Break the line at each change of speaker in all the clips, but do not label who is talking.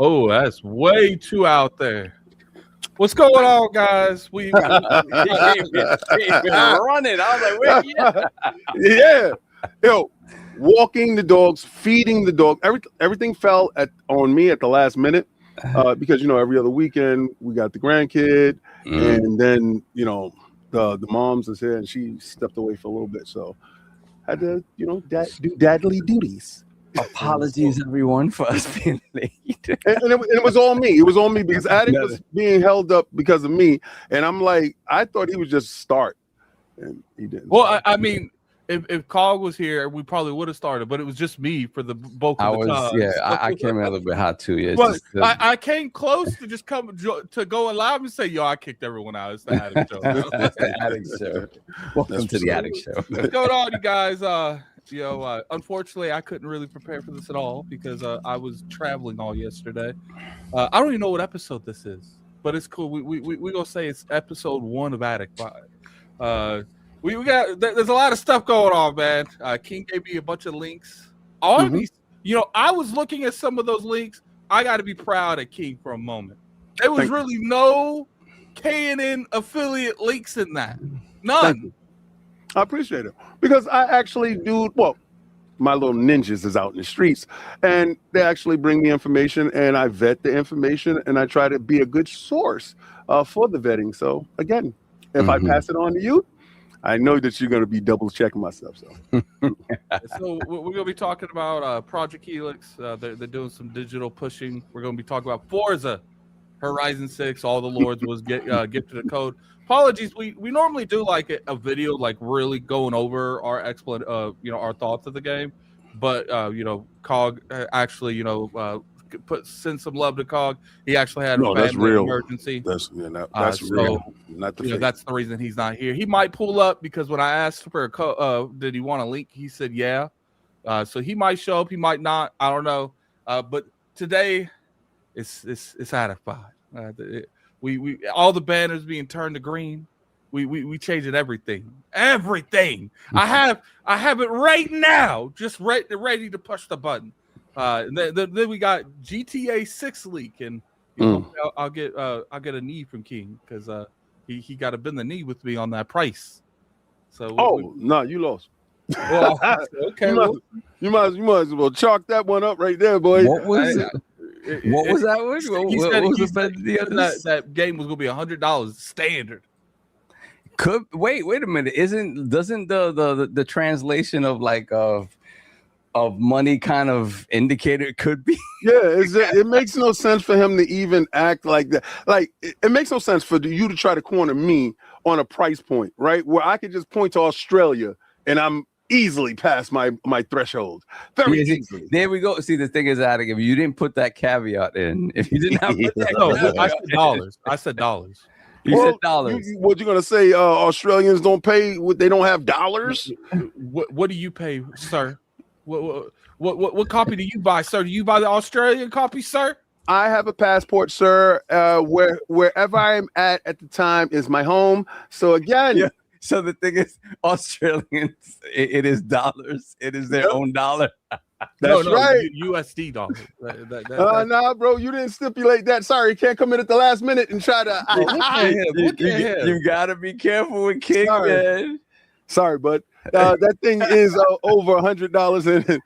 Oh, that's way too out there. What's going on, guys? We
running. I was like, where you at?
Yeah. Yo, walking the dogs, feeding the dog. Everything fell on me at the last minute because, every other weekend we got the grandkid. And then, the mom's is here and she stepped away for a little bit. So I had to, do dadly duties.
Apologies, everyone, for us being late.
and it was all me. It was all me because Attic was being held up because of me. And I'm like, I thought he would just start. And he didn't.
Well, I mean, if Cog was here, we probably would have started, but it was just me for the bulk of the time.
Yeah, I came in a little bit hot too. Yeah,
but I came close to just come to go live and say, "Yo, I kicked everyone out." It's the Attic Show.
It's the Attic Show. Welcome to the Attic Show.
What's going on, you guys? Unfortunately, I couldn't really prepare for this at all because I was traveling all yesterday. I don't even know what episode this is, but it's cool. We gonna say it's episode 1 of Attic 5. We got there's a lot of stuff going on, man. King gave me a bunch of links. All these, I was looking at some of those links. I got to be proud of King for a moment. There was really no K&N affiliate links in that. None.
I appreciate it because I actually do. Well, my little ninjas is out in the streets, and they actually bring me information, and I vet the information, and I try to be a good source for the vetting. So again, if I pass it on to you, I know that you're going to be double checking myself. So,
we're going to be talking about Project Helix. They're doing some digital pushing. We're going to be talking about Forza Horizon 6. All the Lords was gifted a code. Apologies. We normally do like a video, like really going over our our thoughts of the game. But Cog actually, send some love to Cog. He actually had a family emergency.
That's real. Not the
that's the reason he's not here. He might pull up because when I asked for a code, did he want a link? He said yeah. So he might show up. He might not. I don't know. But today, it's out of 5. We all the banners being turned to green. We changing everything. Everything. I have it right now, just ready to push the button. And then we got GTA 6 leak, and I'll get a knee from King because he got to bend the knee with me on that price. So
no, you lost.
Well, okay,
you might as well chalk that one up right there, boy.
What was that? What was that one?
He said that game was gonna be $100 standard.
Wait a minute. Doesn't the translation of of money kind of indicator it could be?
Yeah, it makes no sense for him to even act like that. Like it makes no sense for you to try to corner me on a price point, right? Where I could just point to Australia and I'm easily past my threshold. Very easily.
There we go. See, the thing is, Attic, if you didn't put that caveat in, if you didn't have
I said dollars. I said dollars.
You said dollars.
What you gonna say? Australians don't pay. They don't have dollars.
What do you pay, sir? What copy do you buy, sir? Do you buy the Australian copy, sir?
I have a passport, sir. Wherever I'm at the time is my home. So again.
Yeah. So the thing is, Australians, it is dollars. It is their own dollar.
That's right.
USD dollars.
Nah, bro, you didn't stipulate that. Sorry, you can't come in at the last minute and try to.
You gotta be careful with King, man.
Sorry, but that thing is over $100, and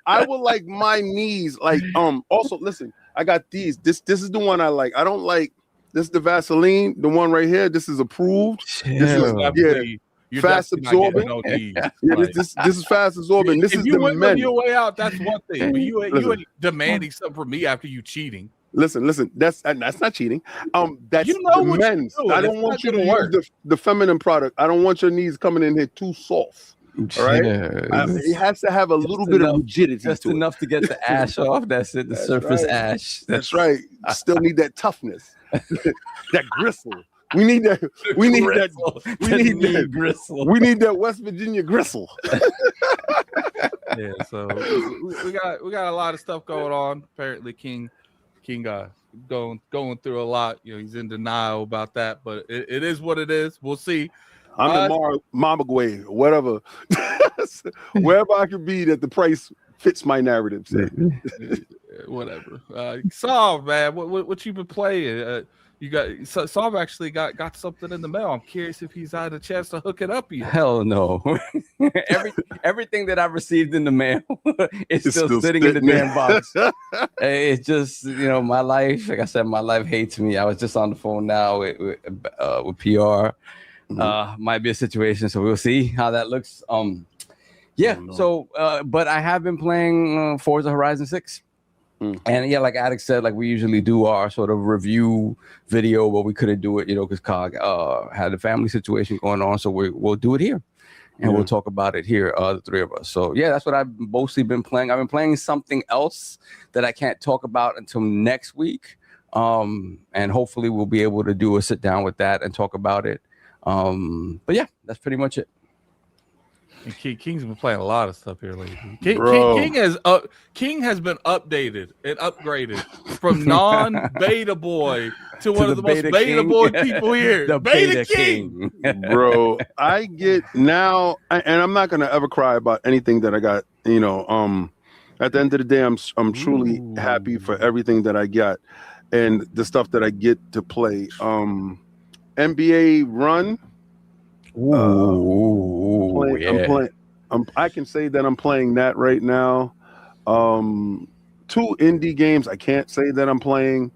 I would like my knees. Like, also listen, I got these. This is the one I like. I don't like. This is the Vaseline, the one right here. This is approved. This is fast absorbing. This is fast absorbing. This is
you
the
went
men.
your way out. That's one thing. But you ain't demanding something from me after you cheating.
Listen. That's not cheating. That's the men's. I don't want you to use the feminine product. I don't want your knees coming in here too soft. All right, it has to have a little bit of rigidity,
just enough to get the ash off. That's it. The surface ash.
That's right. Still need that toughness, that gristle. We need that. We need that. We need that gristle. We need that West Virginia gristle.
Yeah. So we got a lot of stuff going on. Apparently, King going through a lot. He's in denial about that, but it is what it is. We'll see.
I'm in Mamagway, whatever. Wherever I can be that the price fits my narrative.
Whatever. Solve, man. What you been playing? You got Solve actually got something in the mail. I'm curious if he's had a chance to hook it up yet.
Hell no. Everything that I received in the mail is still sitting in the damn box. It's just, my life. Like I said, my life hates me. I was just on the phone now with PR. Might be a situation, so we'll see how that looks. So but I have been playing Forza Horizon 6. And like Addict said, like we usually do our sort of review video, but we couldn't do it, because Cog had a family situation going on, so we'll do it here, and we'll talk about it here, the three of us. So that's what I've mostly been playing. I've been playing something else that I can't talk about until next week, and hopefully we'll be able to do a sit down with that and talk about it. But that's pretty much it.
And King's been playing a lot of stuff here lately. King has been updated and upgraded from non-beta boy to one of the most beta boy people here.
The beta king.
Bro, I get now, and I'm not gonna ever cry about anything that I got. At the end of the day, I'm truly happy for everything that I got and the stuff that I get to play. NBA Run. I can say that I'm playing that right now. 2 indie games I can't say that I'm playing.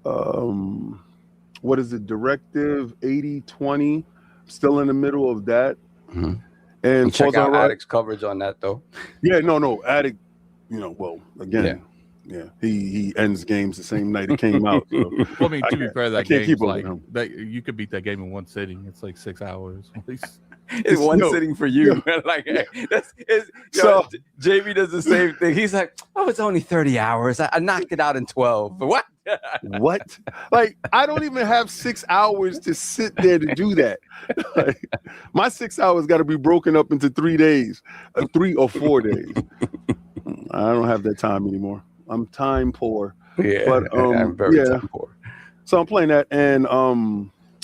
What is it? Directive 8020. Still in the middle of that. And
check out Addict's coverage on that though.
Yeah, no, Addict. He ends games the same night it came out. So.
Well, I mean, to be fair, that game's like that. You could beat that game in one sitting. It's like 6 hours.
It's one sitting for you. Jamie does the same thing. He's like, it's only 30 hours. I knocked it out in 12. But what?
What? Like, I don't even have 6 hours to sit there to do that. My 6 hours got to be broken up into 3 days, 3 or 4 days. I don't have that time anymore. I'm time poor.
I'm very time poor.
So I'm playing that, and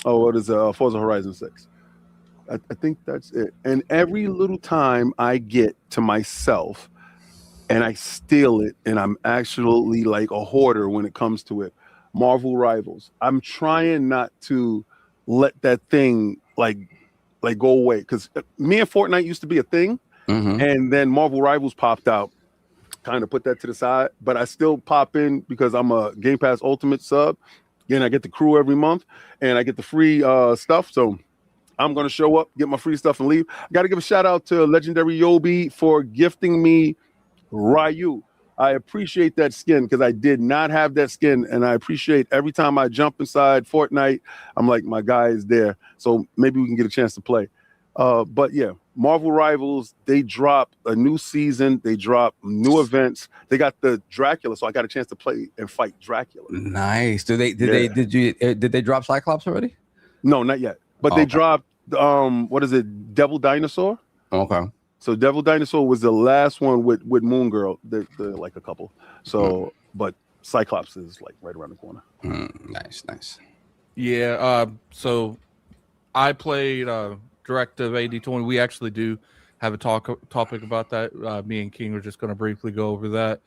what is Forza Horizon 6? I think that's it. And every little time I get to myself, and I steal it, and I'm actually like a hoarder when it comes to it. Marvel Rivals. I'm trying not to let that thing like go away, because me and Fortnite used to be a thing, and then Marvel Rivals popped out. Kind of put that to the side, but I still pop in because I'm a Game Pass Ultimate sub. Again, I get the crew every month, and I get the free stuff. So I'm going to show up, get my free stuff, and leave. I got to give a shout out to Legendary Yobi for gifting me Ryu. I appreciate that skin because I did not have that skin, and I appreciate every time I jump inside Fortnite, I'm like, my guy is there. So maybe we can get a chance to play. But yeah, Marvel Rivals, they drop a new season, they drop new events. They got the Dracula, so I got a chance to play and fight Dracula.
Nice. Did they drop Cyclops already?
No, not yet. But they dropped what is it? Devil Dinosaur?
Okay.
So Devil Dinosaur was the last one with Moon Girl. They're like a couple. So but Cyclops is like right around the corner.
Nice.
Yeah, so I played Directive 8020. We actually do have a topic about that. Me and King are just going to briefly go over that.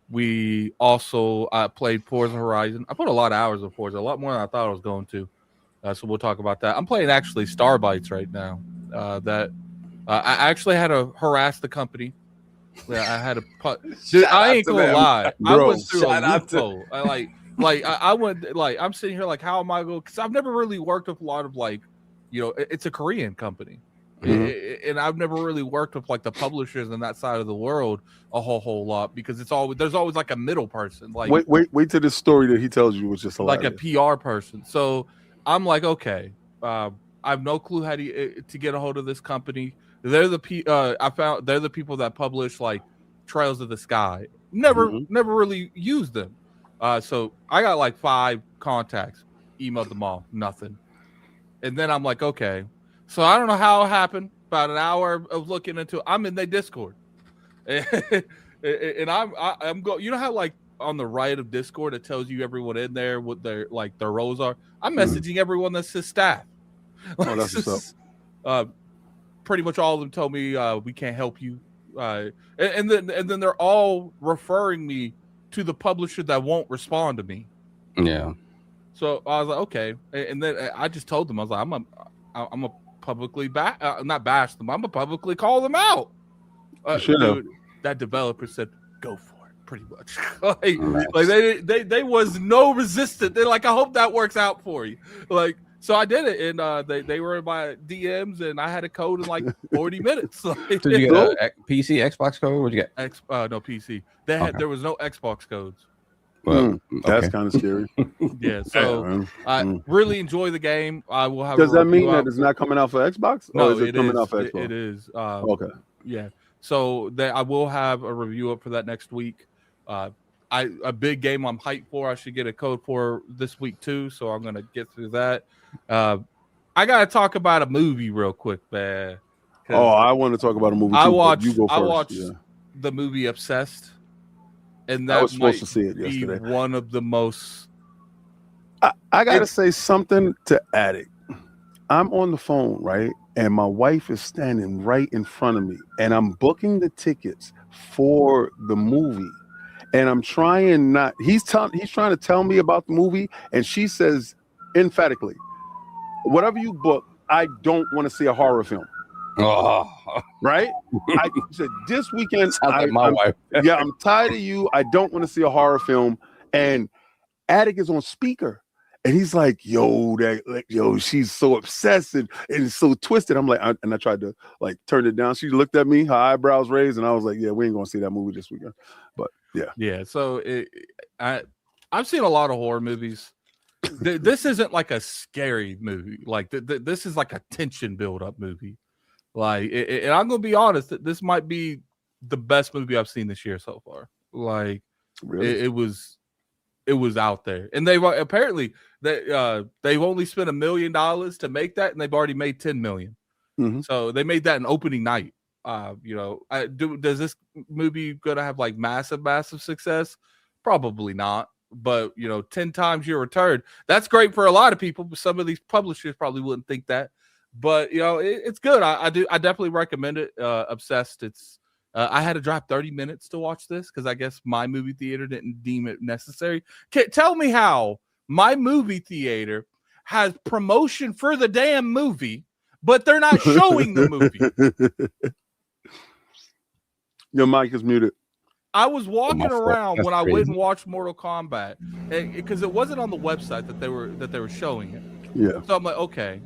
We also played Forza Horizon. I put a lot of hours of Forza, a lot more than I thought I was going to. So we'll talk about that. I'm playing actually Starbytes right now. I actually had to harass the company. Yeah, I had to put. Dude, I ain't gonna lie. Bro, I went through a loophole. I went like I'm sitting here like, how am I going? Because I've never really worked with a lot of like. It's a Korean company, and I've never really worked with like the publishers on that side of the world a whole lot because there's always like a middle person. Like
wait till the story that he tells you was just hilarious.
Like a PR person. So I'm like, okay, I have no clue how to get a hold of this company. They're the they're the people that publish like Trails of the Sky. Never really used them. So I got like 5 contacts, emailed them all, nothing. And then I'm like, okay. So I don't know how it happened. About an hour of looking into it. I'm in their Discord. And I'm going, you know how like on the right of Discord it tells you everyone in there what their roles are? I'm messaging everyone that's his staff.
Oh, that's what's up.
Pretty much all of them told me we can't help you. And then they're all referring me to the publisher that won't respond to me.
Yeah.
So I was like, okay. And then I just told them, I was like, I'm a publicly not bash them. I'm gonna publicly call them out. Dude, that developer said, go for it, pretty much. like they was no resistant. They're like, I hope that works out for you. Like, so I did it, and they were in my DMs, and I had a code in like 40 minutes. Like,
so you get a PC, Xbox code? What'd you get?
No PC. There was no Xbox codes.
Well,
that's kind of scary.
Yeah, so I really enjoy the game. I will have.
Does that mean that it's not coming out for Xbox?
No,
or is it coming out for Xbox?
It is.
Okay.
Yeah. So I will have a review up for that next week. A big game I'm hyped for. I should get a code for this week too. So I'm gonna get through that. I gotta talk about a movie real quick, man.
Oh, I want to talk about a movie too.
I watched
Yeah.
the movie Obsessed, and that
I was supposed to see it yesterday.
Be one of the most.
I gotta say something to Addict. I'm on the phone, right? And my wife is standing right in front of me, and I'm booking the tickets for the movie. And I'm trying not. He's trying to tell me about the movie, and she says emphatically, "Whatever you book, I don't want to see a horror film."
Oh.
Right? I said this weekend.
Sounds like wife.
Yeah, I'm tired of you. I don't want to see a horror film. And Attic is on speaker. And he's like, yo, she's so obsessed and so twisted. I'm like, and I tried to like turn it down. She looked at me, her eyebrows raised, and I was like, yeah, we ain't gonna see that movie this weekend. But yeah.
Yeah. So I've seen a lot of horror movies. This isn't like a scary movie. Like this is like a tension build-up movie. Like, and I'm gonna be honest, this might be the best movie I've seen this year so far. Like,
really?
It was out there, and they've apparently they've only spent $1 million to make that, and they've already made 10 million.
Mm-hmm.
So they made that in opening night. Does this movie gonna have like massive success? Probably not. But 10 times your return. That's great for a lot of people, but some of these publishers probably wouldn't think that. But it's good. I definitely recommend it. Obsessed. It's I had to drive 30 minutes to watch this because I guess my movie theater didn't deem it necessary. Tell me how my movie theater has promotion for the damn movie, but they're not showing the movie.
Your mic is muted.
I was walking around when I went and watched Mortal Kombat because it wasn't on the website that they were showing it.
Yeah.
So I'm like, okay.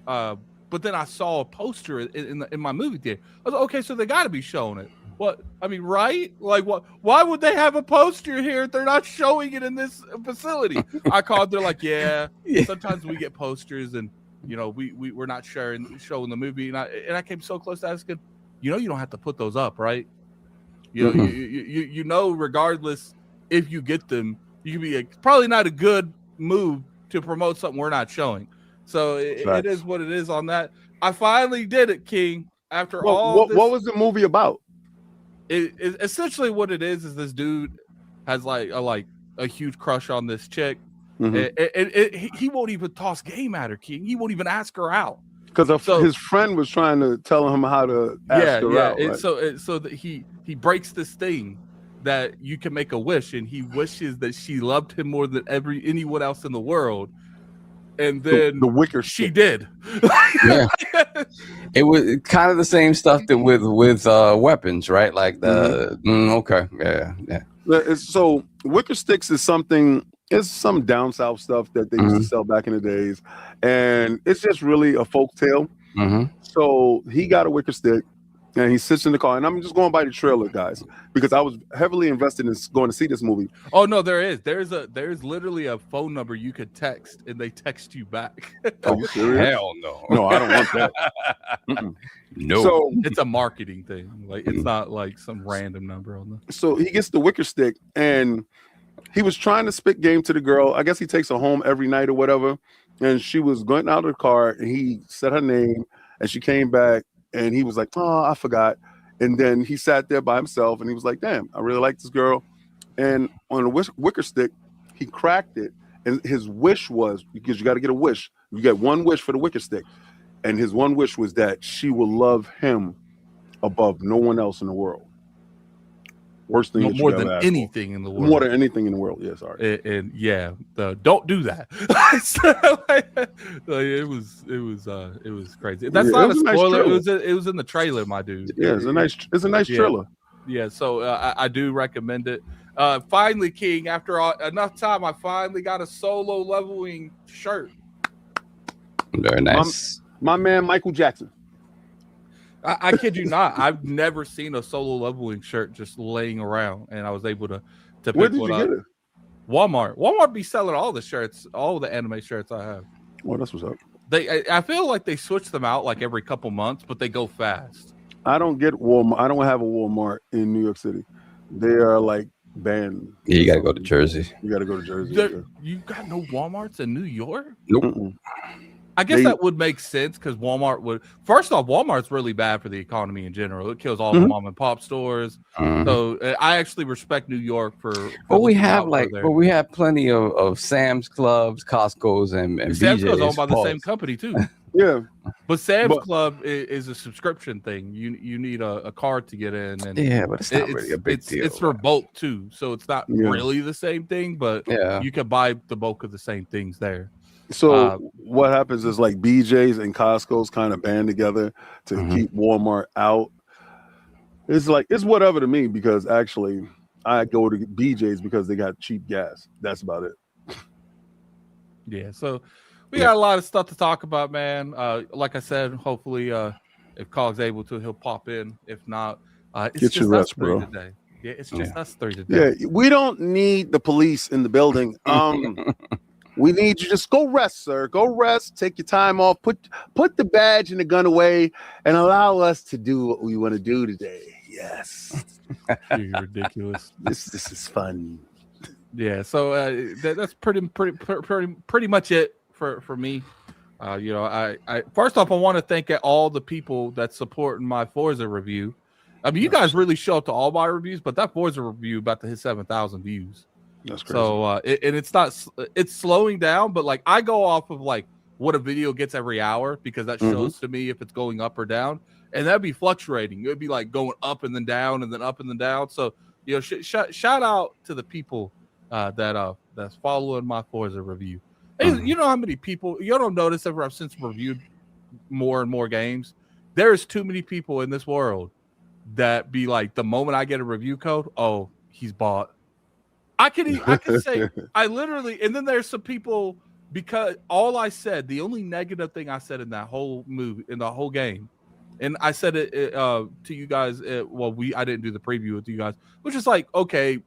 But then I saw a poster in my movie theater. I was like, okay, so they got to be showing it. What? I mean, right? Like, what? Why would they have a poster here if they're not showing it in this facility? I called. They're like, yeah. Sometimes we get posters, and we're not showing the movie. And I came so close to asking, you don't have to put those up, right? Regardless if you get them, you can be probably not a good move to promote something we're not showing. So it is what it is on that. I finally did it, King. After all this,
what was the movie about?
Essentially what it is this dude has like a huge crush on this chick. Mm-hmm. He won't even toss game at her, King. He won't even ask her out.
Because his friend was trying to tell him how to ask her out. Right?
So that he breaks this thing that you can make a wish, and he wishes that she loved him more than anyone else in the world. And then
the wicker
she
stick.
did.
Yeah. It was kind of the same stuff that with weapons, right? Like the okay, yeah.
So wicker sticks is something. It's some down south stuff that they used to sell back in the days, and it's just really a folk tale.
Mm-hmm.
So he got a wicker stick, and he sits in the car. And I'm just going by the trailer, guys, because I was heavily invested in going to see this movie.
Oh no, there is. There's literally a phone number you could text, and they text you back.
Are you serious?
Hell no.
No, I don't want that.
No.
So
it's a marketing thing. Like it's not like some random number on the.
So he gets the wicker stick, and he was trying to spit game to the girl. I guess he takes her home every night or whatever. And she was going out of the car, and he said her name, and she came back, and he was like, oh, I forgot. And then he sat there by himself, and he was like, damn, I really like this girl. And on a wicker stick, he cracked it. And his wish was, because you got to get a wish. You get one wish for the wicker stick. And his one wish was that she will love him above no one else in the world. Worst thing
more than anything in the world.
More than anything in the world. Yeah, sorry.
And yeah, don't do that. It was crazy. That's not a spoiler. Nice, it was in the trailer, my dude.
Yeah, it's a nice trailer.
Yeah, so I do recommend it. Finally, King, after enough time, I finally got a solo leveling shirt.
Very nice.
My man, Michael Jackson.
I kid you not. I've never seen a solo leveling shirt just laying around, and I was able to pick
Where did you get it?
Walmart. Walmart be selling all the shirts, all the anime shirts I have.
Well, that's what's up.
I feel like they switch them out like every couple months, but they go fast.
I don't get Walmart. I don't have a Walmart in New York City. They are like banned.
Yeah, you got to go to Jersey.
You got to go to Jersey.
You got no Walmarts in New York?
Nope.
Mm-mm.
I guess that would make sense because Walmart would. First off, Walmart's really bad for the economy in general. It kills all the mom and pop stores. So I actually respect New York for.
Well, we have plenty of Sam's Clubs, Costco's, and
Sam's
BJ's.
Club's owned by the same company too.
Yeah,
but Sam's Club is a subscription thing. You need a card to get in, and
but it's not really a big deal.
It's for bulk too, so it's not really the same thing. But you can buy the bulk of the same things there.
So what happens is like BJ's and Costco's kind of band together to keep Walmart out. It's whatever to me because actually I go to BJ's because they got cheap gas. That's about it.
Yeah, so we got a lot of stuff to talk about, man. Like I said, hopefully if Cog's able to, he'll pop in. If not, it's
get
just
your rest,
us three
bro.
today. Yeah, it's just us three today.
Yeah, we don't need the police in the building. We need you. Just go rest, sir. Go rest. Take your time off. Put the badge and the gun away, and allow us to do what we want to do today. Yes,
you're ridiculous.
This is fun.
Yeah. So that's pretty much it for me. I first off, I want to thank all the people that supporting my Forza review. I mean, you guys really show up to all my reviews, but that Forza review about to hit 7,000 views.
That's crazy.
So and it's slowing down, but like I go off of like what a video gets every hour because that shows to me if it's going up or down, and that'd be fluctuating. It would be like going up and then down and then up and then down. So shout out to the people that's following my Forza review. Hey, you know how many people you don't notice ever I've since reviewed more and more games. There's too many people in this world that be like the moment I get a review code, oh, he's bought. I can say I literally, and then there's some people because all I said, the only negative thing I said in that whole movie, in the whole game, and I said it to you guys. I didn't do the preview with you guys, which is like, okay,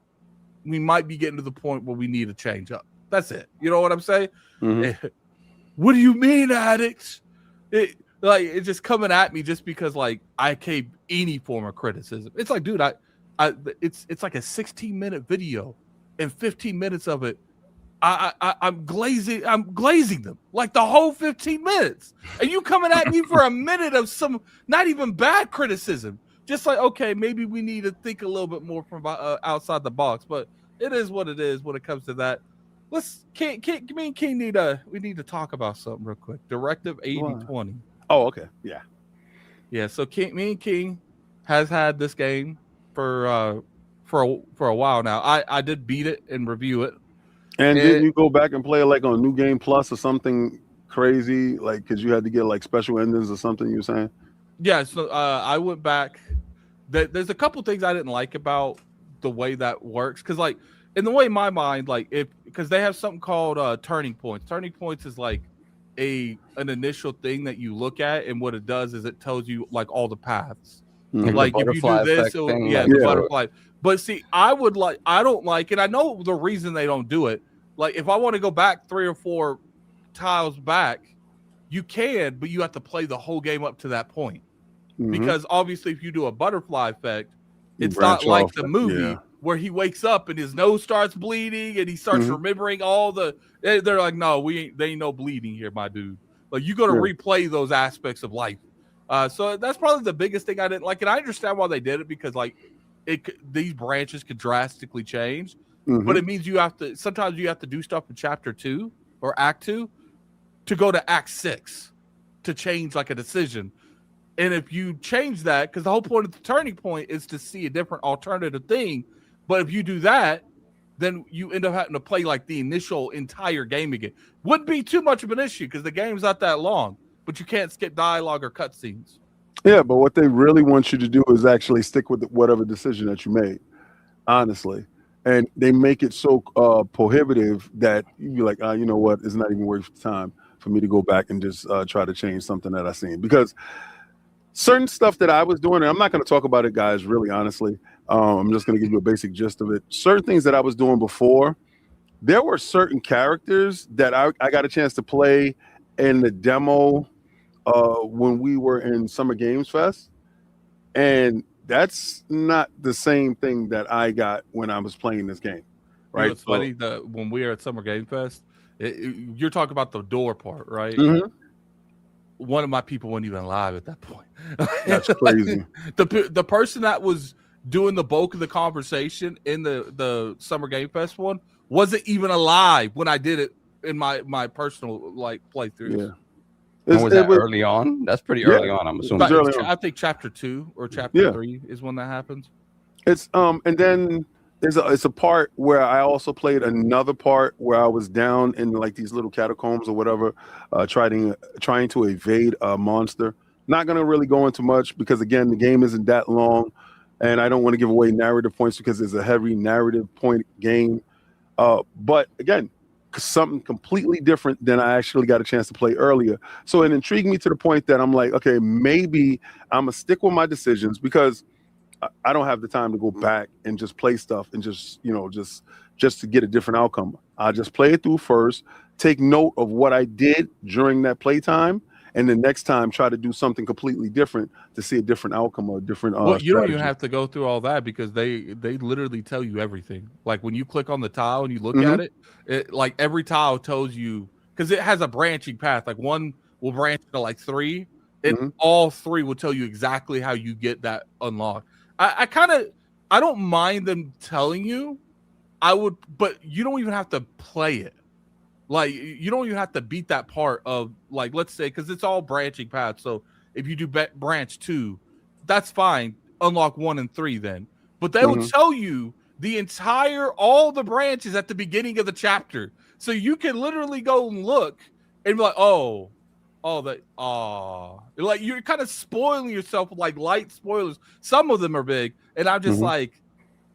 we might be getting to the point where we need to change up. That's it. You know what I'm saying? What do you mean, addicts? It's just coming at me just because like I came any form of criticism. It's like, dude, it's like a 16-minute video. And 15 minutes of it, I'm glazing them like the whole 15 minutes. And you coming at me for a minute of some not even bad criticism. Just like, okay, maybe we need to think a little bit more from outside the box. But it is what it is when it comes to that. We need to talk about something real quick. Directive 80/20.
Oh, okay. Yeah.
Yeah. So me and King has had this game for a while now. I did beat it and review it.
And didn't you go back and play it like on New Game Plus or something crazy? Like, because you had to get like special endings or something you were saying?
Yeah, so I went back. There's a couple things I didn't like about the way that works. Because like, in the way in my mind, like because they have something called turning points. Turning points is like an initial thing that you look at. And what it does is it tells you like all the paths. Like if you do this, the butterfly. But see, I don't like it. I know the reason they don't do it. Like if I want to go back 3 or 4 tiles back, you can, but you have to play the whole game up to that point. Because obviously if you do a butterfly effect, it's not like the movie where he wakes up and his nose starts bleeding and he starts remembering all the, they're like, no, they ain't no bleeding here, my dude. Like you got to replay those aspects of life. So that's probably the biggest thing I didn't like. And I understand why they did it because like these branches could drastically change, but it means sometimes you have to do stuff in chapter 2 or act 2 to go to act 6 to change like a decision. And if you change that, because the whole point of the turning point is to see a different alternative thing, but if you do that, then you end up having to play like the initial entire game again. Wouldn't be too much of an issue because the game's not that long, but you can't skip dialogue or cutscenes.
Yeah, but what they really want you to do is actually stick with whatever decision that you made, honestly. And they make it so prohibitive that you're like, you know what? It's not even worth the time for me to go back and just try to change something that I seen. Because certain stuff that I was doing, and I'm not going to talk about it, guys, really, honestly. I'm just going to give you a basic gist of it. Certain things that I was doing before, there were certain characters that I got a chance to play in the demo when we were in Summer Games Fest. And that's not the same thing that I got when I was playing this game. Right?
It's funny that when we were at Summer Game Fest, you're talking about the door part, right?
Mm-hmm.
One of my people wasn't even alive at that point.
That's crazy.
The person that was doing the bulk of the conversation in the Summer Game Fest one wasn't even alive when I did it in my personal like playthroughs.
Yeah.
Was that early on? That's pretty early on, I'm assuming.
I think chapter 2 or chapter 3 is when that happens.
It's and then it's a part where I also played another part where I was down in like these little catacombs or whatever, trying to evade a monster. Not gonna really go into much because again the game isn't that long, and I don't want to give away narrative points because it's a heavy narrative point game. But again, something completely different than I actually got a chance to play earlier. So it intrigued me to the point that I'm like, okay, maybe I'm gonna stick with my decisions because I don't have the time to go back and just play stuff and just to get a different outcome. I just play it through first, take note of what I did during that playtime, and the next time try to do something completely different to see a different outcome or a different
well, you don't even have to go through all that because they literally tell you everything. Like when you click on the tile and you look at it, like every tile tells you, because it has a branching path. Like one will branch to like 3, and all 3 will tell you exactly how you get that unlocked. I don't mind them telling you. But you don't even have to play it. Like you don't even have to beat that part of like, let's say, because it's all branching paths. So if you do branch 2, that's fine. Unlock 1 and 3 then. But they will tell you all the branches at the beginning of the chapter. So you can literally go and look and be like, like you're kind of spoiling yourself with like light spoilers. Some of them are big, and I'm just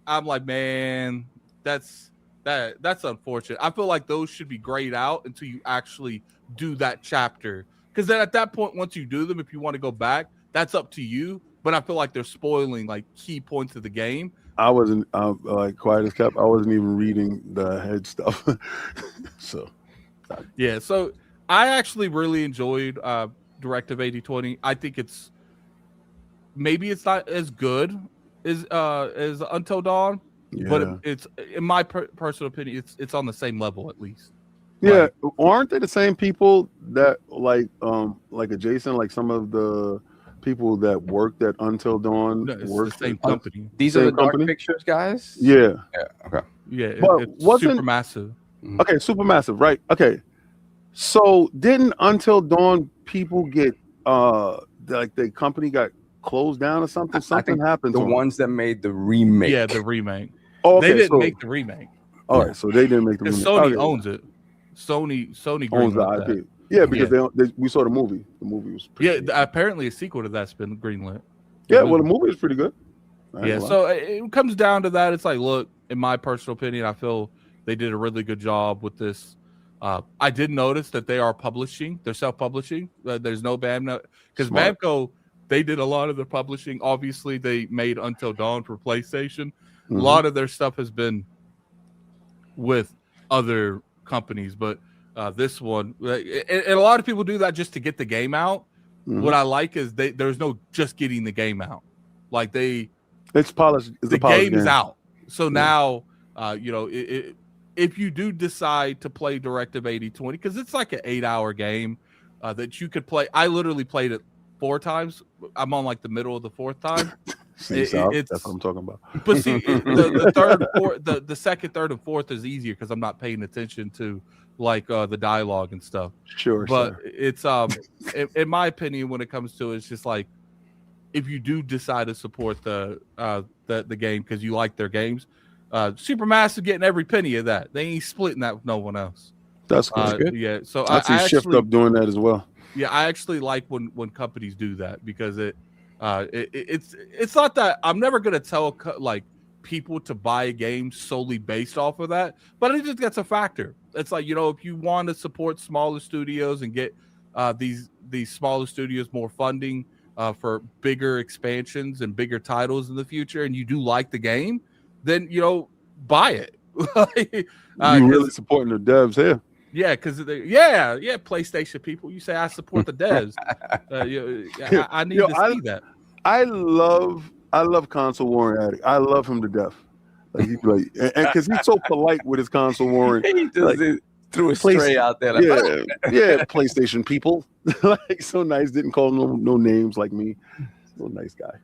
I'm like, man, that's unfortunate. I feel like those should be grayed out until you actually do that chapter, because then at that point, once you do them, if you want to go back, that's up to you. But I feel like they're spoiling like key points of the game. I
wasn't like quiet as kept. I wasn't even reading the head stuff. So I actually really enjoyed Directive 8020. I think it's not as good as Until Dawn, but it's in my personal opinion, it's on the same level at least. Yeah, aren't they the same people that like adjacent, like some of the people that worked at Until Dawn?
No, it's the same company.
These are the Dark Pictures guys.
Yeah.
Okay.
Yeah,
but
it's Supermassive.
Okay, Supermassive, right? Okay. So didn't Until Dawn people get like the company got closed down or something? Something happened.
The ones that made the remake.
Yeah, the remake.
Oh, okay,
they didn't make the remake.
All right, so they didn't make the remake.
Sony owns it. Sony
owns the IP. That. Yeah, because we saw the movie. The movie was
apparently a sequel to that's been greenlit.
Yeah, well, the movie was pretty good.
Yeah, so it comes down to that. It's like, look, in my personal opinion, I feel they did a really good job with this. I did notice that they are publishing. They're self-publishing. There's no BAMCO, because BAMCO, they did a lot of the publishing. Obviously, they made Until Dawn for PlayStation. A lot of their stuff has been with other companies, but this one, and a lot of people do that just to get the game out. What I like is there's no just getting the game out. Like
it's polished.
The game's out. So now, if you do decide to play Directive 8020, because it's like an 8-hour game that you could play. I literally played it 4 times. I'm on like the middle of the 4th time.
That's what I'm talking about.
But see, the third, fourth, the second, third, and fourth is easier because I'm not paying attention to like the dialogue and stuff.
Sure.
But it's in my opinion, when it comes to it, it's just like if you do decide to support the game because you like their games, Supermassive getting every penny of that. They ain't splitting that with no one else.
That's good.
Yeah, so
I see Shift Up doing that as well.
Yeah, I actually like when companies do that because it's not that I'm never gonna tell like people to buy a game solely based off of that, but it just gets a factor. It's like, if you want to support smaller studios and get these smaller studios more funding for bigger expansions and bigger titles in the future, and you do like the game, then buy it.
You really supporting the devs here.
Yeah, because PlayStation people, you say I support the devs. I need to see that.
I love console warring addict. I love him to death. Like he's like, and because he's so polite with his console warring,
he just threw a stray out there. Like,
yeah, PlayStation people, like so nice. Didn't call no names like me. So nice guy.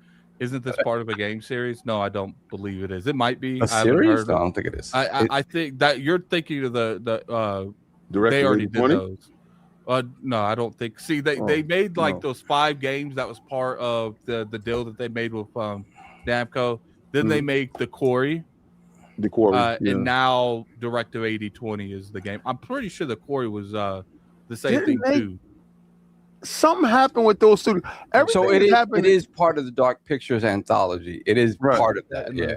Isn't this part of a game series? No, I don't believe it is. It might be
a series. No, I don't think it is.
I think that you're thinking of the
Directive.
They already did those. No, I don't think. See, they made those 5 games that was part of the deal that they made with Namco. Then they made the Quarry. And now Directive 8020 is the game. I'm pretty sure the Quarry was the same thing too.
Something happened with those studios.
So it is part of the Dark Pictures anthology. It is part of that. Yeah.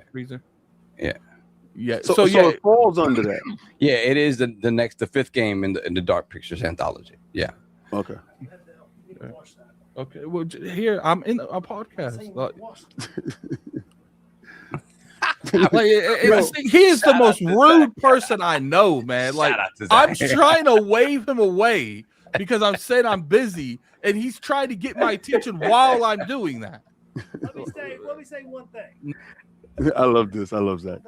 Yeah.
So it falls under that.
Yeah, it is the 5th game in the Dark Pictures anthology. Yeah.
Okay.
Okay. Well, here I'm in a podcast. He is the most rude person I know, man. Like I'm trying to wave him away because I'm saying I'm busy, and he's trying to get my attention while I'm doing that.
Let me say one thing.
I love this. I love that.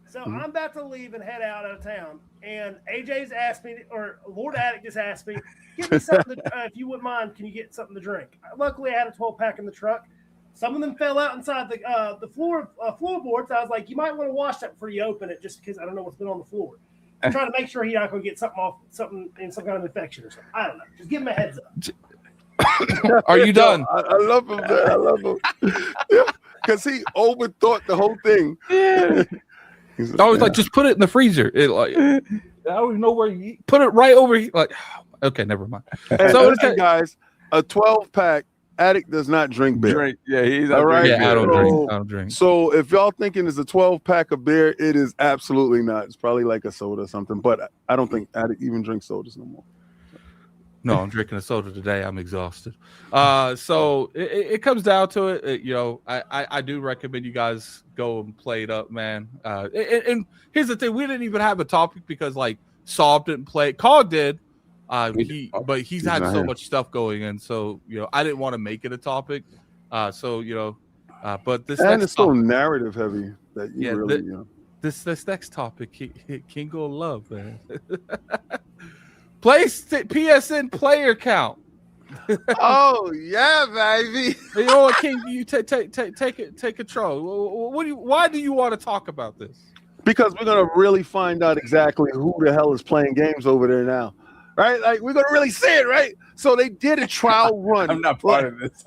So I'm about to leave and head out of town, and AJ's asked me, or Lord Attic just asked me, give me something if you wouldn't mind, can you get something to drink? Luckily, I had a 12-pack in the truck. Some of them fell out inside the floorboards. I was like, you might want to wash that before you open it, just because I don't know what's been on the floor. I'm trying to make sure he's not going to get something in some kind of infection or something. I don't know. Just give him a heads up.
Are you done?
I love him, man. I love him. Yeah, because he overthought the whole thing.
Yeah. I was like, just put it in the freezer. I don't even know where you put it right over here. Like, okay, never mind.
And so, listen, guys, a 12-pack. Addict does not drink beer.
He's
all right.
Yeah, I don't drink.
So if y'all thinking it's a 12-pack of beer, it is absolutely not. It's probably like a soda or something. But I don't think Addict even drinks sodas no more.
No, I'm drinking a soda today. I'm exhausted. So it comes down to it. I do recommend you guys go and play it up, man. And here's the thing: we didn't even have a topic because Saab didn't play. Cog did. But he's had so much stuff going in, so I didn't want to make it a topic. But this
and it's so narrative heavy that
this next topic, King of Love, man. PSN player count.
Oh yeah, baby.
You know what, King? You take control. Why do you want to talk about this?
Because we're gonna really find out exactly who the hell is playing games over there now. Right, like we're gonna really see it, right? So they did a trial run.
I'm not part of this.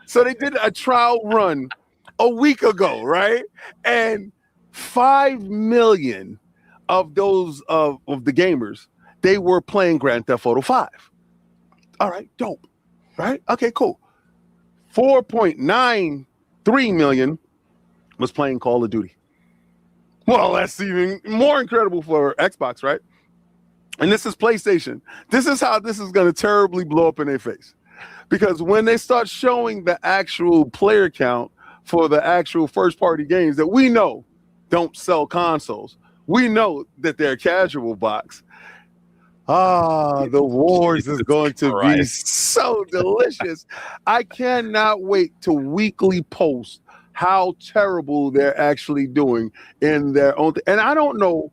So they did a trial run a week ago, right? And 5 million of those of the gamers, they were playing Grand Theft Auto 5. All right, dope. Right? Okay, cool. 4.93 million was playing Call of Duty. Well, that's even more incredible for Xbox, right? And this is PlayStation. This is how this is going to terribly blow up in their face. Because when they start showing the actual player count for the actual first-party games that we know don't sell consoles, we know that they're casual box. The wars is going to be so delicious. I cannot wait to weekly post how terrible they're actually doing in their own and I don't know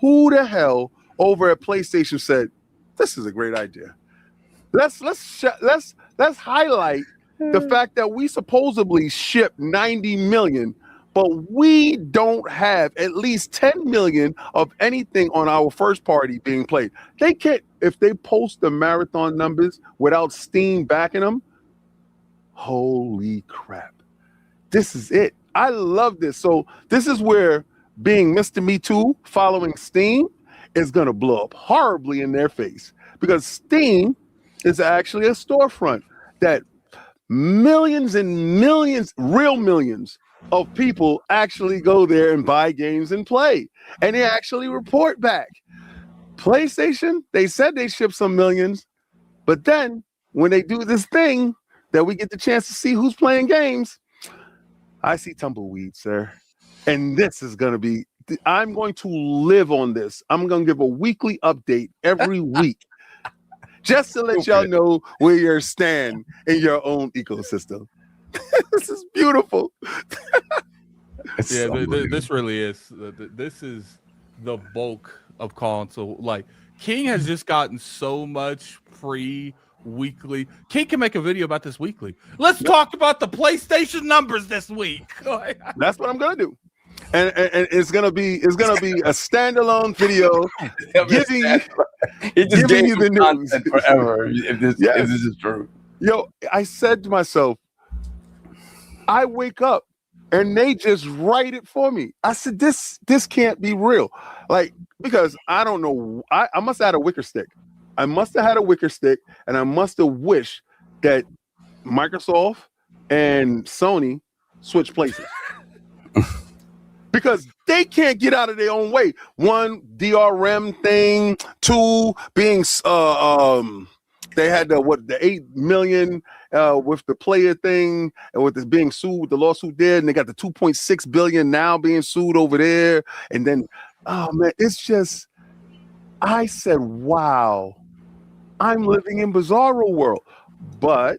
who the hell over at PlayStation said, this is a great idea. Let's highlight the fact that we supposedly ship 90 million, but we don't have at least 10 million of anything on our first party being played. They can't, if they post the marathon numbers without Steam backing them, holy crap. This is it. I love this. So this is where being Mr. Me Too following Steam is going to blow up horribly in their face, because Steam is actually a storefront that millions and millions, real millions of people actually go there and buy games and play, and they actually report back. PlayStation, they said they shipped some millions, but then when they do this thing that we get the chance to see who's playing games, I see tumbleweed, sir. And this is going to be, I'm going to live on this. I'm going to give a weekly update every week just to let y'all know where you stand in your own ecosystem. This is beautiful.
This really is. This is the bulk of console. Like, King has just gotten so much free weekly. King can make a video about this weekly. Let's talk about the PlayStation numbers this week.
That's what I'm gonna do, and it's gonna be a standalone video giving you the news
forever. If this is true.
Yo, I said to myself, I wake up and they just write it for me. I said, this can't be real. Like, because I don't know. I must have had a wicker stick. I must have had a wicker stick, and I must have wished that Microsoft and Sony switch places. Because they can't get out of their own way. One, DRM thing. Two, being they had the 8 million with the player thing, and with this being sued, with the lawsuit there, and they got the 2.6 billion now being sued over there. And then, oh man, it's just, I said, wow, I'm living in Bizarro World, but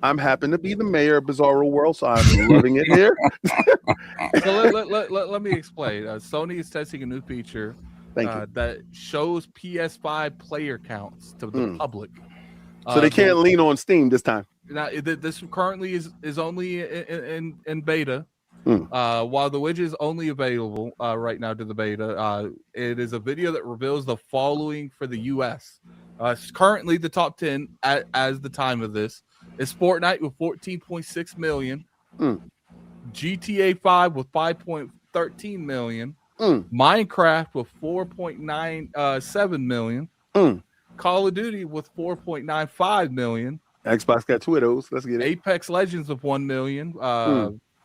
I'm happen to be the mayor of Bizarro World, so I'm loving it here.
So let me explain. Sony is testing a new feature that shows PS5 player counts to the public.
So they can't lean on Steam this time.
Now, this currently is only in beta. While the widget is only available right now to the beta, it is a video that reveals the following for the U.S. Currently, the top 10 as the time of this is Fortnite with 14.6 million, GTA 5 with 5.13 million, Minecraft with 4.97 million, Call of Duty with 4.95 million.
Xbox got two of those. Let's get it.
Apex Legends with 1 million,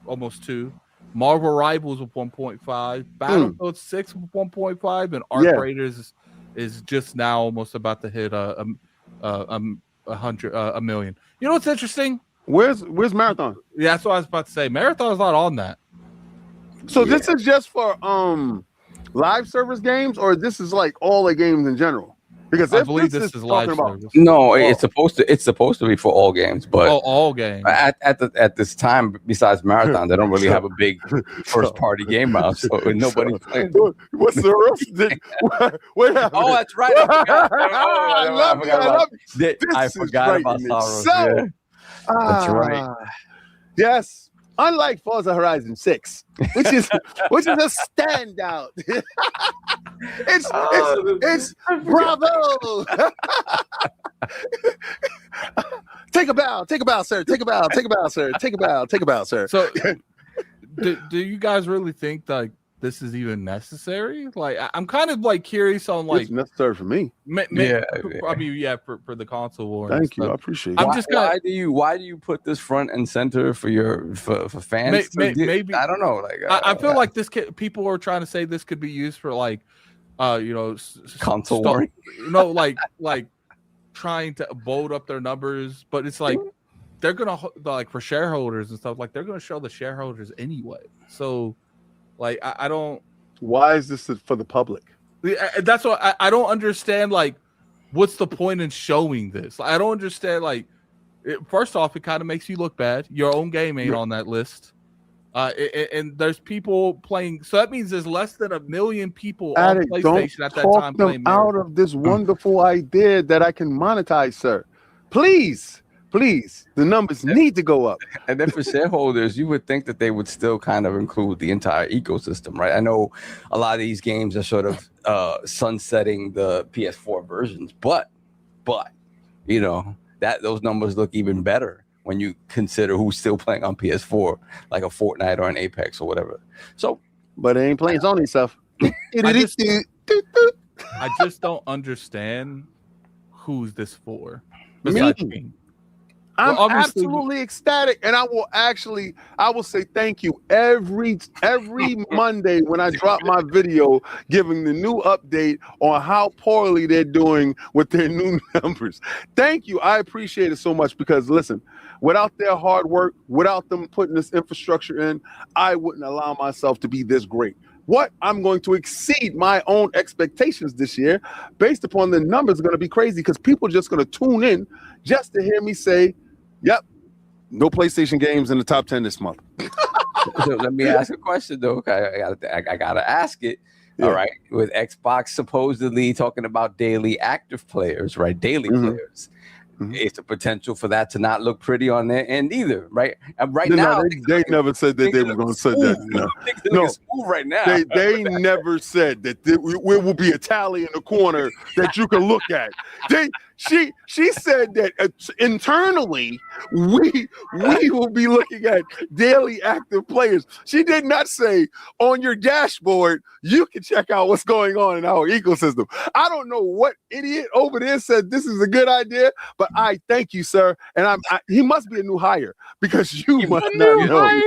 almost 2. Marvel Rivals with 1.5. Battlefield 6 with 1.5, and Arc Raiders is just now almost about to hit a million. You know what's interesting?
Where's Marathon?
Yeah, that's what I was about to say. Marathon's not on that.
So this is just for live service games, or this is like all the games in general? Because
I believe this is live service.
No, it's supposed to be for all games, but
all games
at this time, besides Marathon, they don't really have a big first party game out, so nobody's playing.
What's the rest? What happened?
Oh, that's right. I forgot about Sorrows. That's right.
Yes. Unlike Forza Horizon 6, which is a standout. it's bravo. Take a bow, sir. Take a bow, sir.
So, do you guys really think like this is even necessary? Like, I'm kind of like curious on like
it's necessary for me.
I mean, for the console war.
Thank you, I appreciate
it. Why do you put this front and center for fans?
Maybe
I don't know. Like,
I feel like people are trying to say this could be used for like,
console war.
Like trying to bold up their numbers, but it's like they're gonna like for shareholders and stuff. Like they're gonna show the shareholders anyway. So. Like I don't.
Why is this for the public?
That's what I don't understand. Like, what's the point in showing this? I don't understand. Like, first off, it kind of makes you look bad. Your own game ain't on that list, and there's people playing. So that means there's less than 1 million people on PlayStation at that time playing.
Out of this wonderful idea that I can monetize, sir. Please, the numbers need to go up.
And then for shareholders, you would think that they would still kind of include the entire ecosystem, right? I know a lot of these games are sort of sunsetting the PS4 versions, but those numbers look even better when you consider who's still playing on PS4, like a Fortnite or an Apex or whatever. So,
but it ain't playing Sony stuff.
I just don't understand who's this for.
Me.
King.
I'm
Well,
absolutely ecstatic, and I will say thank you every Monday when I drop my video giving the new update on how poorly they're doing with their new numbers. Thank you. I appreciate it so much because listen, without their hard work, without them putting this infrastructure in, I wouldn't allow myself to be this great. What I'm going to exceed my own expectations this year based upon the numbers are going to be crazy because people are just going to tune in just to hear me say, yep, no PlayStation games in the top 10 this month.
So let me ask a question though. I gotta ask it. Yeah. All right, with Xbox supposedly talking about daily active players, right? Daily players. It's a potential for that to not look pretty on their end either, right? And now
they never said that they were going to say that. No,
smooth right now.
They never said that there will be a tally in the corner that you can look at. She said that internally we will be looking at daily active players. She did not say on your dashboard you can check out what's going on in our ecosystem. I don't know what idiot over there said this is a good idea, but I thank you, sir. And he must be a new hire because you must not know.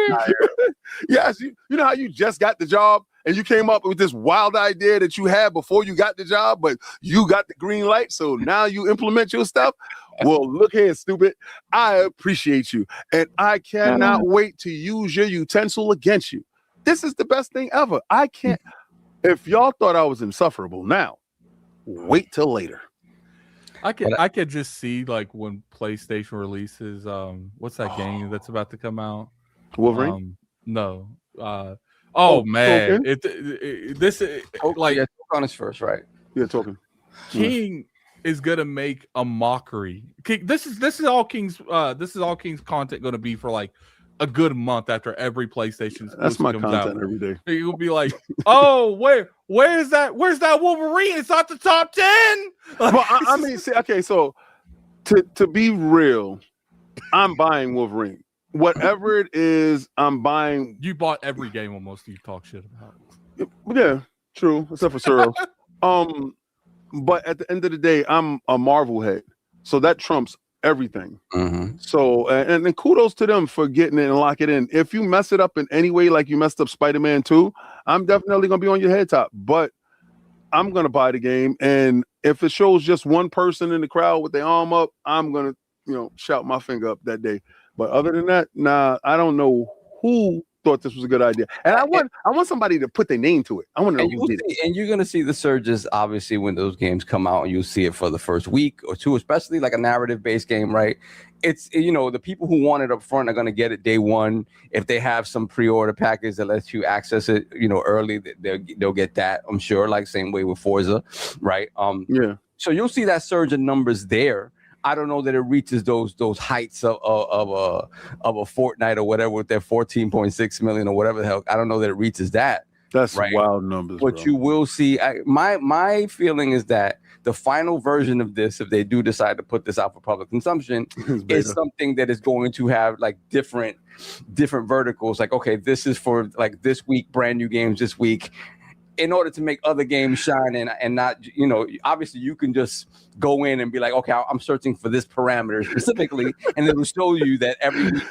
Yes, you know how you just got the job and you came up with this wild idea that you had before you got the job, but you got the green light, so now you implement your stuff? Well, look here, stupid. I appreciate you, and I cannot wait to use your utensil against you. This is the best thing ever. I can't. If y'all thought I was insufferable now, wait till later.
I could just see like when PlayStation releases what's that game that's about to come out?
Wolverine?
No. Man, this is like
on his first, right?
Yeah, talking.
King is gonna make a mockery. King, this is all King's content gonna be for like a good month after every PlayStation.
That's my
comes
content
out.
every day.
You'll be like, oh, where's that Wolverine? It's not the top 10.
Well, I mean, see, okay, so to be real, I'm buying Wolverine. Whatever it is, I'm buying.
You bought every game almost you talk shit about.
Yeah, true, except for Suro. But at the end of the day, I'm a Marvel head, so that trumps everything. So, and kudos to them for getting it and lock it in. If you mess it up in any way, like you messed up Spider-Man 2, I'm definitely gonna be on your head top. But I'm gonna buy the game, and if it shows just one person in the crowd with their arm up, I'm gonna, shout my finger up that day. But other than that, nah, I don't know who thought this was a good idea. And I want somebody to put their name to it. I want to know who did it.
And you're going to see the surges, obviously, when those games come out, and you'll see it for the first week or two, especially like a narrative-based game, right? It's, the people who want it up front are going to get it day one. If they have some pre-order package that lets you access it, early, they'll get that, I'm sure, like same way with Forza, right?
Yeah.
So you'll see that surge in numbers there. I don't know that it reaches those heights of a Fortnite or whatever with their 14.6 million or whatever the hell. I don't know that it reaches that.
That's
right?
Wild numbers.
But you will see. My feeling is that the final version of this, if they do decide to put this out for public consumption, is something that is going to have like different verticals. Like, okay, this is for like this week, brand new games this week, in order to make other games shine and not, obviously you can just go in and be like, okay, I'm searching for this parameter specifically, and it'll show you that every week.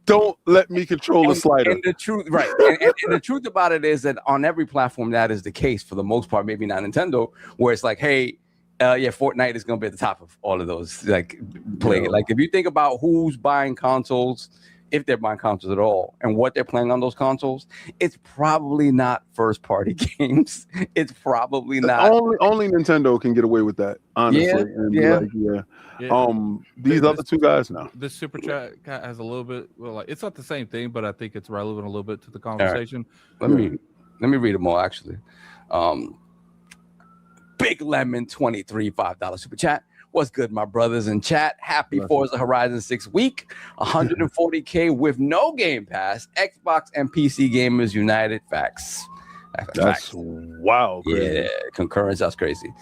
Don't let me control the slider.
And the truth, right? and the truth about it is that on every platform that is the case for the most part. Maybe not Nintendo, where it's like, hey, Fortnite is going to be at the top of all of those like play. Like if you think about who's buying consoles, if they're buying consoles at all, and what they're playing on those consoles, it's probably not first-party games. It's probably not.
Only Nintendo can get away with that, honestly. These other two guys now.
This super chat has a little bit. Well, like it's not the same thing, but I think it's relevant a little bit to the conversation.
Right. Let me read them all. Actually, Big Lemon 23 $5 super chat. What's good, my brothers in chat? Happy Forza Horizon 6 week. 140K with no Game Pass. Xbox and PC gamers united. Facts.
That's wow.
Yeah, concurrence. That's crazy.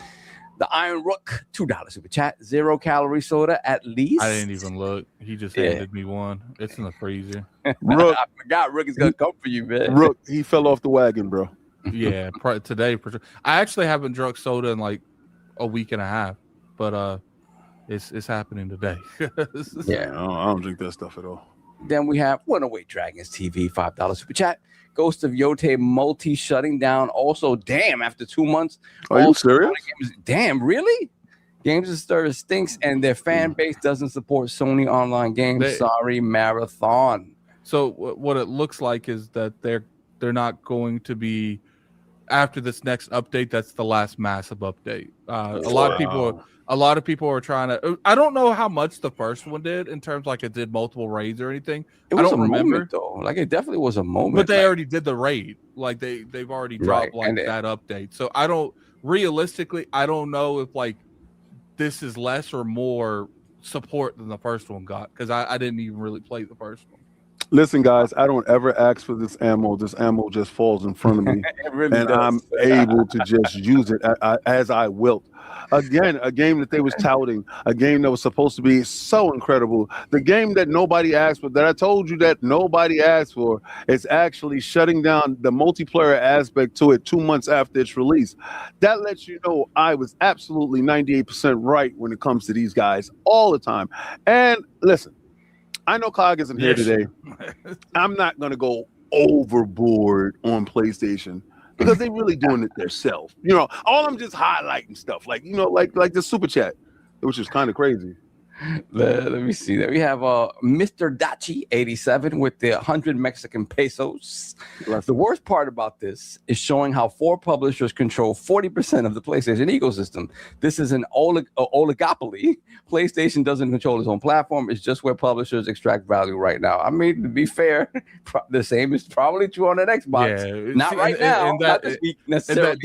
The Iron Rook, $2 super chat. 0 calorie soda at least.
I didn't even look. He just handed me one. It's in the freezer.
Rook,
I forgot Rook is gonna come for you, man.
Rook, he fell off the wagon, bro.
Yeah, today. I actually haven't drunk soda in like a week and a half, but it's happening today.
Yeah, I don't drink that stuff at all.
Then we have 108 Dragons TV, $5 super chat. Ghost of Yote Multi shutting down. Also, damn, after 2 months.
Are you serious?
Damn, really? Games as a Service stinks, and their fan base doesn't support Sony online games. Sorry, Marathon.
So what it looks like is that they're not going to be after this next update. That's the last massive update. A lot of people are trying to. I don't know how much the first one did in terms like it did multiple raids or anything.
I don't remember though. Like it definitely was a moment.
But they already did the raid. Like they've already dropped that update. So I don't know if like this is less or more support than the first one got, because I didn't even really play the first one.
Listen, guys, I don't ever ask for this ammo. This ammo just falls in front of me,
really
and
does.
I'm able to just use it as I wilt. Again, a game that they was touting, a game that was supposed to be so incredible, the game that nobody asked for, that I told you that nobody asked for, is actually shutting down the multiplayer aspect to it 2 months after its release. That lets you know I was absolutely 98% right when it comes to these guys all the time. And listen, I know Cog isn't here today. I'm not going to go overboard on PlayStation, because they really doing it themselves. You know, all I'm just highlighting stuff like the super chat, which is kind of crazy.
Let me see that. We have Mr. Dachi 87 with the 100 Mexican pesos. The worst part about this is showing how 4 publishers control 40% of the PlayStation ecosystem. This is an oligopoly. PlayStation doesn't control its own platform. It's just where publishers extract value right now. I mean, to be fair, the same is probably true on an Xbox. Yeah, not right now. Not this week necessarily.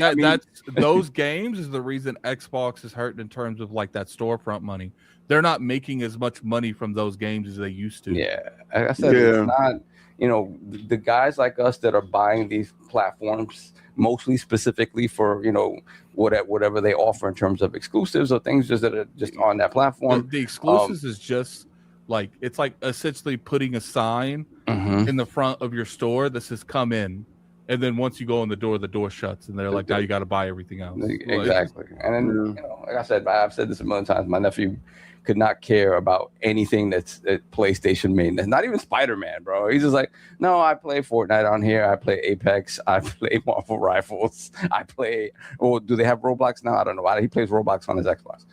Those games is the reason Xbox is hurting in terms of like that storefront money. They're not making as much money from those games as they used to.
Yeah, like I said, it's not, you know, the guys like us that are buying these platforms mostly specifically for, you know, whatever they offer in terms of exclusives or things just that are just on that platform.
The exclusives is just like, it's like essentially putting a sign in the front of your store that says "come in," and then once you go in the door shuts, and they're like, now you got to buy everything else.
Exactly. And then, you know, like I said, I've said this a million times. My nephew could not care about anything that's PlayStation made. Not even Spider-Man, bro. He's just like, no, I play Fortnite on here. I play Apex. I play Marvel Rifles. I play. Or do they have Roblox now? I don't know. He plays Roblox on his Xbox.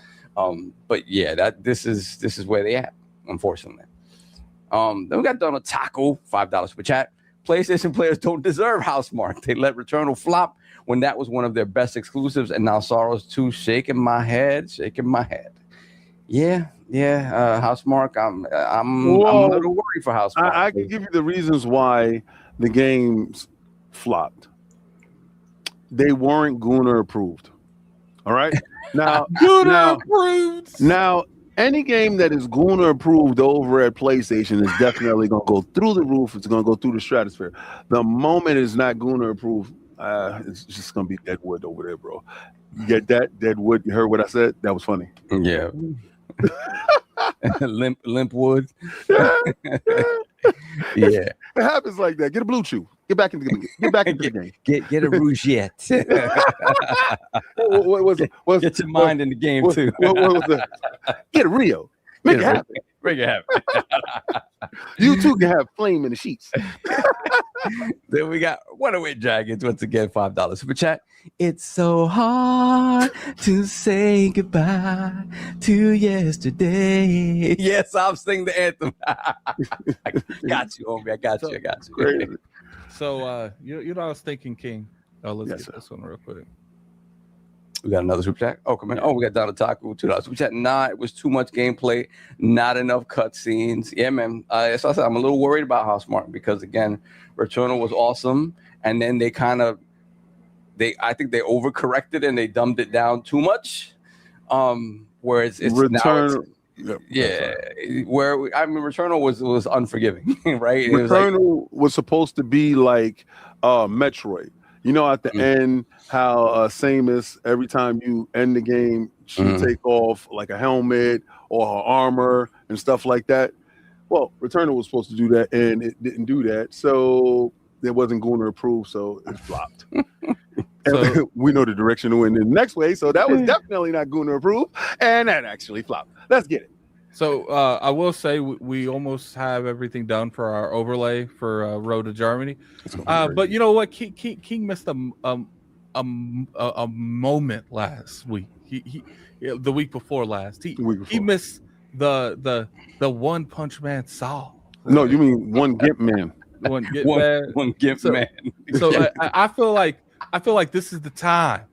But yeah, this is where they at, unfortunately. Then we got Donald Taco, $5 super chat. PlayStation players don't deserve Housemarque. They let Returnal flop when that was one of their best exclusives, and now Sorrows 2. Shaking my head. Yeah. Housemarque. I'm a little worried for Housemarque.
I can give you the reasons why the games flopped. They weren't Gunnar approved. All right. Now,
Gunnar approved.
Now, any game that is Gunnar approved over at PlayStation is definitely going to go through the roof. It's going to go through the stratosphere. The moment it's not Gunnar approved, it's just going to be Deadwood over there, bro. You get that? Deadwood. You heard what I said? That was funny.
Yeah. limp wood. Yeah,
it happens like that. Get a blue chew. Get back into the game.
Get a rougette. Get your mind in the game too.
What was that? Get a Rio. Make it happen.
Make it happen.
You too can have flame in the sheets.
Then we got 108 Dragons once again, $5 super chat. It's so hard to say goodbye to yesterday. Yes, I'll sing the anthem. I got you, homie. I got you.
Crazy.
So, you know, I was thinking, King. Oh, let's get this one real quick.
We got another super chat. Oh, come on. Oh, we got Donald Taco, $2 super chat. Nah, it was too much gameplay, not enough cutscenes. Yeah, man. So I said I'm a little worried about Housemarque because again, Returnal was awesome, and then they I think they overcorrected and they dumbed it down too much. Whereas it's
Returnal.
Returnal was unforgiving, right?
Returnal was supposed to be like Metroid. You know, at the end, how Samus, every time you end the game, she take off like a helmet or her armor and stuff like that. Well, Returnal was supposed to do that, and it didn't do that, so it wasn't going to approve, so it flopped. So, we know the direction to win in the next way, so that was definitely not going to approve, and that actually flopped. Let's get it.
So I will say we almost have everything done for our overlay for Road to Germany, but you know what? King missed a moment last week. He the week before last. He missed the One Punch Man Saul.
No, you mean One Gimp Man.
One
Gimp Man.
So I feel like this is the time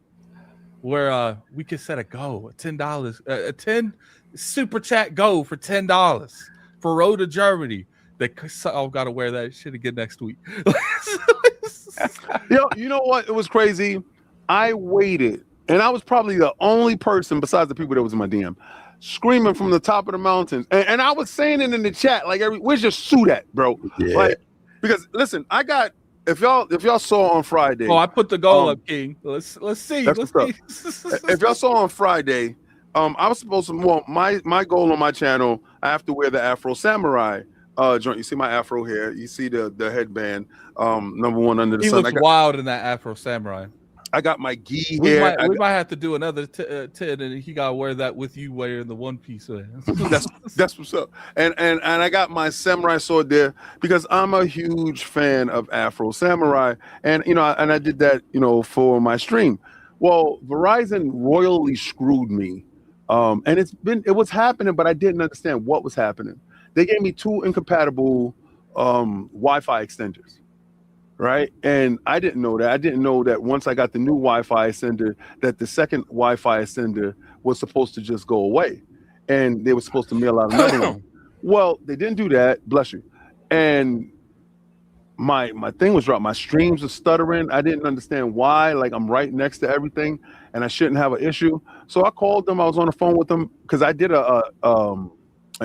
where we could set a goal, $10, a 10 super chat go for $10 for Road to Germany. I've got to wear that shit again next week.
You know what? It was crazy. I waited, and I was probably the only person besides the people that was in my DM screaming from the top of the mountains. And I was saying it in the chat, like, where's your suit at, bro? Yeah. Like, because listen, I got, if y'all saw on Friday.
Oh, I put the goal up, King. Let's see. Let's see.
If y'all saw on Friday, I was supposed to, well, my goal on my channel, I have to wear the Afro Samurai joint. You see my Afro hair. You see the headband, number one under the sun.
He looks wild in that Afro Samurai.
I got my gi hair.
We might have to do another 10, and he gotta wear that with you wearing the one piece.
That's what's up. And I got my samurai sword there because I'm a huge fan of Afro Samurai, and I did that for my stream. Well, Verizon royally screwed me, and it was happening, but I didn't understand what was happening. They gave me 2 incompatible Wi-Fi extenders. Right. And I didn't know that. I didn't know that once I got the new Wi-Fi extender, that the second Wi-Fi extender was supposed to just go away. And they were supposed to mail out another one. Well, they didn't do that. Bless you. And my thing was dropped. My streams were stuttering. I didn't understand why. Like, I'm right next to everything and I shouldn't have an issue. So I called them. I was on the phone with them because I did an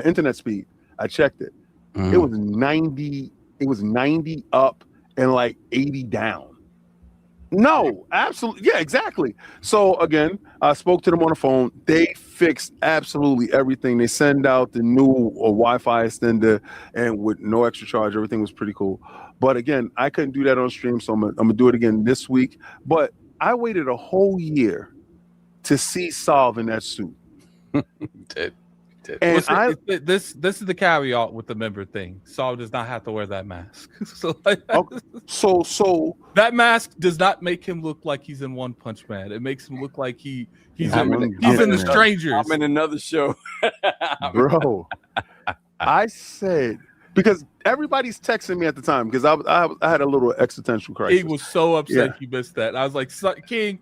internet speed. I checked it. It was 90. It was 90 up and like 80 down. No, absolutely. Yeah, exactly. So again, I spoke to them on the phone. They fixed absolutely everything. They send out the new Wi-Fi extender and with no extra charge. Everything was pretty cool. But again, I couldn't do that on stream. So I'm gonna do it again this week. But I waited a whole year to see Solve in that suit.
And this is the caveat with the member thing. Saul does not have to wear that mask. So that mask does not make him look like he's in One Punch Man. It makes him look like he's in the Strangers.
I'm in another show,
bro. I said, because everybody's texting me at the time because I had a little existential crisis.
He was so upset he missed that. I was like, King,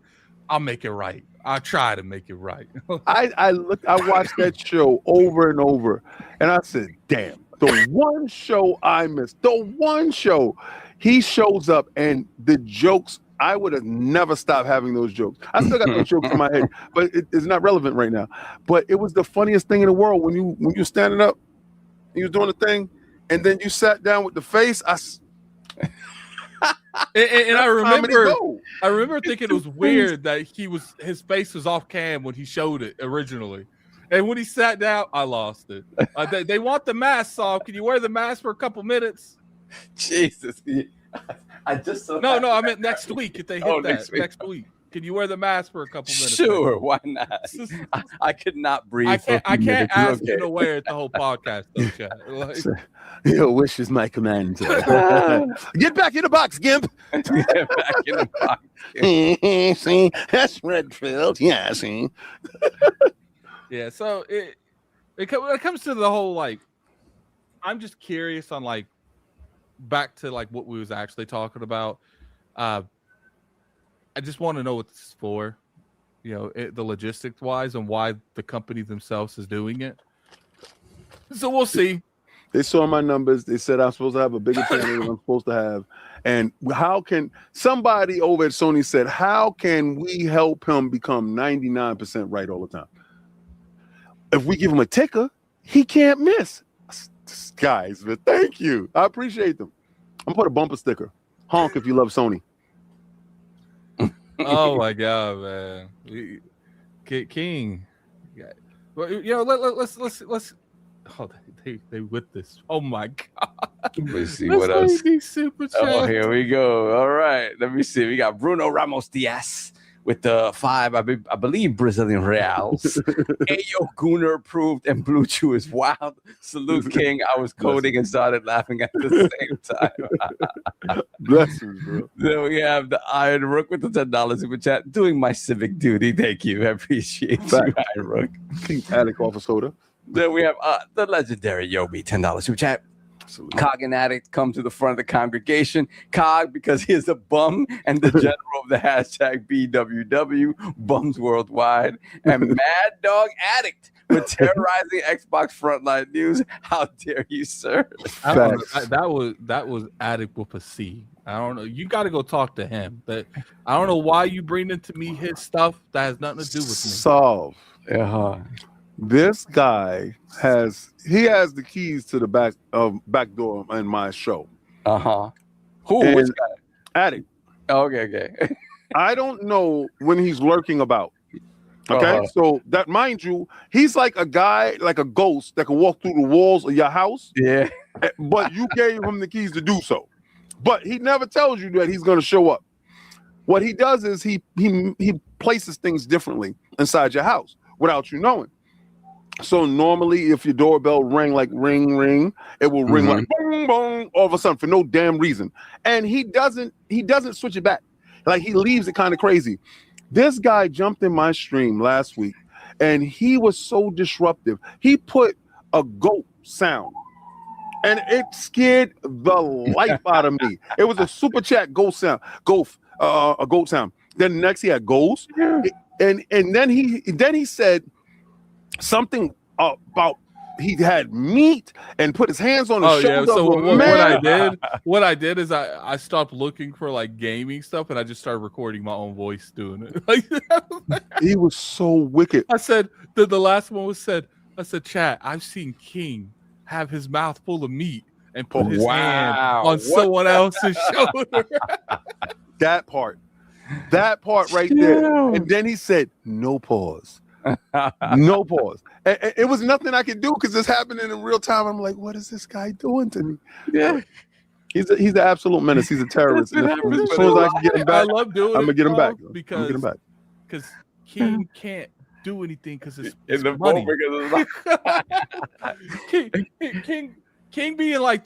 I'll make it right. I'll try to make it right.
I watched that show over and over, and I said, damn, the one show I missed, the one show, he shows up, and the jokes, I would have never stopped having those jokes. I still got those jokes in my head, but it's not relevant right now. But it was the funniest thing in the world when you standing up, you was doing the thing, and then you sat down with the face.
And I remember thinking it was weird that his face was off cam when he showed it originally, and when he sat down, I lost it. They want the mask off. Can you wear the mask for a couple minutes?
Jesus, I just saw.
No, I meant next week if they hit next week. Can you wear the mask for a couple minutes?
Sure, why not? I could not breathe.
I can't ask you to wear it the whole podcast, though, Chad.
Your wish is my command. Get back in the box, Gimp.
Get back in the box.
See, that's Redfield. Yeah, see.
Yeah, so when it comes to the whole, like, I'm just curious on, like, back to, like, what we was actually talking about. I just want to know what this is for, the logistics wise and why the company themselves is doing it. So we'll see.
They saw my numbers. They said I'm supposed to have a bigger channel than I'm supposed to have. And how can somebody over at Sony said, how can we help him become 99% right all the time? If we give him a ticker, he can't miss. Guys, but thank you. I appreciate them. I'm gonna put a bumper sticker. Honk if you love Sony.
Oh my god, man. King. Yeah. Well, let's. Oh, they with this. Oh my god.
Let me see
Let's
what else.
these super chats.
Oh, here we go. All right. Let me see. We got Bruno Ramos Diaz with the 5, I believe, Brazilian reals. Ayo Gunner approved and Blue Chew is wild. Salute, King. I was coding and started laughing at the same time.
Bless you, bro.
Then we have the Iron Rook with the $10 super chat. Doing my civic duty. Thank you. I appreciate you, Iron Rook.
King Attic off of soda.
Then we have the legendary Yobi, $10 super chat.
Absolutely.
Cog and Addict come to the front of the congregation. Cog, because he is a bum and the general of the hashtag BWW, bums worldwide. And Mad Dog Addict with terrorizing Xbox Frontline News. How dare you, sir?
That was Addict with a C. I don't know. You got to go talk to him. But I don't know why you bring into me his stuff that has nothing to do with me.
Solve. This guy has the keys to the back door in my show.
Who? Which guy?
Addict.
Okay.
I don't know when he's lurking about. Okay, so that, mind you, he's like a guy, like a ghost that can walk through the walls of your house.
Yeah.
But you gave him the keys to do so. But he never tells you that he's going to show up. What he does is he places things differently inside your house without you knowing. So normally, if your doorbell rang like ring ring, it will ring like boom boom all of a sudden for no damn reason. And he doesn't switch it back. Like he leaves it kind of crazy. This guy jumped in my stream last week, and he was so disruptive. He put a goat sound, and it scared the life out of me. It was a super chat goat sound, a goat sound. Then next he had ghosts, and then he said something about he had meat and put his hands on his shoulder.
Yeah. So what I did is I stopped looking for like gaming stuff and I just started recording my own voice doing it. Like
he was so wicked.
I said the last one I said, chat, I've seen King have his mouth full of meat and put his hand on someone else's shoulder.
That part right there. And then he said, no pause. No pause. It was nothing I could do because it's happening in real time. I'm like, what is this guy doing to me?
Yeah.
He's the absolute menace. He's a terrorist. As soon as I can get him back,
I love doing
I'm gonna get him back.
Because King can't do anything because it's
money.
King being like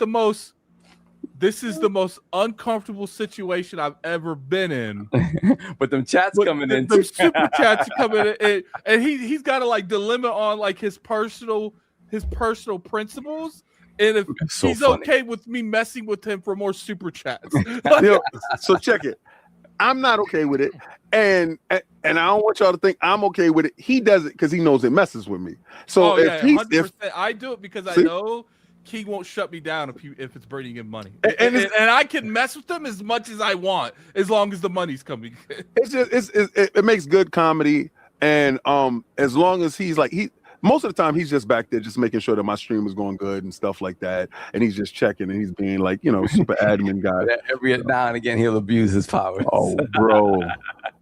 this is the most uncomfortable situation I've ever been in.
But them chats coming in,
them super chats coming in, and he's got to like delimit on like his personal principles. And if he's funny. Okay with me messing with him for more super chats,
so check it. I'm not okay with it, and I don't want y'all to think I'm okay with it. He does it because he knows it messes with me. So if
I do it because I know King won't shut me down if it's bringing him money, and I can mess with them as much as I want as long as the money's coming.
It makes good comedy, and as long as he's like most of the time he's just back there just making sure that my stream is going good and stuff like that, and he's just checking and he's being like super admin guy.
Every now and again he'll abuse his power.
Oh, bro,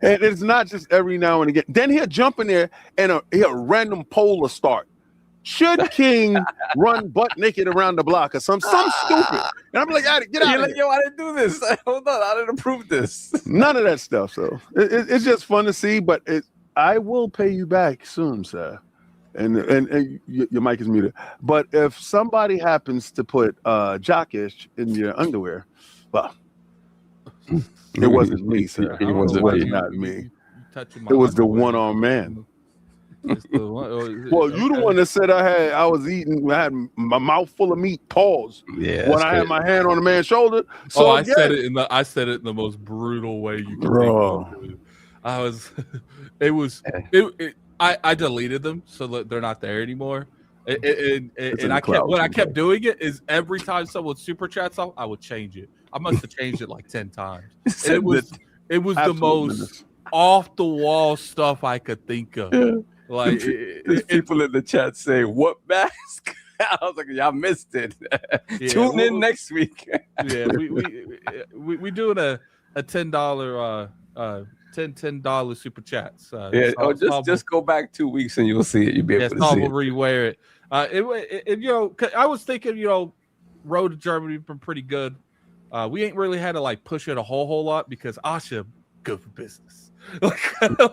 and it's not just every now and again. Then he'll jump in there and a random poll will start. Should King run butt naked around the block or some stupid? And I'm like, get out of here.
Yo, I didn't do this. Hold on, I didn't approve this.
None of that stuff. So it's just fun to see, but I will pay you back soon, sir. And your mic is muted. But if somebody happens to put jockish in your underwear, well, it wasn't me, sir. It was not me. It was the one-armed man. Well, you the one that said I had my mouth full of meat. Pause.
Yeah.
When I had my hand on the man's shoulder. So
I said it in the most brutal way you could think of. I deleted them so that they're not there anymore. And I kept doing it is every time someone super chats off, I would change it. I must have changed it like 10 times. And it was the most off the wall stuff I could think of. Yeah. Like
people in the chat say, "What mask?" I was like, "Y'all missed it." Yeah, Tune in next week.
Yeah, we doing a $10 $10 super chats.
Just go back 2 weeks and you'll see it. You'll be able to see it.
Will rewear it. I was thinking, road to Germany been pretty good. We ain't really had to like push it a whole lot because Asha good for business. But
Sony.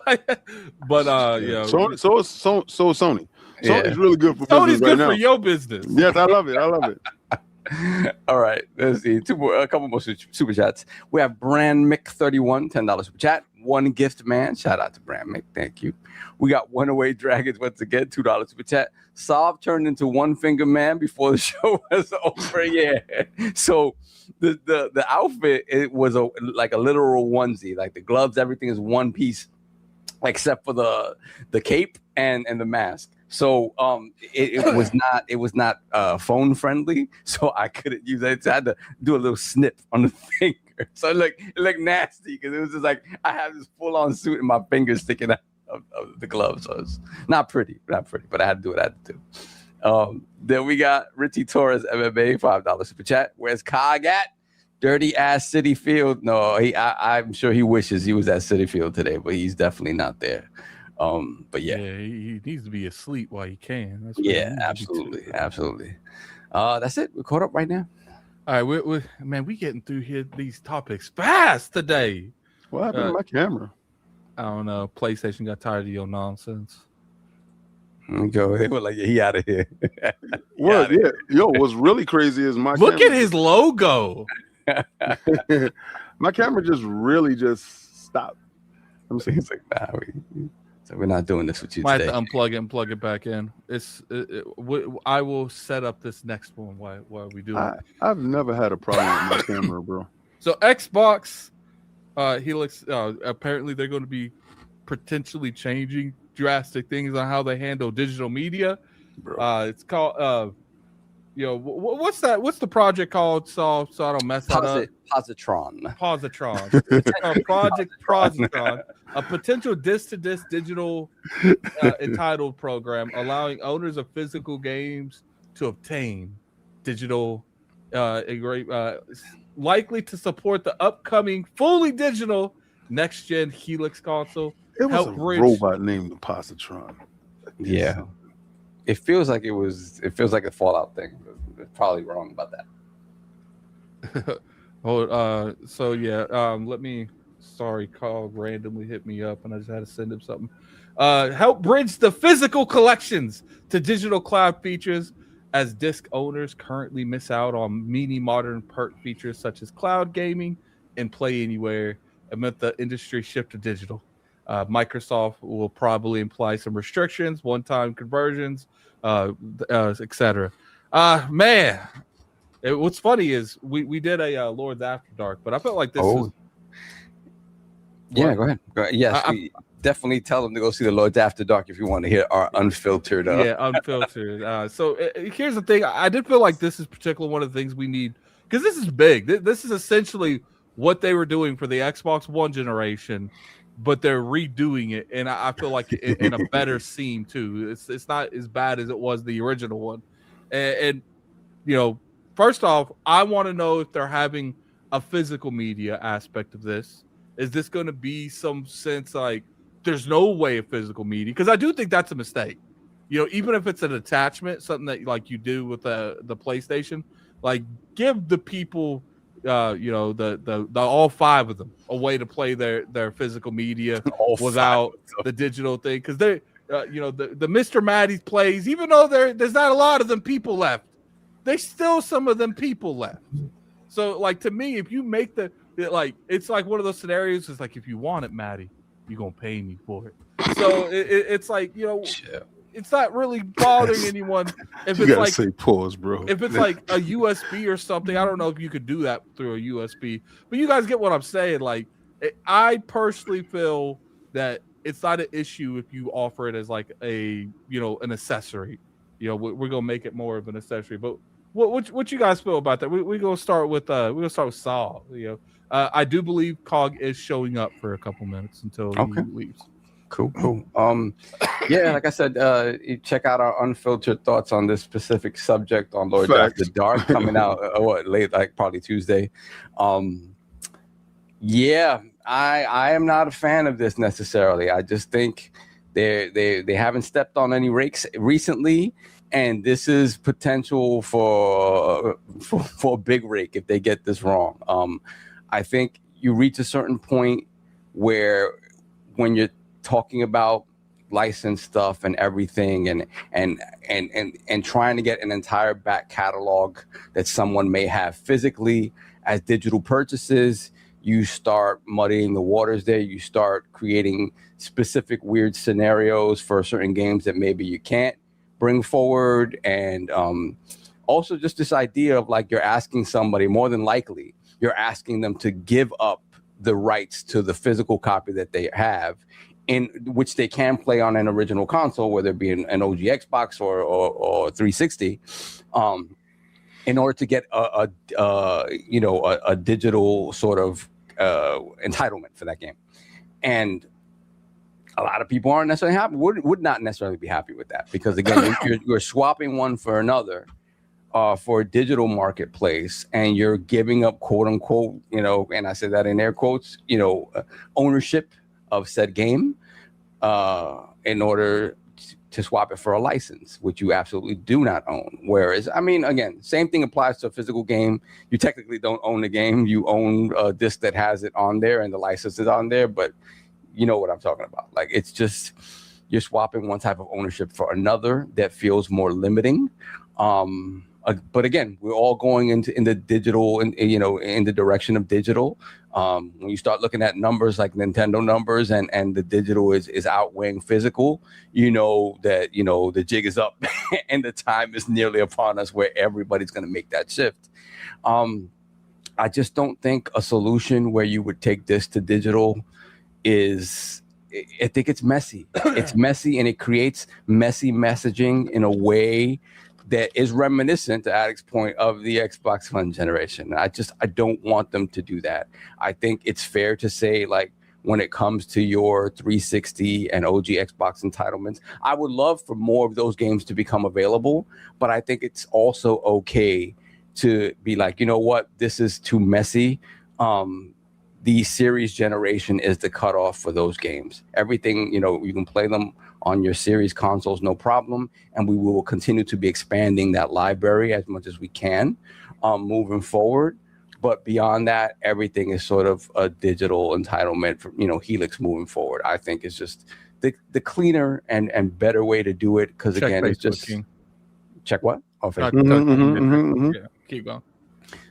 Sony's really good for
Sony's
business
good
right now.
for your business.
Yes, I love it.
All right, let's see. A couple more super chats. We have Brand Mick 31, $10 super chat. One Gift Man, shout out to Brand Mick, thank you. We got One Away Dragons once again, $2 super chat. Saab turned into One Finger Man before the show was over. Yeah, so the outfit, it was like a literal onesie, like the gloves, everything is one piece except for the cape and the mask. So it was not phone friendly, so I couldn't use it. So I had to do a little snip on the finger. So it looked nasty because it was just like I had this full on suit and my fingers sticking out of the glove. So it's not pretty, but I had to do what I had to do. Then we got Richie Torres MMA, $5 super chat. Where's Cog at? Dirty ass City Field. No, I'm sure he wishes he was at City Field today, but he's definitely not there. But yeah,
he needs to be asleep while he can.
That's absolutely. That's it. We're caught up right now.
All right, we getting through here these topics fast today.
What happened to my camera?
I don't know. PlayStation got tired of your nonsense.
Go. They were like, he out of here.
What? Yeah. Yo, what's really crazy is my
look at his logo.
My camera just stopped.
I'm saying it's like, nah, we're not doing this with you
Might
today.
have to unplug it and plug it back in. I will set up this next one while we do it.
I've never had a problem with my camera, bro.
So Xbox, Helix, apparently they're going to be potentially changing drastic things on how they handle digital media. Bro. It's called, what's that? What's the project called? So I don't mess that up.
Positron.
It's called Project Positron, a potential disc-to-disc digital entitled program allowing owners of physical games to obtain digital, likely to support the upcoming fully digital next-gen Helix console.
It was a robot named the Positron.
Yeah. It feels like a Fallout thing. It's probably wrong about that.
Carl randomly hit me up and I just had to send him something. Help bridge the physical collections to digital cloud features as disc owners currently miss out on many modern perk features such as cloud gaming and play anywhere amid the industry shift to digital. Microsoft will probably imply some restrictions, one-time conversions, etc. Man, what's funny is we did a Lords After Dark, but I felt like this is...
Yeah, go ahead. Yes, definitely tell them to go see the Lords After Dark if you want to hear our unfiltered.
Unfiltered. So here's the thing. I did feel like this is particularly one of the things we need, because this is big. This is essentially what they were doing for the Xbox One generation, but they're redoing it, and I feel like in a better scene too. It's not as bad as it was the original one. And first off, I want to know if they're having a physical media aspect of this. Is this going to be some sense like there's no way of physical media? Because I do think that's a mistake. Even if it's an attachment, something that like you do with the PlayStation, like give the people, the all five of them a way to play their physical media without the digital thing. Because they, the Mr. Maddie's plays, even though there's not a lot of them people left, there's still some of them people left. So like to me, if you make it's like one of those scenarios. It's like if you want it, Maddie, you're gonna pay me for it. So it's like it's not really bothering anyone. If
you
it's
gotta
like
say pause, bro.
If it's like a USB or something, I don't know if you could do that through a USB. But you guys get what I'm saying. Like I personally feel that it's not an issue if you offer it as like an accessory. We're gonna make it more of an accessory. But what you guys feel about that? We're gonna start with Saul. I do believe Cog is showing up for a couple minutes until he leaves.
Cool. Yeah, like I said, you check out our unfiltered thoughts on this specific subject on Lord After Dark coming out late, like probably Tuesday. Yeah, I am not a fan of this necessarily. I just think they haven't stepped on any rakes recently, and this is potential for a big rake if they get this wrong. I think you reach a certain point where when you're talking about licensed stuff and everything and trying to get an entire back catalog that someone may have physically as digital purchases, you start muddying the waters there. You start creating specific weird scenarios for certain games that maybe you can't bring forward. And also just this idea of like, you're asking somebody, more than likely, you're asking them to give up the rights to the physical copy that they have, in which they can play on an original console, whether it be an OG Xbox or 360, in order to get a digital sort of entitlement for that game. And a lot of people aren't necessarily happy, would not necessarily be happy with that, because again, you're swapping one for another for a digital marketplace, and you're giving up, quote unquote, and I say that in air quotes, ownership of said game in order to swap it for a license, which you absolutely do not own. Whereas, I mean, again, same thing applies to a physical game. You technically don't own the game. You own a disc that has it on there and the license is on there, but you know what I'm talking about. Like, it's just, you're swapping one type of ownership for another that feels more limiting. But again, we're all going in the digital, in the direction of digital. When you start looking at numbers like Nintendo numbers and the digital is outweighing physical, that the jig is up and the time is nearly upon us where everybody's going to make that shift. I just don't think a solution where you would take this to digital is. I think it's messy. It's messy, and it creates messy messaging in a way that is reminiscent, to Addict's point, of the Xbox One generation. I don't want them to do that. I think it's fair to say, like, when it comes to your 360 and OG Xbox entitlements, I would love for more of those games to become available, but I think it's also okay to be like, you know what, this is too messy. The series generation is the cutoff for those games. Everything, you can play them on your series consoles, no problem. And we will continue to be expanding that library as much as we can moving forward. But beyond that, everything is sort of a digital entitlement for, Helix moving forward. I think it's just the cleaner and better way to do it. Because again, it's just check what? Oh, Facebook.
Yeah, keep going.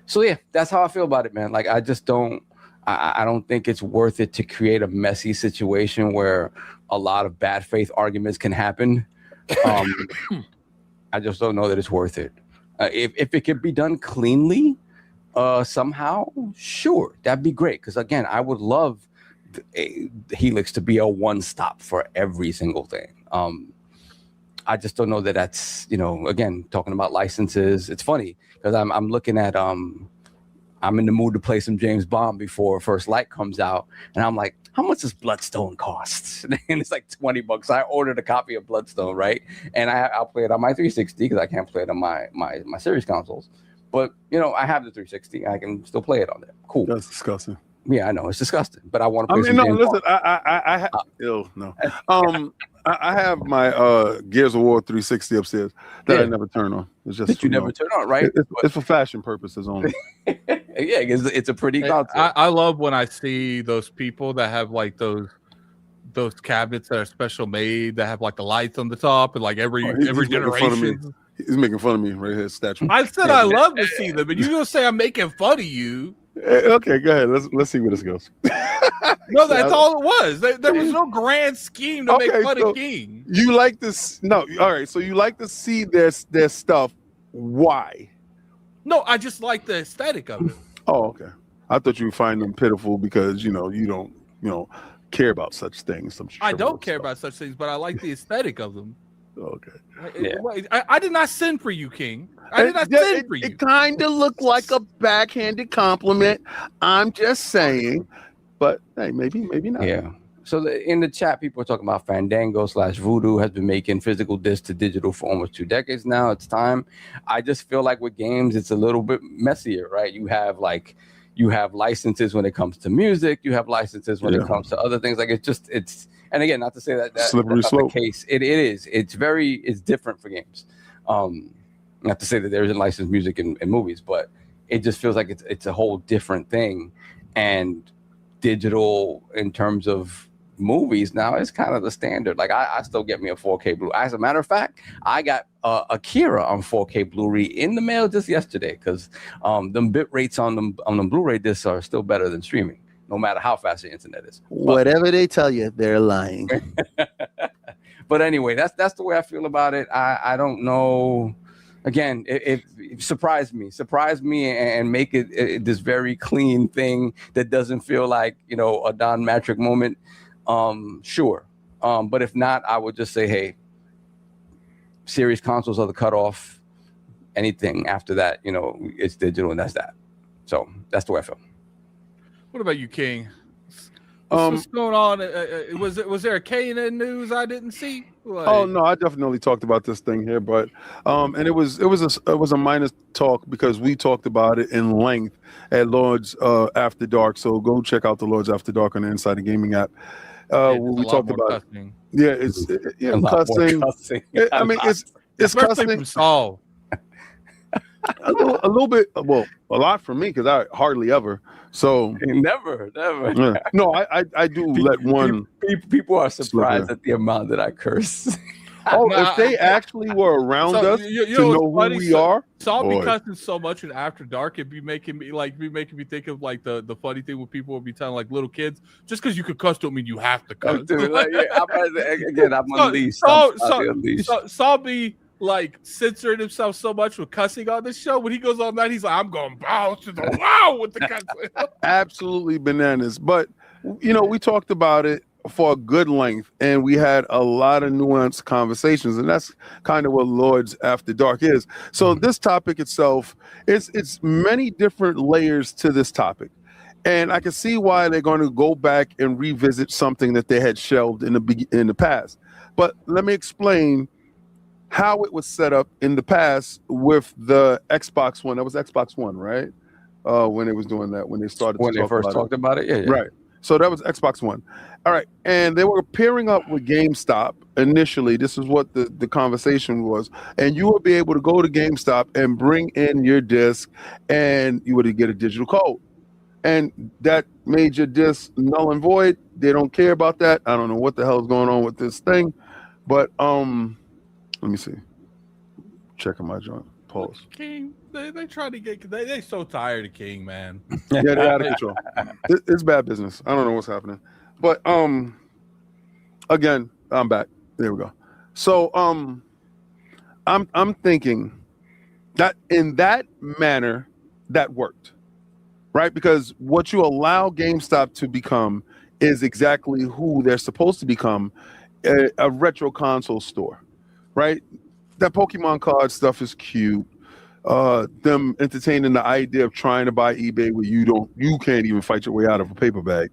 So yeah, that's how I feel about it, man. Like, I just don't. I don't think it's worth it to create a messy situation where a lot of bad faith arguments can happen. I just don't know that it's worth it. If it could be done cleanly somehow, sure, that'd be great. Because again, I would love Helix to be a one-stop for every single thing. I just don't know that that's, again, talking about licenses. It's funny because I'm looking at I'm in the mood to play some James Bond before First Light comes out. And I'm like, how much does Bloodstone cost? And it's like $20. I ordered a copy of Bloodstone, right? And I'll play it on my 360 because I can't play it on my series consoles. But, I have the 360. I can still play it on there. Cool.
That's disgusting.
Yeah, I know. It's disgusting. But I want to play some James
Bond. I have my Gears of War 360 upstairs that I never turn on. It's just
that you never turn on, right?
It's for fashion purposes only.
Yeah, it's a pretty console.
I love when I see those people that have like those cabinets that are special made that have like the lights on the top and like every generation.
He's making fun of me right here, statue.
I said I love to see them, and you're gonna say I'm making fun of you.
Okay, go ahead. Let's see where this goes.
No, that's all it was. There was no grand scheme to make fun of King.
You like this? No, all right. So you like to see their stuff. Why?
No, I just like the aesthetic of it.
Oh, okay. I thought you find them pitiful because you don't care about such things.
I don't care about such things, but I like the aesthetic of them.
Okay.
Yeah.
I did not send for you, King. I did not send for you.
It kind of looked like a backhanded compliment. I'm just saying, but hey, maybe not.
Yeah. So in the chat, people are talking about Fandango/Voodoo has been making physical disc to digital for almost 2 decades now. It's time. I just feel like with games, it's a little bit messier, right? You You have licenses when it comes to music. You have licenses when it comes to other things. Like it's. And again, not to say that
slippery
that's
slope.
not the case. It is. It's different for games. Not to say that there isn't licensed music in movies, but it just feels like it's a whole different thing. And digital in terms of movies now is kind of the standard. Like I still get me a 4K Blu. As a matter of fact, I got Akira on 4K Blu-ray in the mail just yesterday because them bit rates on them Blu-ray discs are still better than streaming, no matter how fast the internet is.
Whatever they tell you, they're lying.
But anyway, that's the way I feel about it. I don't know. Again, it surprised me and make it this very clean thing that doesn't feel like, a Don Matrick moment. Sure. But if not, I would just say, hey, series consoles are the cutoff. Anything after that, it's digital and that's that. So that's the way I feel.
What about you, King? What's going on? Was there a K&N news I didn't see? Like,
oh no, I definitely talked about this thing here, but and it was a minor talk because we talked about it in length at Lords After Dark. So go check out the Lords After Dark on the Insider Gaming app. We talked about
cussing.
it's cussing. I mean, it's
Especially
cussing
from Saul.
a little bit. Well, a lot for me because I hardly ever. So
never.
Yeah. No, I do let one.
People are surprised at the amount that I curse.
If they actually were around us to know who we are.
Saul be cussing so much in After Dark, it'd be making me think of like the funny thing when people would be telling like little kids, just because you could cuss don't mean you have to cuss.
I'm unleashed.
Saul be like censoring himself so much with cussing on this show. When he goes on that, he's like, I'm going bow to the wow with the cussing. Absolutely
bananas. But we talked about it for a good length and we had a lot of nuanced conversations, and that's kind of what Lords After Dark is. So this topic itself, it's many different layers to this topic, and I can see why they're going to go back and revisit something that they had shelved in the past. But let me explain how it was set up in the past with the Xbox One. That was Xbox One, right? When it was doing that, when they first talked about it. Yeah. Right. So that was Xbox One. All right. And they were pairing up with GameStop initially. This is what the conversation was. And you would be able to go to GameStop and bring in your disc and you would get a digital code. And that made your disc null and void. They don't care about that. I don't know what the hell is going on with this thing. But let me see. Checking my joint. Pause.
King, they try to get. They so tired of King, man.
Yeah, they're out of control. It's bad business. I don't know what's happening. But again, I'm back. There we go. So I'm thinking that in that manner that worked, right? Because what you allow GameStop to become is exactly who they're supposed to become, a retro console store. Right, that Pokemon card stuff is cute. Them entertaining the idea of trying to buy eBay where you can't even fight your way out of a paper bag.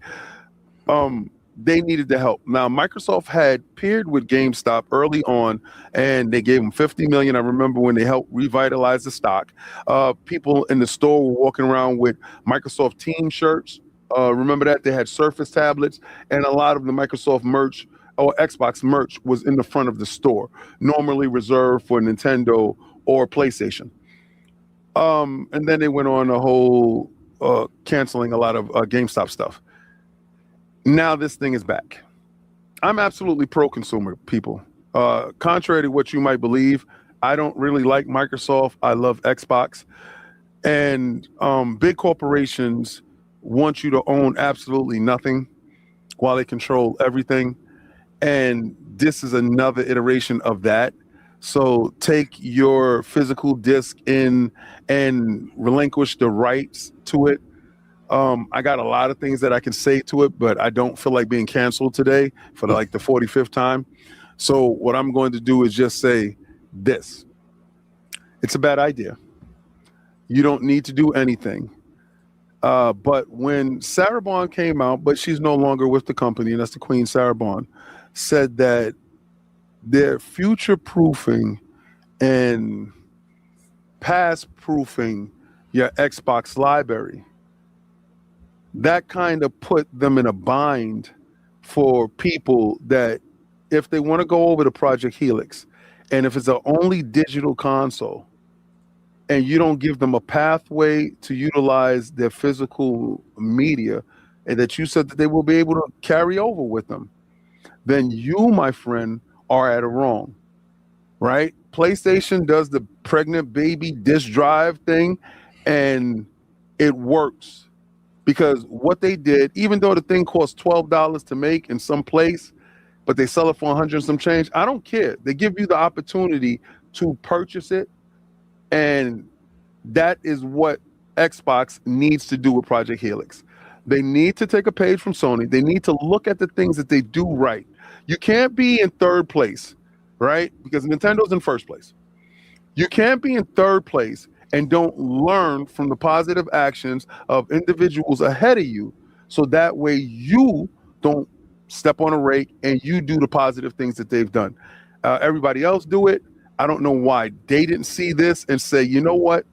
They needed the help. Now Microsoft had paired with GameStop early on, and they gave them $50 million. I remember when they helped revitalize the stock. People in the store were walking around with Microsoft Team shirts. Remember that they had Surface tablets, and a lot of the Microsoft merch or Xbox merch was in the front of the store, normally reserved for Nintendo or PlayStation. And then they went on a whole canceling a lot of GameStop stuff. Now this thing is back. I'm absolutely pro-consumer, people. Contrary to what you might believe, I don't really like Microsoft. I love Xbox. And big corporations want you to own absolutely nothing while they control everything. And this is another iteration of that. So take your physical disc in and relinquish the rights to it. I got a lot of things that I can say to it, but I don't feel like being canceled today for the 45th time. So what I'm going to do is just say this. It's a bad idea. You don't need to do anything. But when Sarah Bond came out, but she's no longer with the company, and that's the Queen Sarah Bond, said that they're future-proofing and past-proofing your Xbox library. that kind of put them in a bind for people that if they want to go over to Project Helix, and if it's the only digital console, and you don't give them a pathway to utilize their physical media, and that you said that they will be able to carry over with them, then you, my friend, are at a wrong, right? PlayStation does the pregnant baby disk drive thing, and it works. Because what they did, even though the thing costs $12 to make in some place, but they sell it for 100 and some change, I don't care. They give you the opportunity to purchase it, and that is what Xbox needs to do with Project Helix. They need to take a page from Sony. They need to look at the things that they do right. You can't be in third place, right? Because Nintendo's in first place. You can't be in third place and don't learn from the positive actions of individuals ahead of you, so that way you don't step on a rake and you do the positive things that they've done. Everybody else do it. I don't know why they didn't see this and say, you know what,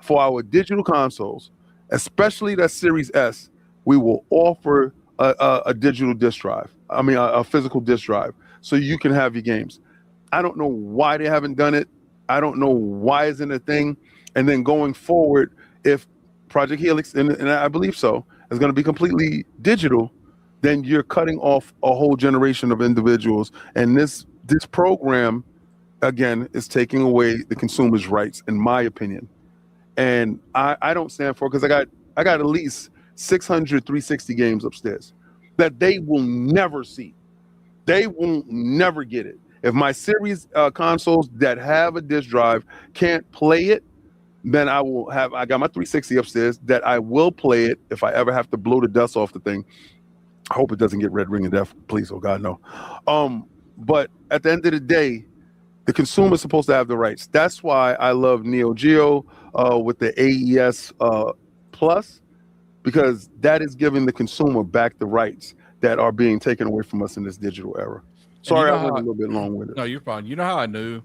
for our digital consoles, especially that Series S, we will offer a digital disk drive. I mean, a physical disk drive, so you can have your games. I don't know why they haven't done it. I don't know why isn't a thing. And then going forward, if Project Helix, and I believe so, is going to be completely digital, then you're cutting off a whole generation of individuals. And this program, again, is taking away the consumer's rights, in my opinion. And I don't stand for it, because I got at least 600 360 games upstairs that they will never see. They will never get it. If my series consoles that have a disk drive can't play it, then I got my 360 upstairs that I will play it if I ever have to blow the dust off the thing. I hope it doesn't get red ring of death, please. Oh God, no. But at the end of the day, the consumer is supposed to have the rights. That's why I love Neo Geo with the AES Plus, because that is giving the consumer back the rights that are being taken away from us in this digital era. Sorry, I went a little bit long with it.
No, you're fine. You know how I knew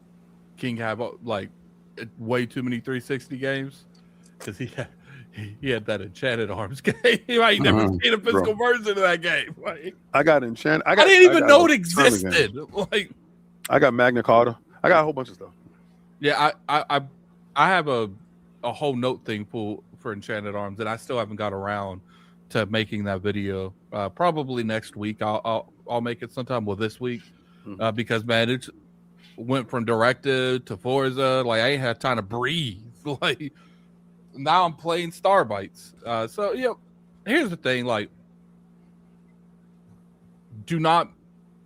King had like way too many 360 games? Because he had that Enchanted Arms game. I ain't never seen a physical version of that game. Like,
I got Enchanted.
I didn't even know it existed. Like,
I got Magna Carta. I got a whole bunch of stuff.
Yeah, I have a whole note thing full for Enchanted Arms, and I still haven't got around to making that video. Probably next week. I'll make it sometime. Well, this week, because man, it went from Directive to Forza. Like, I ain't had time to breathe. Like, now I'm playing Starbites. So yeah, here's the thing. Like,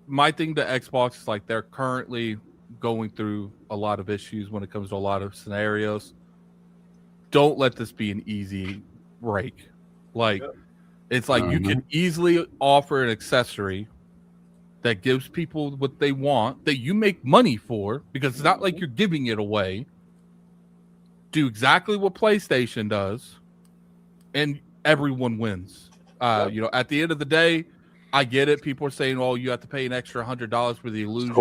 my thing to Xbox is like they're currently going through a lot of issues when it comes to a lot of scenarios. Don't let this be an easy break. Like, it's like you can easily offer an accessory that gives people what they want, that you make money for, because it's not like you're giving it away. Do exactly what PlayStation does, and everyone wins. You know, at the end of the day, I get it. People are saying, "Oh, you have to pay an extra $100 for the illusion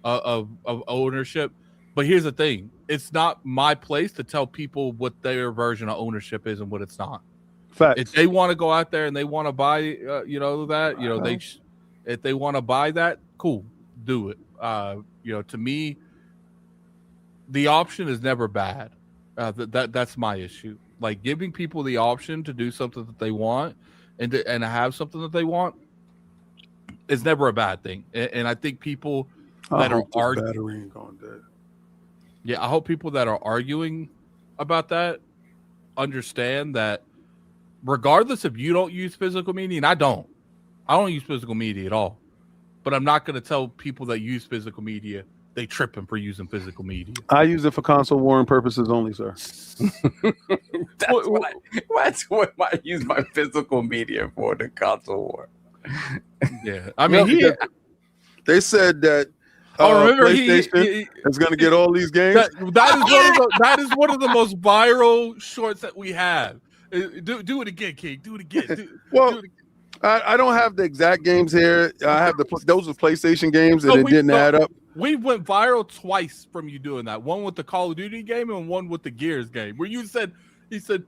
of ownership." But here's the thing: it's not my place to tell people what their version of ownership is and what it's not.
Facts.
If they want to go out there and they want to buy, if they want to buy that, cool, do it. To me, the option is never bad. That's my issue. Like, giving people the option to do something that they want and have something that they want is never a bad thing. And I think people that are arguing, I hope people that are arguing about that understand that regardless if you don't use physical media, and I don't use physical media at all, but I'm not going to tell people that use physical media they tripping for using physical media. I use it for console warring purposes only, sir.
That's what I use my physical media for, the console war.
Yeah, I mean,
they said that PlayStation is going to get all these games.
That is one of the most viral shorts that we have. Do it again, King. Do it again. Do it again.
I don't have the exact games here. I have those are PlayStation games, and it didn't add up.
We went viral twice from you doing that. One with the Call of Duty game and one with the Gears game, where you said, he said,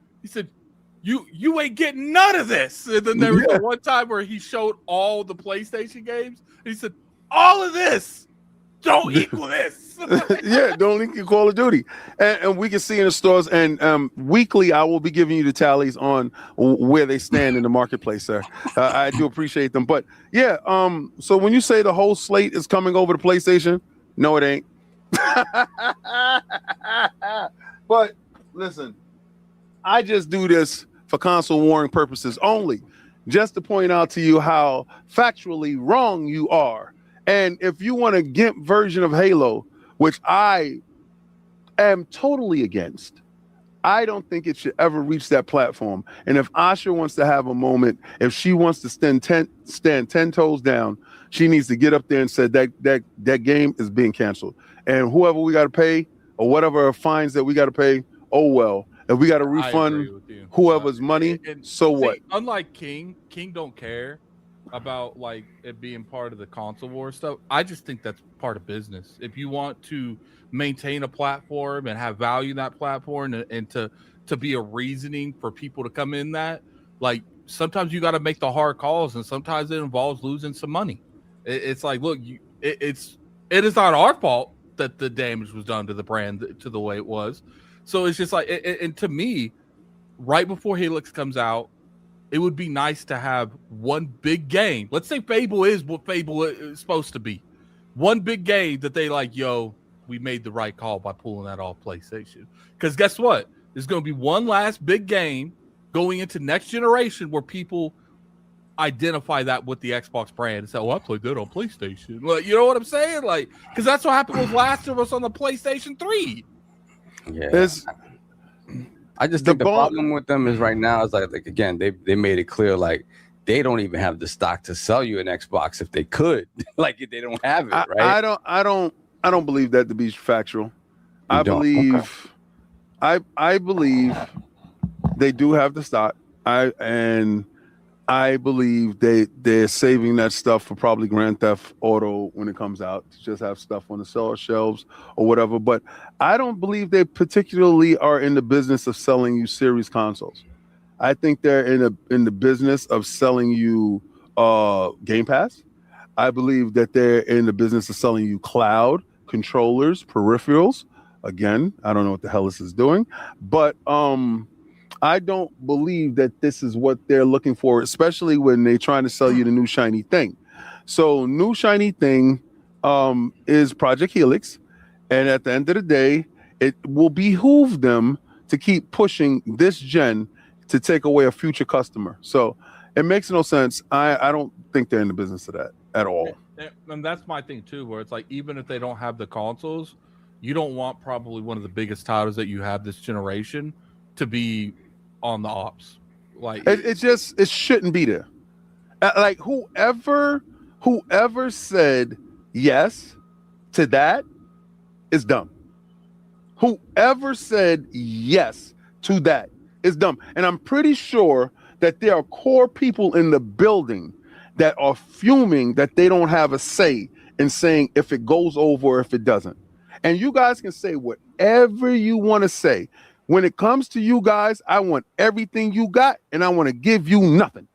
you ain't getting none of this. And then there was the one time where he showed all the PlayStation games. And he said, all of this don't equal this.
Yeah, don't equal Call of Duty. And we can see in the stores. And weekly, I will be giving you the tallies on where they stand in the marketplace, sir. I do appreciate them. But yeah, so when you say the whole slate is coming over to PlayStation, no, it ain't. But listen, I just do this for console warring purposes only, just to point out to you how factually wrong you are. And if you want a GIMP version of Halo, which I am totally against, I don't think it should ever reach that platform. And if Asha wants to have a moment, if she wants to stand 10 toes down, she needs to get up there and say that game is being canceled. And whoever we got to pay or whatever fines that we got to pay, oh well. If we got to refund whoever's money, so what?
Unlike King don't care about like it being part of the console war stuff. I just think that's part of business. If you want to maintain a platform and have value in that platform and to be a reasoning for people to come in that, like sometimes you got to make the hard calls and sometimes it involves losing some money. It's like, look, it is not our fault that the damage was done to the brand to the way it was. So it's just like, and to me, right before Helix comes out, it would be nice to have one big game. Let's say Fable is what Fable is supposed to be. One big game that they like, yo, we made the right call by pulling that off PlayStation. Because guess what? There's going to be one last big game going into next generation where people identify that with the Xbox brand and say, oh, I played that on PlayStation. Like, you know what I'm saying? Like, because that's what happened with Last of Us on the PlayStation 3.
Yeah. I just think the problem with them is right now is like again, they made it clear like they don't even have the stock to sell you an Xbox if they could. Like they don't have it, right?
I don't believe that to be factual. I believe they do have the stock. I believe they're saving that stuff for probably Grand Theft Auto when it comes out to just have stuff on the seller shelves or whatever. But I don't believe they particularly are in the business of selling you series consoles. I think they're in the business of selling you Game Pass. I believe that they're in the business of selling you cloud controllers, peripherals. Again, I don't know what the hell this is doing, but I don't believe that this is what they're looking for, especially when they're trying to sell you the new shiny thing. So new shiny thing is Project Helix. And at the end of the day, it will behoove them to keep pushing this gen to take away a future customer. So it makes no sense. I don't think they're in the business of that at all.
And that's my thing too, where it's like, even if they don't have the consoles, you don't want probably one of the biggest titles that you have this generation to be on the ops. Like it shouldn't be there. Like whoever said yes to that is dumb. Whoever said yes to that is dumb. And I'm pretty sure that there are core people in the building that are fuming that they don't have a say in saying if it goes over or if it doesn't. And you guys can say whatever you want to say. When it comes to you guys, I want everything you got, and I want to give you nothing.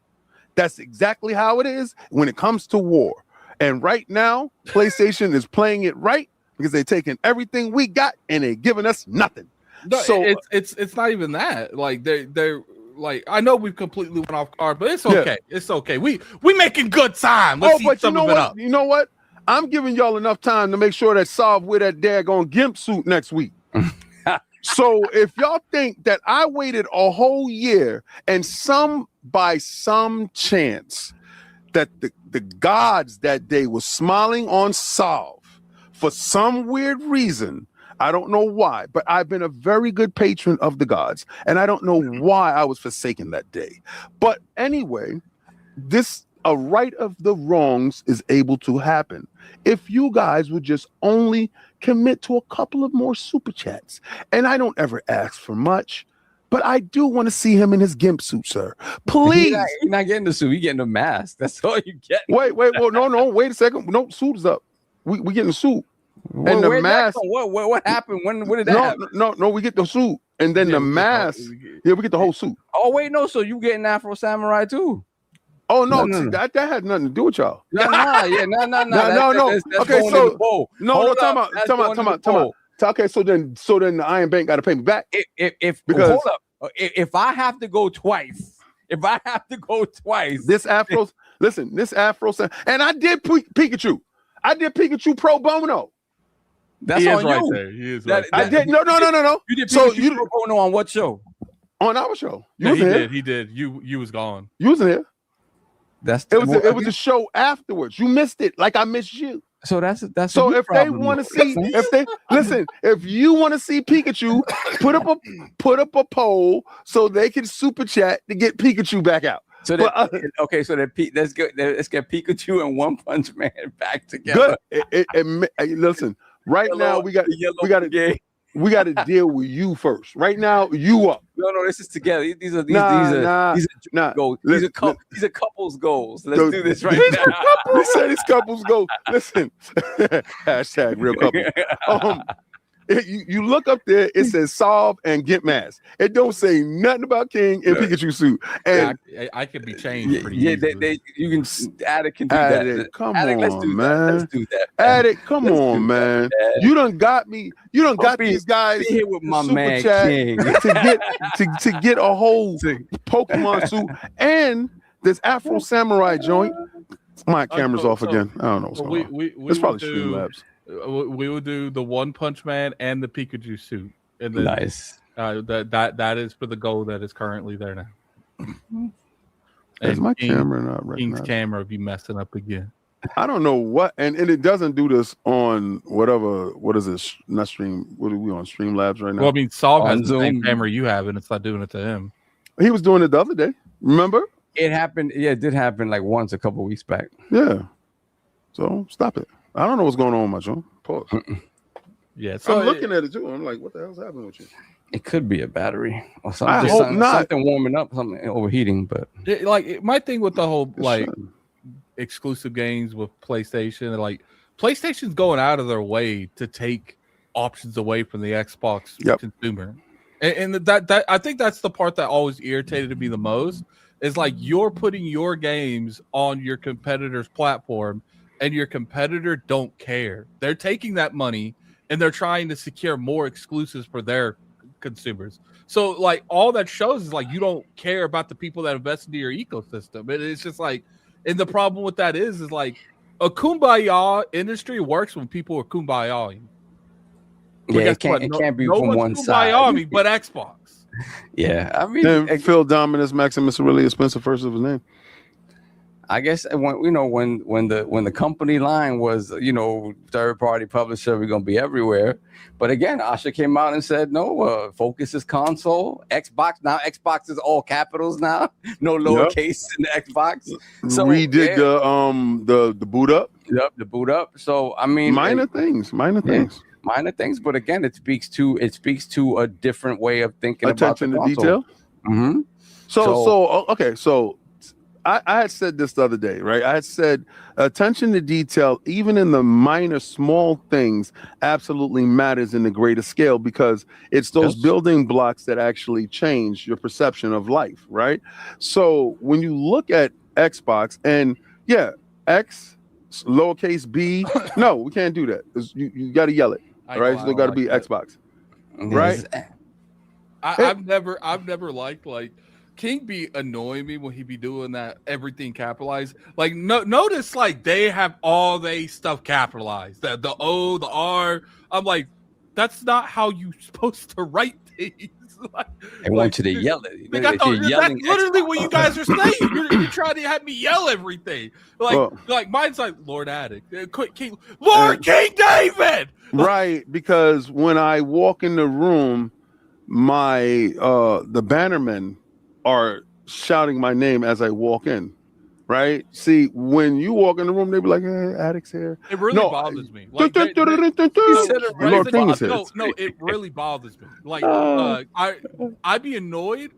That's exactly how it is when it comes to war. And right now, PlayStation is playing it right because they're taking everything we got and they're giving us nothing. No,
so
it's not even that. Like they're like, I know we've completely went off guard, but it's okay. Yeah. It's okay. We making good time. Let's eat some of it up.
You know what? I'm giving y'all enough time to make sure that Solve wear that daggone GIMP suit next week. So if y'all think that I waited a whole year and by some chance that the gods that day was smiling on Solve for some weird reason, I don't know why, but I've been a very good patron of the gods, and I don't know why I was forsaken that day. But anyway, a right of the wrongs is able to happen if you guys would just only commit to a couple of more super chats. And I don't ever ask for much, but I do want to see him in his GIMP suit, sir. Please.
You're not getting the suit. You're getting the mask. That's all you get.
Wait. Well, no. Wait a second. No, suit is up. We getting the suit. And the mask.
What happened? When did that happen?
No. We get the suit, and then the mask. We get the whole suit.
Oh wait, no. So you getting Afro Samurai too?
Oh no, that had nothing to do with y'all.
No.
That's okay, so time out. Okay, so then the Iron Bank got to pay me back.
Because hold up, if I have to go twice,
this Afro, and I did Pikachu. I did Pikachu pro bono.
That's
he
on
is
you.
Right there. He is right
I did no.
You did Pikachu pro bono on what show?
On our show.
He did. You was gone.
You wasn't here. It was a show afterwards. You missed it, like I missed you.
So that's
so if they want to see, if you want to see Pikachu, put up a poll so they can super chat to get Pikachu back out.
So let's get Pikachu and One Punch Man back together.
Good. Listen, right now we got to deal with you first. Right now, you up.
No, this is together. These are goals. These are couples goals. Let's do this right now.
He said it's couples goals. Listen, hashtag real couple. You look up there, it says solve and get mask. It don't say nothing about King and Pikachu suit. And
I can be changed pretty easily.
You can Attic can do that.
Come
Attic,
on, man.
Let's do that.
Attic, come on, man. You done got me. You done got these guys
here with my man King
to get a whole Pokemon suit and this Afro Samurai joint. My camera's off again. I don't know what's going on. It's probably Streamlabs.
We will do the One Punch Man and the Pikachu suit, and then
nice.
That is for the goal that is currently there now.
Is my camera not recognizing?
King's camera be messing up again.
I don't know what, and it doesn't do this on whatever. What is this? Not Stream. What are we on? Streamlabs right now.
Well, I mean, Saul has the same camera you have, and it's not doing it to him.
He was doing it the other day. Remember?
It happened. Yeah, it did happen like once a couple weeks back.
Yeah. So stop it. I don't know what's going on with my joint. Pause.
Yeah, so
I'm looking at it too. I'm like, what the hell's happening with you?
It could be a battery or something. Something warming up, something overheating. But
my thing with the whole exclusive games with PlayStation, like PlayStation's going out of their way to take options away from the Xbox consumer, and that I think that's the part that always irritated me the most. Is like you're putting your games on your competitor's platform. And your competitor don't care. They're taking that money and they're trying to secure more exclusives for their consumers. So, like, all that shows is like you don't care about the people that invest into your ecosystem. And it's just like, and the problem with that is like a kumbaya industry works when people are kumbayaing.
Yeah, it can't be from one side.
But Xbox.
Yeah, I mean,
Phil Dominus Maximus Aurelius Spencer first of his name.
I guess when the company line was third party publisher, we're gonna be everywhere. But again, Asha came out and said no. Focus is console. Xbox now. Xbox is all capitals now. No lowercase in the Xbox. So
we did the boot up.
Yep, the boot up. So I mean,
minor things.
But again, it speaks to a different way of thinking.
Attention
about
to detail.
Mm-hmm.
So I had said this the other day, right? I had said attention to detail, even in the minor, small things, absolutely matters in the greater scale because it's those building blocks that actually change your perception of life, right? So when you look at Xbox and X, lowercase b, no, we can't do that. You got to yell it, right? So it got to be Xbox, right?
I've never liked King be annoying me when he be doing that everything capitalized. Like notice like they have all they stuff capitalized. The O, the R. I'm like, that's not how you supposed to write things.
They want you to yell it.
That's literally what you guys are saying. You're trying to have me yell everything. Like mine's like Lord Attic, King, Lord King David.
Right, because when I walk in the room, my the bannermen are shouting my name as I walk in, right? See, when you walk in the room, they be like, "Hey, Attic's here."
It really bothers me. It really bothers me. Like, I'd be annoyed.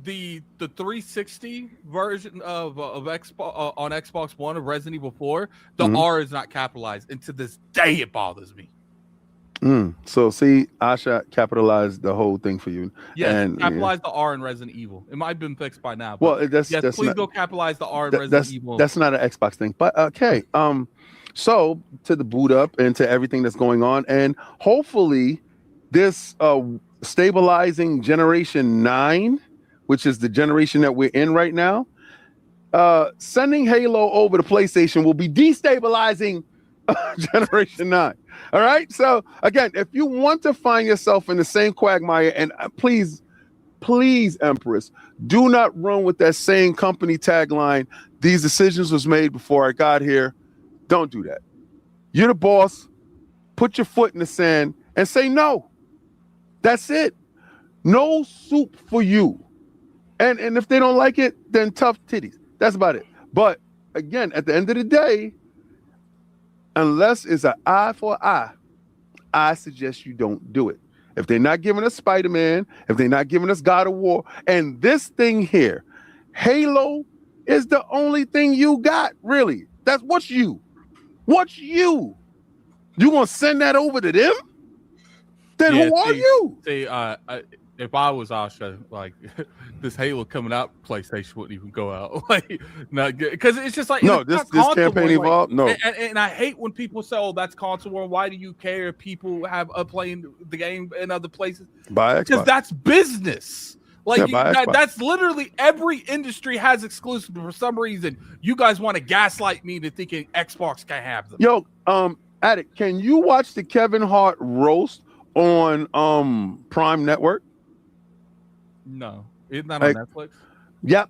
the 360 version of Xbox on Xbox One of Resident Evil 4, the R is not capitalized, and to this day it bothers me.
So see, Asha capitalized the whole thing for you.
Yes,
and
capitalize the R in Resident Evil. It might have been fixed by now.
Well, that's
please
not,
go capitalize the R in Resident Evil.
That's not an Xbox thing, but okay. So to the boot up and to everything that's going on, and hopefully this stabilizing Generation 9, which is the generation that we're in right now, sending Halo over to PlayStation will be destabilizing Generation 9. All right. So again, if you want to find yourself in the same quagmire, and please, Empress, do not run with that same company tagline. These decisions was made before I got here. Don't do that. You're the boss. Put your foot in the sand and say no. That's it. No soup for you. And if they don't like it, then tough titties. That's about it. But again, at the end of the day, unless it's an eye for an eye, I suggest you don't do it. If they're not giving us Spider-Man, if they're not giving us God of War, and this thing here, Halo is the only thing you got, really. That's what's you. What's you? You gonna send that over to them? Then who are you?
See, if I was Asha, like this Halo coming out, PlayStation wouldn't even go out. Like, not good, because it's just like
this campaign evolved. No,
and I hate when people say, "Oh, that's console war." Why do you care if people have playing the game in other places? Because that's business. Like that's literally every industry has exclusive. For some reason, you guys want to gaslight me into thinking Xbox can't have them.
Yo, Addict, can you watch the Kevin Hart roast on Prime Network?
No, isn't that on Netflix?
Yep.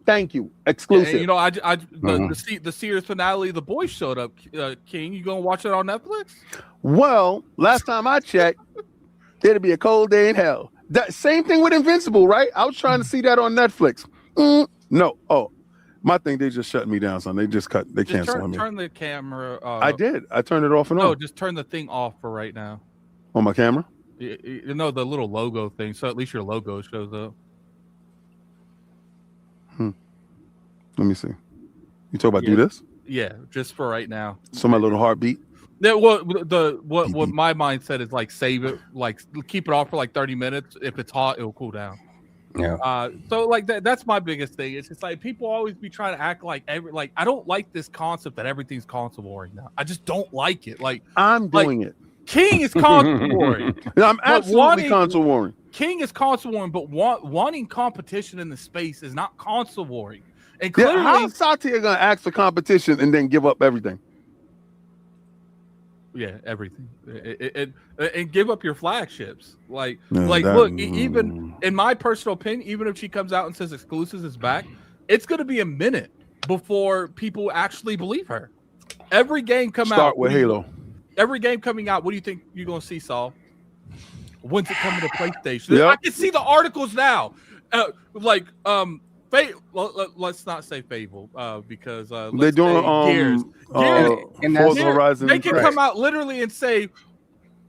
Thank you. Exclusive.
And, the series finale, The Boys showed up. King, you gonna watch it on Netflix?
Well, last time I checked, it'd be a cold day in hell. That same thing with Invincible, right? I was trying to see that on Netflix. No. Oh, my thing, they just shut me down, son. They just canceled me.
Turn the camera.
I did. I turned it off and on.
No, just turn the thing off for right now.
On my camera?
You know, the little logo thing, so at least your logo shows up.
Let me see. You talk about do this?
Yeah, just for right now.
So my little heartbeat.
Yeah, what my mindset is, like, save it, like keep it off for like 30 minutes. If it's hot, it'll cool down.
Yeah.
So like that's my biggest thing. It's just like people always be trying to act like I don't like this concept that everything's console warring now. I just don't like it. Like
I'm doing it.
King is console warring.
I'm absolutely console warring.
King is console warring, but wanting competition in the space is not console warring. And clearly,
how's Satya gonna ask for competition and then give up everything?
Yeah, everything, and give up your flagships. Look, even in my personal opinion, even if she comes out and says exclusives is back, it's going to be a minute before people actually believe her. Every game
Start with Halo.
Every game coming out, what do you think you're going to see, Saul? When's it coming to PlayStation?
Yep.
I can see the articles now. Let's not say Fable because
they're doing
Gears.
Forza Horizon.
They can come out literally and say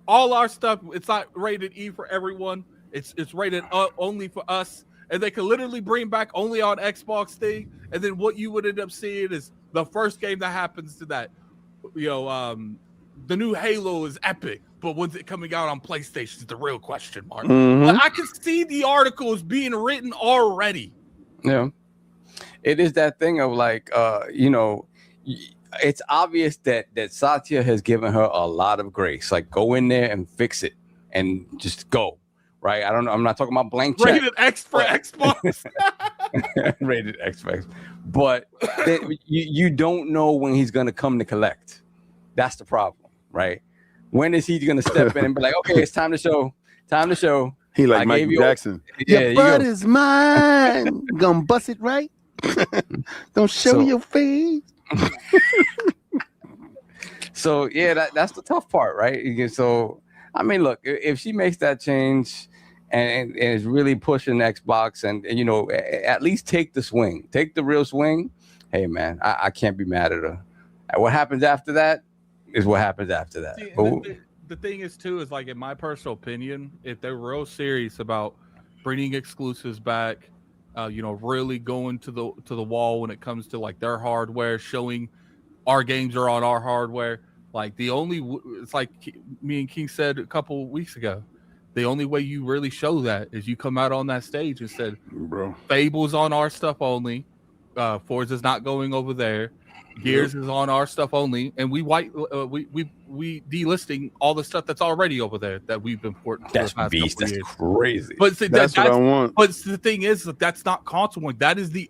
all our stuff. It's not rated E for everyone. It's rated only for us, and they can literally bring back only on Xbox thing. And then what you would end up seeing is the first game that happens to that. The new Halo is epic, but when's it coming out on PlayStation is the real question mark. But I can see the articles being written already.
Yeah, it is that thing of like, it's obvious that Satya has given her a lot of grace. Like, go in there and fix it and just go. Right? I'm not talking about blank check.
Rated X for Xbox.
Rated X for Xbox. But you don't know when he's going to come to collect. That's the problem, right? When is he going to step in and be like, okay, it's time to show. Time to show.
He like Michael Jackson.
Your
butt is mine. Gonna bust it right. Don't show your face.
So yeah, that's the tough part, right? So I mean, look, if she makes that change and is really pushing Xbox and at least take the swing, take the real swing. Hey man, I can't be mad at her. What happens after that is what happens after that.
See, the thing is too is like, in my personal opinion, if they're real serious about bringing exclusives back, really going to the wall when it comes to like their hardware, showing our games are on our hardware. Like it's like me and King said a couple weeks ago, the only way you really show that is you come out on that stage and said,
bro,
Fable's on our stuff only. Forza's not going over there. Gears is on our stuff only, and we delisting all the stuff that's already over there that we've been porting.
That's beast. That's
years.
Crazy.
But see,
that's what I want.
But the thing is that's not console. That is the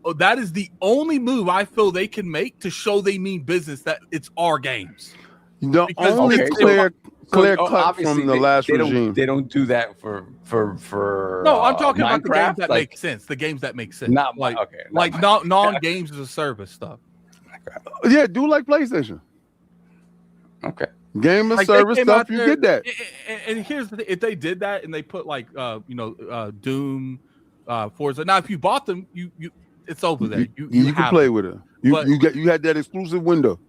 only move I feel they can make to show they mean business. That it's our games.
The only clear cut from the last regime.
They don't do that for.
No, I'm talking about the games that
like,
make sense. The games that make sense.
Not
like
okay.
Like non-games as a service stuff.
Yeah, do like PlayStation.
Okay.
Game as service stuff, you get that.
And here's the thing: if they did that and they put like Doom, Forza. Now, if you bought them, you it's over there. You
can play with it. You had that exclusive window.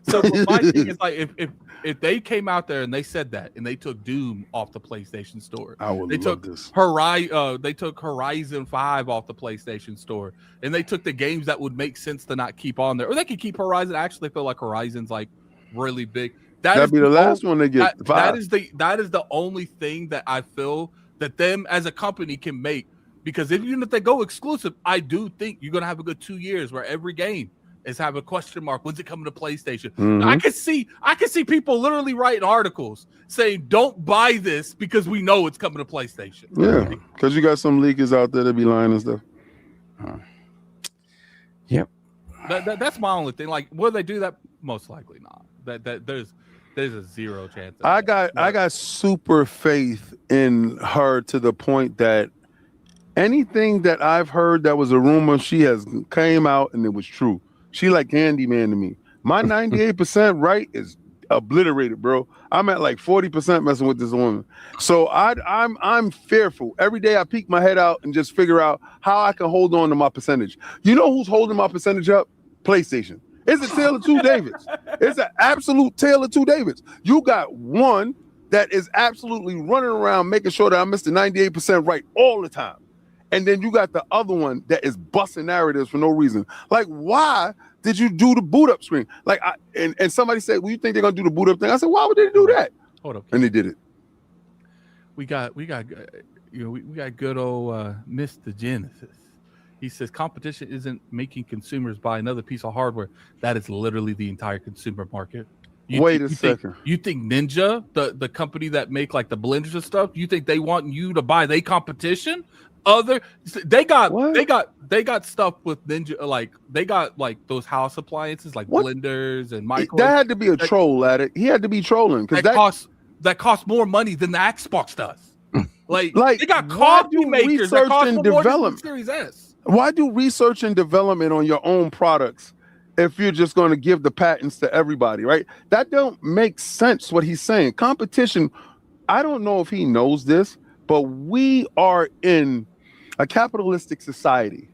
So my thing is like if they came out there and they said that and they took Doom off the PlayStation Store,
they
took
this.
They took Horizon 5 off the PlayStation Store, and they took the games that would make sense to not keep on there, or they could keep Horizon. I actually feel like Horizon's like really big.
That'd be the last one they get.
That is the only thing that I feel that them as a company can make, because even if they go exclusive, I do think you're gonna have a good 2 years where every game is have a question mark. When's it coming to PlayStation?
Mm-hmm.
I can see people literally writing articles saying, "Don't buy this because we know it's coming to PlayStation."
Yeah, because you got some leakers out there that be lying and stuff.
Yep.
That's my only thing. Like, will they do that? Most likely not. That there's a zero chance.
I got super faith in her to the point that anything that I've heard that was a rumor, she has came out and it was true. She like Candyman to me. My 98% right is obliterated, bro. I'm at like 40% messing with this woman. So I'm fearful. Every day I peek my head out and just figure out how I can hold on to my percentage. You know who's holding my percentage up? PlayStation. It's a tale of two Davids. It's an absolute tale of two Davids. You got one that is absolutely running around making sure that I miss the 98% right all the time. And then you got the other one that is busting narratives for no reason. Like, why did you do the boot up screen? Like, and somebody said, "Well, you think they're gonna do the boot up thing?" I said, "Why would they do that?"
Hold up,
and they did it.
We got good old Mr. Genesis. He says competition isn't making consumers buy another piece of hardware. That is literally the entire consumer market.
Wait a second.
You think Ninja, the company that make like the blenders and stuff, you think they want you to buy their competition? They got stuff with Ninja, like they got like those house appliances like blenders and microwaves.
That had to be a troll at it. He had to be trolling because
that costs more money than the Xbox does. Like they got coffee makers that cost more than Series S.
Why do research and development on your own products if you're just going to give the patents to everybody, right? That don't make sense what he's saying. Competition, I don't know if he knows this, but we are in a capitalistic society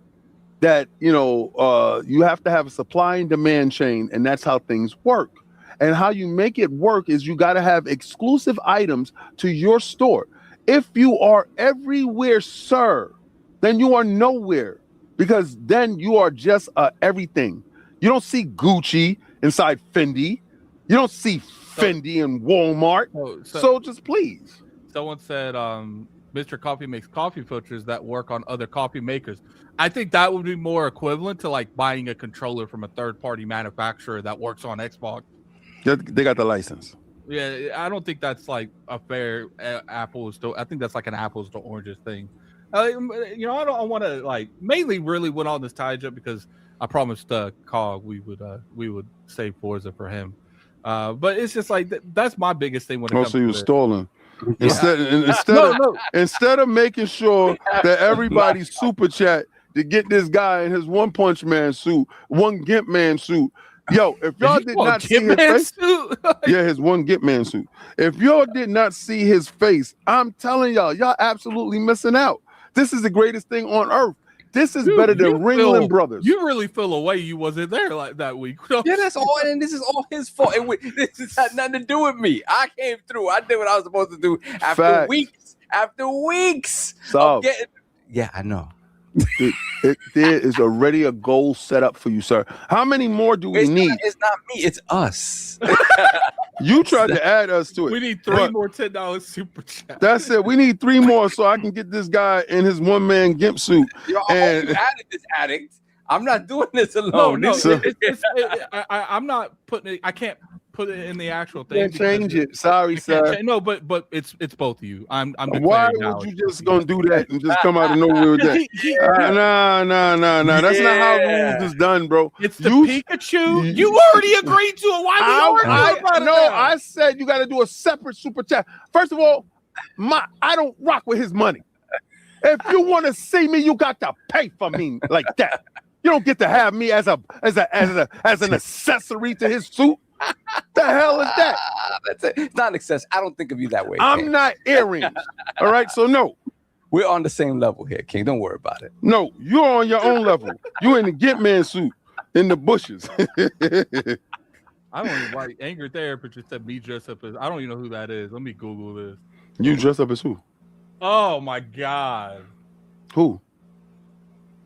that, you have to have a supply and demand chain, and that's how things work. And how you make it work is you got to have exclusive items to your store. If you are everywhere, sir, then you are nowhere, because then you are just everything. You don't see Gucci inside Fendi. You don't see Fendi in Walmart. So just please.
Someone said, Mr. Coffee makes coffee filters that work on other coffee makers. I think that would be more equivalent to like buying a controller from a third-party manufacturer that works on Xbox.
They got the license.
Yeah, I don't think that's like a fair apples to. I think that's like an apples to oranges thing. I don't want to like mainly really went on this tie-up because I promised Cog we would save Forza for him. But it's just like that's my biggest thing when it comes to
you stalling. Instead of making sure that everybody super chat to get this guy in his One Punch Man suit, one Gimp Man suit. Yo, if y'all did not see his face, yeah, his one Gimp Man suit. If y'all did not see his face, I'm telling y'all absolutely missing out. This is the greatest thing on earth. This is better than Ringling Brothers.
You really feel a way you wasn't there like that week.
Yeah, that's all, and this is all his fault. This has nothing to do with me. I came through. I did what I was supposed to do after weeks. After weeks.
So,
yeah, I know.
There is already a goal set up for you, sir. How many more do we need?
It's not me. It's us.
You tried to add us to it.
We need three more $10 super chat.
That's it. We need 3 more so I can get this guy in his one-man gimp suit.
Yo, I hope you added this addict. I'm not doing this alone.
No, I'm not putting it. I can't put it in the actual thing.
Can't change it. Sorry, sir.
No, but it's both of you. I'm
Why would you just gonna do that and just come out of nowhere with that? No. That's not how rules is done, bro.
It's the Pikachu. You already agreed to it. Why we arguing about it?
No, I said you got to do a separate super chat. First of all, I don't rock with his money. If you want to see me, you got to pay for me like that. You don't get to have me as an accessory to his suit. The hell is that?
That's it. It's not an accessory. I don't think of you that way.
I'm
King.
not earrings. All right, so no.
We're on the same level here, King. Don't worry about it.
No, you're on your own level. You in the Get Man suit in the bushes.
I don't even like Anger Therapist just said me dressed up as. I don't even know who that is. Let me Google this.
You dress up as who?
Oh my God.
Who?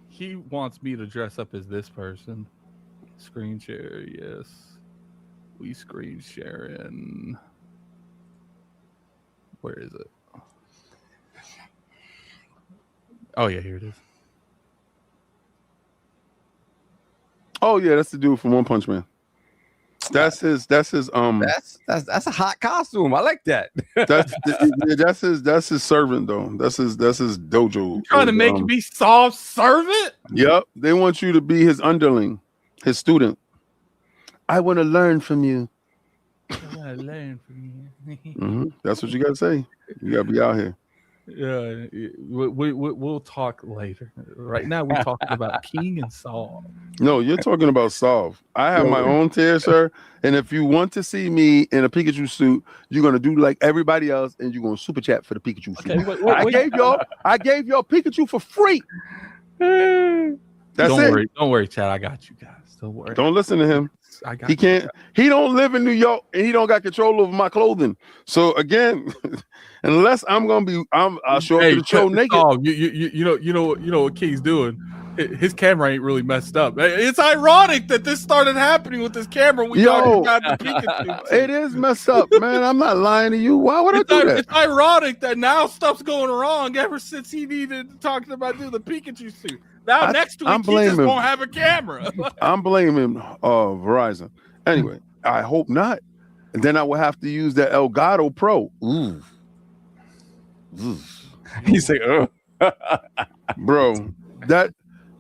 He wants me to dress up as this person. Screen share, yes. We screen sharing. Where is it? Oh yeah, here it is.
Oh yeah, that's the dude from One Punch Man. That's his
That's a hot costume. I like that.
that's his servant though. That's his dojo.
You're trying to make me Saul's servant?
Yep. They want you to be his underling, his student. I want to learn from you.
I want to learn from you.
Mm-hmm. That's what you gotta say. You gotta be out here.
Yeah, we'll talk later. Right now, we're talking about King and Saul.
No, you're talking about Solve. I have my own tier, sir. And if you want to see me in a Pikachu suit, you're gonna do like everybody else, and you're gonna super chat for the Pikachu suit.
Okay,
I gave y'all Pikachu for free. That's
it. Don't worry, Chad. I got you guys. Don't worry.
Don't listen to him. He can't. He don't live in New York, and he don't got control over my clothing. So again, unless I'll show up to the show naked.
Oh, you know what King's doing. His camera ain't really messed up. It's ironic that this started happening with this camera.
It is messed up, man. I'm not lying to you. Why would I do that?
It's ironic that now stuff's going wrong ever since he needed talking about doing the Pikachu suit. Now next week he just won't have a camera.
I'm blaming Verizon. Anyway, I hope not. And then I will have to use that Elgato Pro. Ooh.
He's like, oh.
Bro,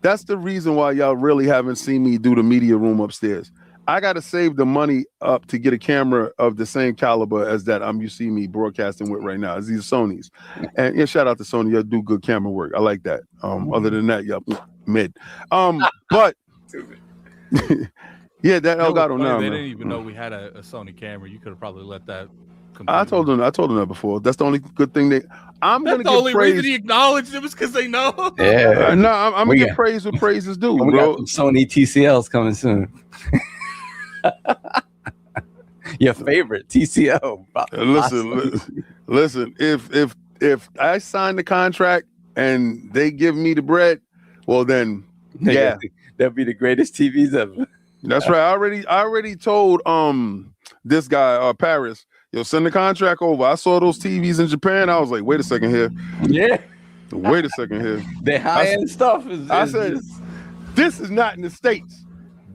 that's the reason why y'all really haven't seen me do the media room upstairs. I got to save the money up to get a camera of the same caliber as that you see me broadcasting with right now. It's these Sonys. And yeah, shout out to Sony. Y'all do good camera work. I like that. Other than that, y'all mid. But yeah, that Elgato now.
They didn't even know we had a Sony camera. You could have probably let that.
I told them that before. That's the only good thing I'm gonna
the
give
only
praise.
reason he acknowledged it was because they know.
Yeah, no, I'm gonna give praise where praise is due, bro.
Sony TCLs coming soon. Your favorite TCL.
Listen. If I sign the contract and they give me the bread, well then, yeah,
that'd be the greatest TVs ever.
That's right. I already told this guy Paris, yo, send the contract over. I saw those TVs in Japan. I was like, wait a second here.
Yeah.
Wait a second here.
The high-end stuff
I said, this is not in the States.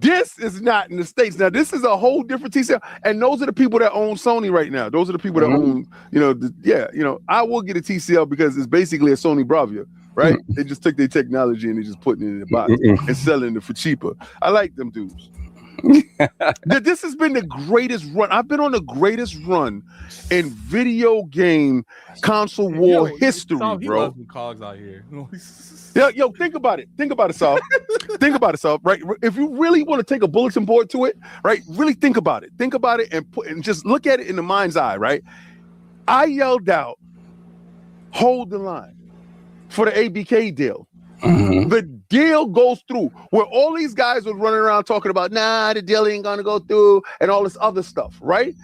This is not in the States. Now, this is a whole different TCL. And those are the people that own Sony right now. Those are the people that own, I will get a TCL because it's basically a Sony Bravia, right? They just took their technology and they just putting it in the box and selling it for cheaper. I like them dudes. This has been the greatest run. I've been on the greatest run in video game console war history, bro.
Cogs out here.
Yo, think about it. Think about it, Sal. Think about it, Sal. Right? If you really want to take a bulletin board to it, right? Really think about it. Think about it and just look at it in the mind's eye, right? I yelled out, hold the line for the ABK deal. Mm-hmm. The deal goes through where all these guys were running around talking about, the deal ain't gonna go through and all this other stuff, right?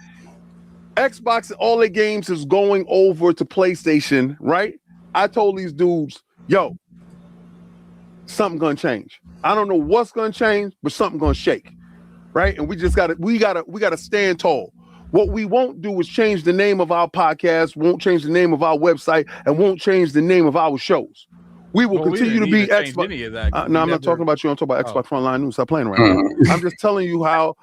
Xbox, all their games is going over to PlayStation, right? I told these dudes, yo, something gonna change. I don't know what's gonna change, but something gonna shake, right? And we gotta stand tall. What we won't do is change the name of our podcast, won't change the name of our website, and won't change the name of our shows. We will continue to be Xbox. No, I'm not talking about you. I'm talking about Xbox Frontline News. Stop playing around. I'm just telling you how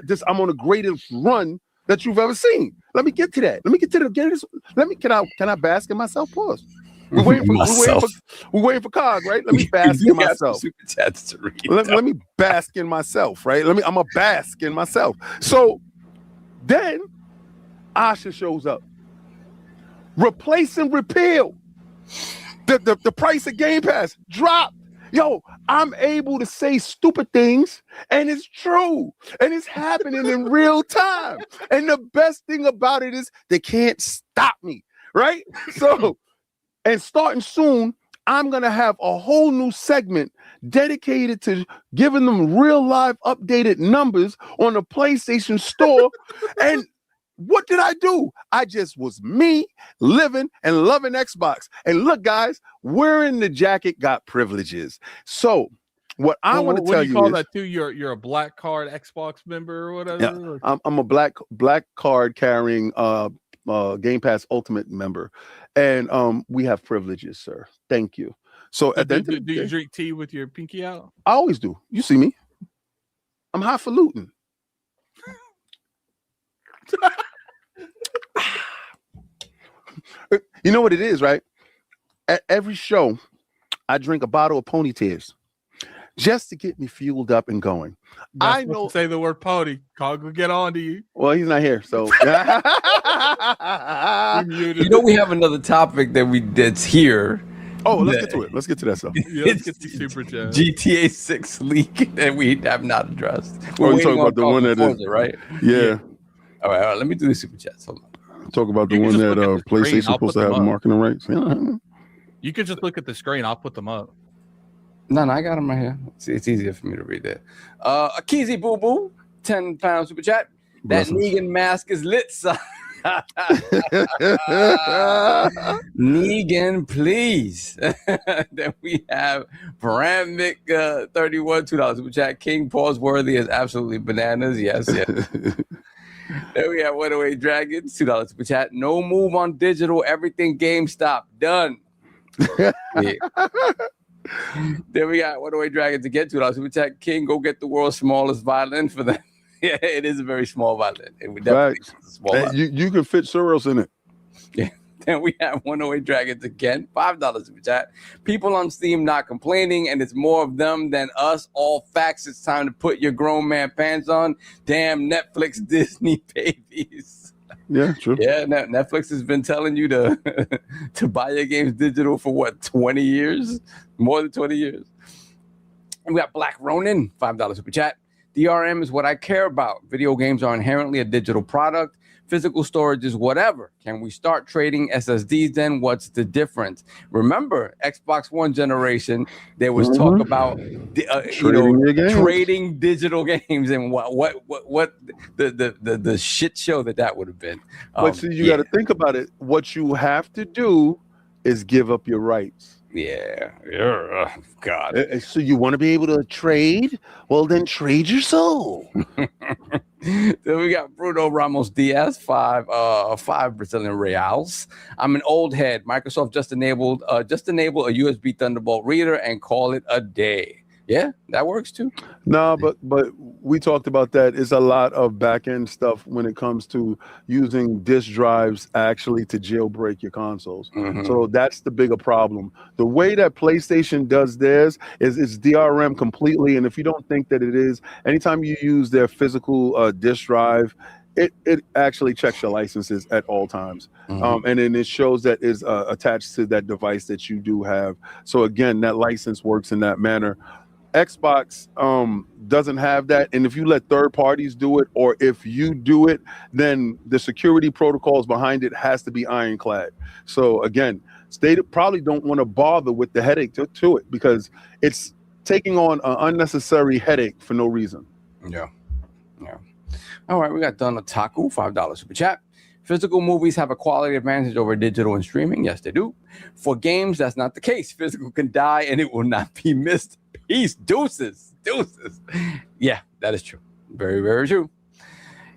this. I'm on the greatest run that you've ever seen. Let me get to that. Can I bask in myself? Pause. We're waiting for Cog, right? Let me bask in myself. Let me bask in myself, right? I'm a bask in myself. So then Asha shows up. Replace and repeal. The price of Game Pass dropped. Yo, I'm able to say stupid things, and it's true, and it's happening in real time. And the best thing about it is they can't stop me, right? So, and starting soon, I'm gonna have a whole new segment dedicated to giving them real live updated numbers on the PlayStation Store. And what did I do? I just was me living and loving Xbox. And look, guys, wearing the jacket got privileges. So what I want to tell you
call
is,
that too? You're a black card Xbox member or whatever.
Yeah, I'm a black card carrying Game Pass Ultimate member, and we have privileges, sir. Thank you. So
do you drink tea with your pinky out?
I always do. You see me? I'm highfalutin. You know what it is, right? At every show, I drink a bottle of Pony Tears just to get me fueled up and going.
I know. Say the word pony. Cog will get on to you.
Well, he's not here, so.
You know, we have another topic that's here.
Oh, let's get to it. Let's get to that stuff.
Yeah, let's get to Super Chat.
GTA 6 leak that we have not addressed.
We're talking about the one that
Forza, is right.
Yeah.
All right. Let me do the Super Chats. Hold on.
Talk about the one that PlayStation supposed to have marketing rights.
You could just look at the screen. I'll put them up.
No, I got them right here. It's easier for me to read that. Akizi Boo Boo, £10 Super Chat. That Negan mask is lit, son. Negan, please. Then we have Paramic 31, $2 Super Chat. King Pause Worthy is absolutely bananas. Yes. Then we have 108 Dragons, $2 Super Chat. No move on digital. Everything GameStop. Done. Then we got 108 Dragons again, $2 Super Chat. King, go get the world's smallest violin for them. Yeah, it is a very small violin. It would definitely be a small violin.
You can fit Soros in it.
Yeah. Then we have 108 Dragons again, $5 Super Chat. People on Steam not complaining, and it's more of them than us. All facts. It's time to put your grown man pants on. Damn Netflix, Disney babies.
Yeah, true.
Yeah, Netflix has been telling you to buy your games digital for what, 20 years? More than 20 years. And we got Black Ronin, $5 Super Chat. DRM is what I care about. Video games are inherently a digital product. Physical storage is whatever. Can we start trading SSDs then? What's the difference? Remember, Xbox One generation, there was talk about trading digital games and what the shit show that would have been.
But see, you got to think about it. What you have to do is give up your rights.
Yeah. God.
So you want to be able to trade? Well, then trade your soul.
Then we got Bruno Ramos Diaz, 5 Brazilian reals. I'm an old head. Microsoft just enable a USB Thunderbolt reader and call it a day. Yeah, that works too.
No, but we talked about that. It's a lot of back end stuff when it comes to using disk drives actually to jailbreak your consoles. Mm-hmm. So that's the bigger problem. The way that PlayStation does theirs is it's DRM completely. And if you don't think that it is, anytime you use their physical disk drive, it actually checks your licenses at all times. Mm-hmm. And then it shows that is attached to that device that you do have. So again, that license works in that manner. Xbox doesn't have that, and if you let third parties do it, or if you do it, then the security protocols behind it has to be ironclad. So again, they probably don't want to bother with the headache to it, because it's taking on an unnecessary headache for no reason.
Yeah. All right, we got Donna Taku, $5 Super Chat. Physical movies have a quality advantage over digital and streaming. Yes, they do. For games, that's not the case. Physical can die and it will not be missed. Peace. Deuces. Yeah, that is true. Very, very true.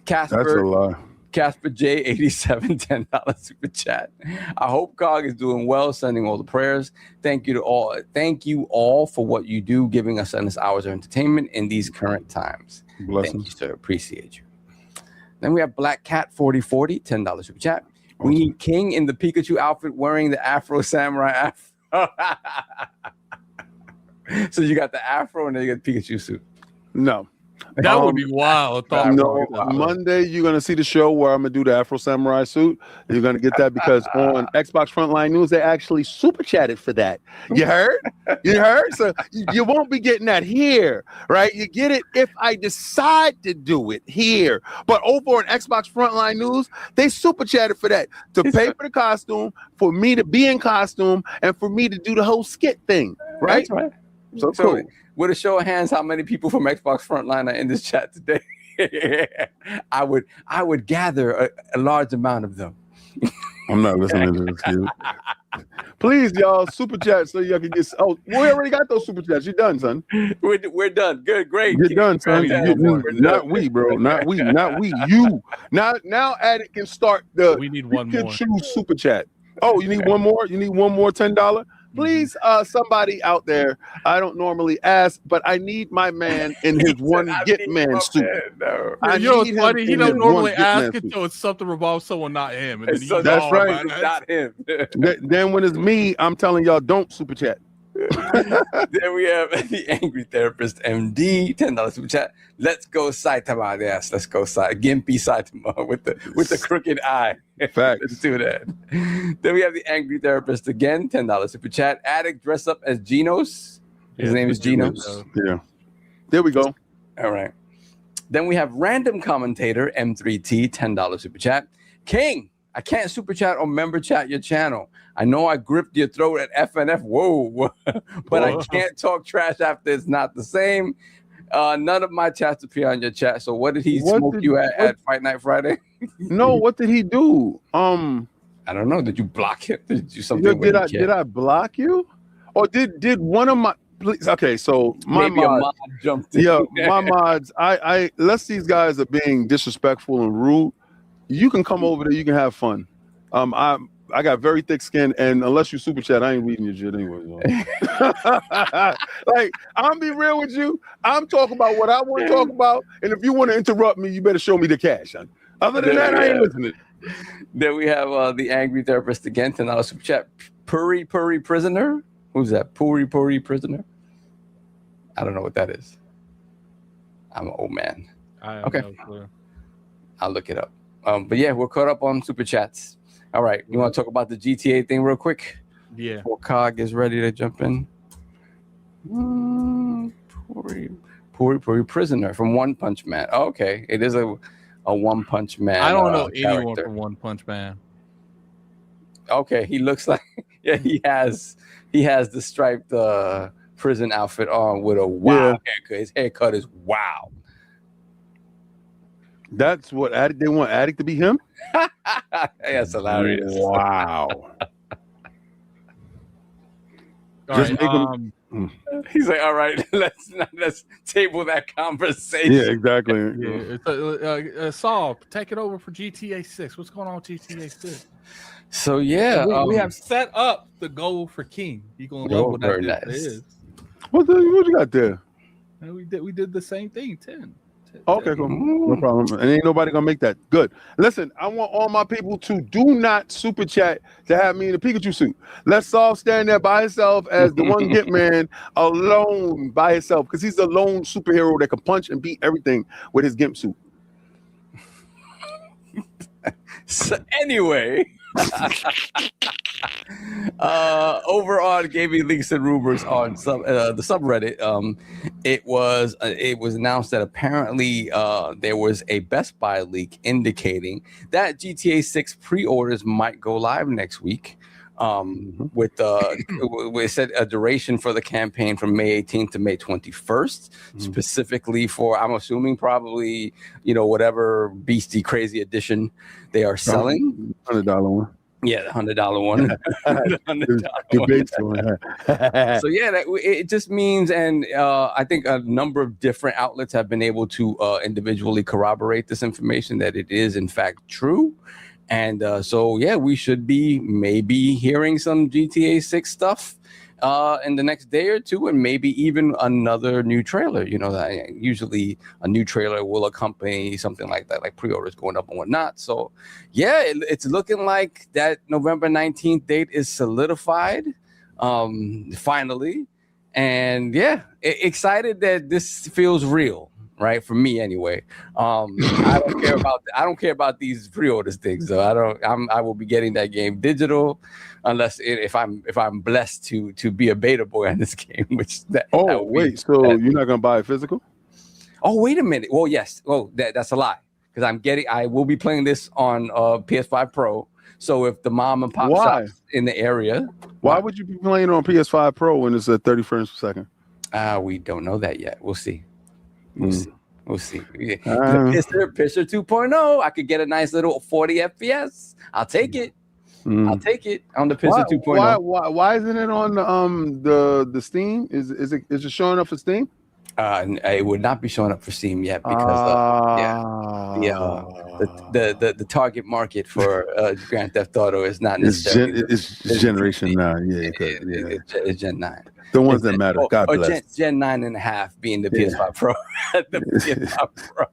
That's a lie.
Casper J87, $10 super chat. I hope Cog is doing well, sending all the prayers. Thank you all for what you do, giving us endless hours of entertainment in these current times.
Blessings.
Thank you, sir. Appreciate you. Then we have Black Cat 4040, $10 super chat. We need King in the Pikachu outfit wearing the Afro Samurai afro. So you got the afro and then you got the Pikachu suit.
No.
That would be wild.
No, Monday you're gonna see the show where I'm gonna do the Afro Samurai suit. You're gonna get that because on Xbox Frontline News they actually super chatted for that. You heard? You heard? So you won't be getting that here, right? You get it if I decide to do it here. But over on Xbox Frontline News, they super chatted for that to pay for the costume, for me to be in costume, and for me to do the whole skit thing. Right?
That's right.
So cool.
With a show of hands, how many people from Xbox Frontline are in this chat today? I would gather a large amount of them.
I'm not listening to this, kid. Please, y'all, super chat so y'all can get. Oh, we already got those super chats. You're done, son.
We're done. Good, great.
You're done, son. Not we, bro. Not we. You. Now, Addict can start the.
We need one more.
Choose super chat. Oh, you need one more. You need one more $10. Please, somebody out there. I don't normally ask, but I need my man in his one get man suit.
No. You know what's funny? He don't normally ask until it's something revolves someone, not him. And then
that's right.
Not him.
Then when it's me, I'm telling y'all, don't super chat.
Then we have the Angry Therapist MD, $10 super chat. Let's go Saitama. Yes, let's go Gimpy Saitama with the crooked eye.
Facts.
Let's do that. Then we have the Angry Therapist again, $10 super chat. Addict dress up as Genos. His name is Genos.
Yeah. There we go.
All right. Then we have Random Commentator M3T, $10 super chat. King, I can't super chat or member chat your channel. I know I gripped your throat at FNF. Whoa. But I can't talk trash after it's not the same. None of my chats appear on your chat. So what did he smoke you at Fight Night Friday?
No, what did he do?
I don't know. Did you block him? Did you do something?
Did I block you? Or did one of my please? Okay, so my mod
jumped in.
Yeah, my mods. I unless these guys are being disrespectful and rude, you can come over there. You can have fun. I got very thick skin, and unless you super chat, I ain't reading your shit anyway. Like, I'm be real with you. I'm talking about what I want to talk about, and if you want to interrupt me, you better show me the cash. Son. Other than that, I ain't listening.
Then we have the Angry Therapist again, $10 super chat. Puri Prisoner. Who's that? Puri Prisoner. I don't know what that is. I'm an old man. Okay, I'll look it up. But yeah, we're caught up on super chats. All right, you want to talk about the GTA thing real quick?
Yeah.
Before Cog is ready to jump in. Puri Prisoner from One Punch Man. Oh, okay, it is a One Punch Man.
I don't know anyone from One Punch Man.
Okay, he looks like he has the striped prison outfit on with a haircut. His haircut is wow.
That's what they want Addict to be him?
That's hilarious.
Wow.
He's
like, all right, let's table that conversation.
Yeah, exactly.
Yeah. Saul, take it over for GTA 6. What's going on with GTA 6?
So yeah,
we have set up the goal for King. You're gonna love what that is.
What you got there?
And we did the same thing. 10.
Okay, cool. No problem. And ain't nobody gonna make that. Good. Listen, I want all my people to do not super chat to have me in a Pikachu suit. Let's all stand there by himself as the one get man alone by himself, because he's the lone superhero that can punch and beat everything with his gimp suit.
So anyway, over on Gaming Leaks and Rumors on the subreddit, it was announced that apparently there was a Best Buy leak indicating that GTA 6 pre-orders might go live next week. with we said a duration for the campaign from May 18th to May 21st, specifically for, I'm assuming probably, whatever beastie crazy edition they are selling.
$100 one.
Yeah, the $100 one.
The base one.
So yeah, it just means, and I think a number of different outlets have been able to individually corroborate this information that it is in fact true. And so yeah, we should be maybe hearing some GTA 6 stuff in the next day or two, and maybe even another new trailer. Usually a new trailer will accompany something like that, like pre-orders going up and whatnot. So yeah, it's looking like that November 19th date is solidified finally. And yeah, excited that this feels real. Right, for me anyway. I don't care about these pre-orders things. So I will be getting that game digital, unless if I'm blessed to be a beta boy on this game. So
you're not gonna buy it physical?
Oh, wait a minute. Well, yes. Oh, that's a lie, because I will be playing this on PS5 Pro. So if the mom and pop shops in the area,
why would you be playing on PS5 Pro when it's at 30 frames per second?
We don't know that yet. We'll see. We'll see. The Picture 2.0. I could get a nice little 40 FPS. I'll take it. I'll take it on the Picture 2.0.
Why isn't it on the Steam? Is it showing up for Steam?
It would not be showing up for Steam yet because the target market for Grand Theft Auto is not necessarily
it's Generation 9.
It's Gen 9.
The ones that matter. God bless.
Gen 9.5 being the PS5 Pro. The PS5 Pro.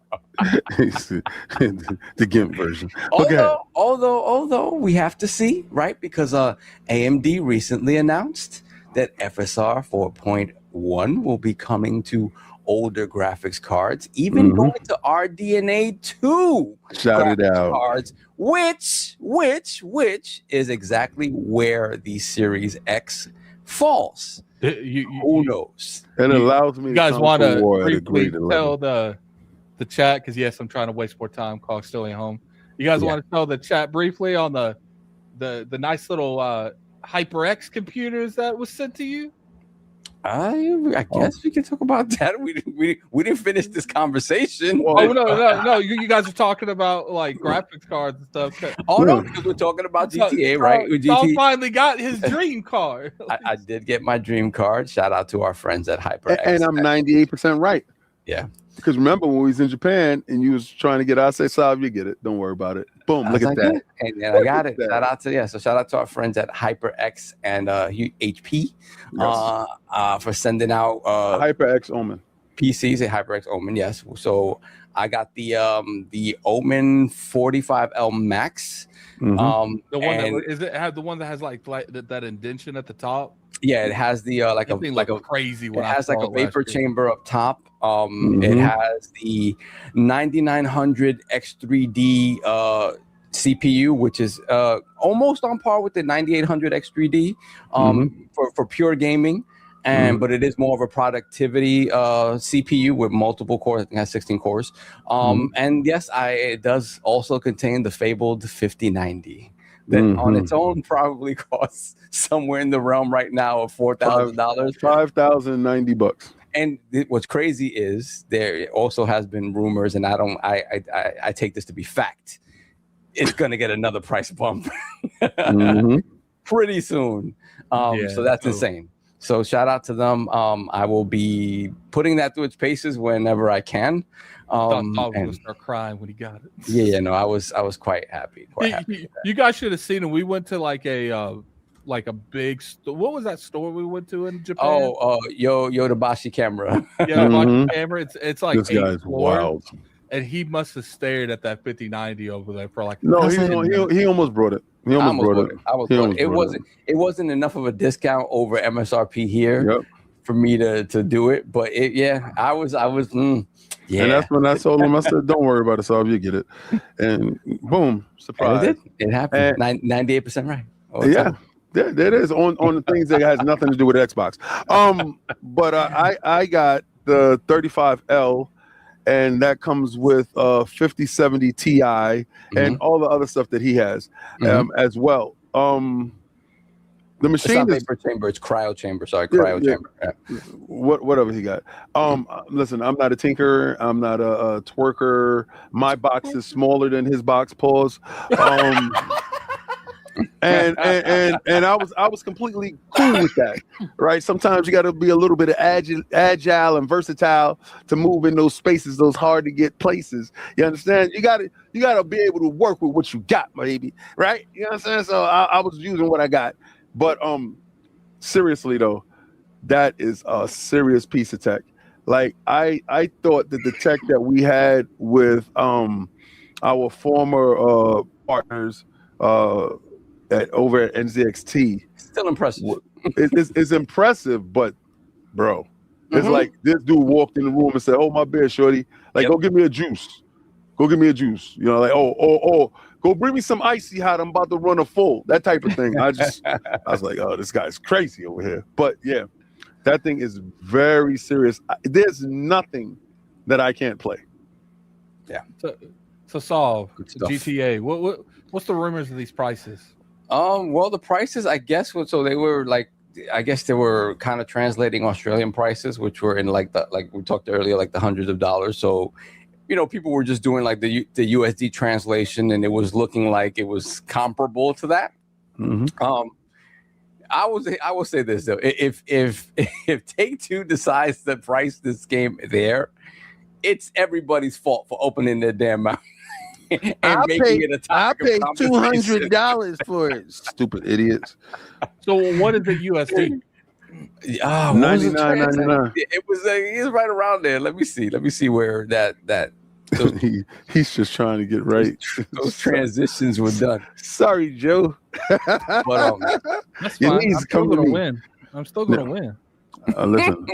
The GIMP version.
Although we have to see, right? Because AMD recently announced that FSR 4.1 will be coming to older graphics cards, even going to RDNA 2
shout it out
cards, which is exactly where the Series X falls. Who knows?
It allows me.
You guys want to briefly tell the chat, because yes, I'm trying to waste more time. Cog still ain't home. You guys want to tell the chat briefly on the nice little HyperX computers that was sent to you?
I guess we can talk about that. We didn't finish this conversation.
No. You guys are talking about like graphics cards and stuff.
No, because we're talking about GTA, right?
Tom finally got his dream card.
I did get my dream card. Shout out to our friends at HyperX.
And I'm 98% right.
Yeah.
Because remember when we was in Japan and you was trying to get I say Saab, you get it. Don't worry about it. Boom, look at that.
And I got it. Shout out to our friends at HyperX and HP for sending out
HyperX Omen
PCs at HyperX Omen. Yes. So I got the Omen 45L Max.
The one the one that has like that indentation at the top.
Yeah, it has the like a
crazy
one. It has like a vapor chamber up top. It has the 9900 X3D CPU, which is almost on par with the 9800 X3D for pure gaming. But it is more of a productivity CPU with multiple cores. I think it has 16 cores. And yes, it does also contain the fabled 5090 that on its own probably costs somewhere in the realm right now of $4,000.
$5,090.
And what's crazy is there also has been rumors, and I take this to be fact. It's gonna get another price bump pretty soon. So that's insane. So shout out to them. I will be putting that through its paces whenever I can.
I was gonna start crying when he got it.
Yeah, I was quite happy.
You guys should have seen it. We went to like a big store. What was that store we went to in Japan?
Yodobashi camera.
Yodobashi camera. It's like
this guy's wild.
And he must have stared at that 5090 over there for like.
No, he almost brought it. He almost brought it.
It wasn't enough of a discount over MSRP here for me to do it. But I was. Yeah.
And that's when I told him, I said, "Don't worry about it, so you get it." And boom, surprise!
It happened. 98% right.
That is on the things that has nothing to do with Xbox. But I got the 35L. And that comes with 5070 Ti and all the other stuff that he has as well. The
It's
machine
not
is
vapor chamber. It's cryo chamber. Sorry, cryo chamber. Yeah.
whatever he got. Listen, I'm not a tinkerer. I'm not a twerker. My box is smaller than his box. Pause. And I was completely cool with that, right? Sometimes you got to be a little bit of agile and versatile to move in those spaces, those hard to get places. You understand? You got to be able to work with what you got, baby, right? You know what I'm saying? So I was using what I got, but seriously though, that is a serious piece of tech. Like I thought that the tech that we had with our former partners over at NZXT
Still impressive.
It's impressive, but bro, it's like this dude walked in the room and said, "Oh, my beer, shorty, like go give me a juice, go give me a juice." You know, like oh, go bring me some icy hot. I'm about to run a full, that type of thing. I was like, oh, this guy's crazy over here. But yeah, that thing is very serious. There's nothing that I can't play.
Yeah.
So Saul, GTA. What's the rumors of these prices?
Well, the prices, I guess, so they were like, I guess they were kind of translating Australian prices, which were in like we talked earlier, like the hundreds of dollars. So, people were just doing like the USD translation, and it was looking like it was comparable to that. I will say this though, if Take-Two decides to price this game there, it's everybody's fault for opening their damn mouth. I paid
$200 for it. Stupid idiots.
So what is the USD?
99.99.
It was right around there. Let me see where that
he's just trying to get right.
Those transitions were done.
Sorry, Joe.
But
that's fine. I'm still gonna win. I'm still gonna win.
Listen,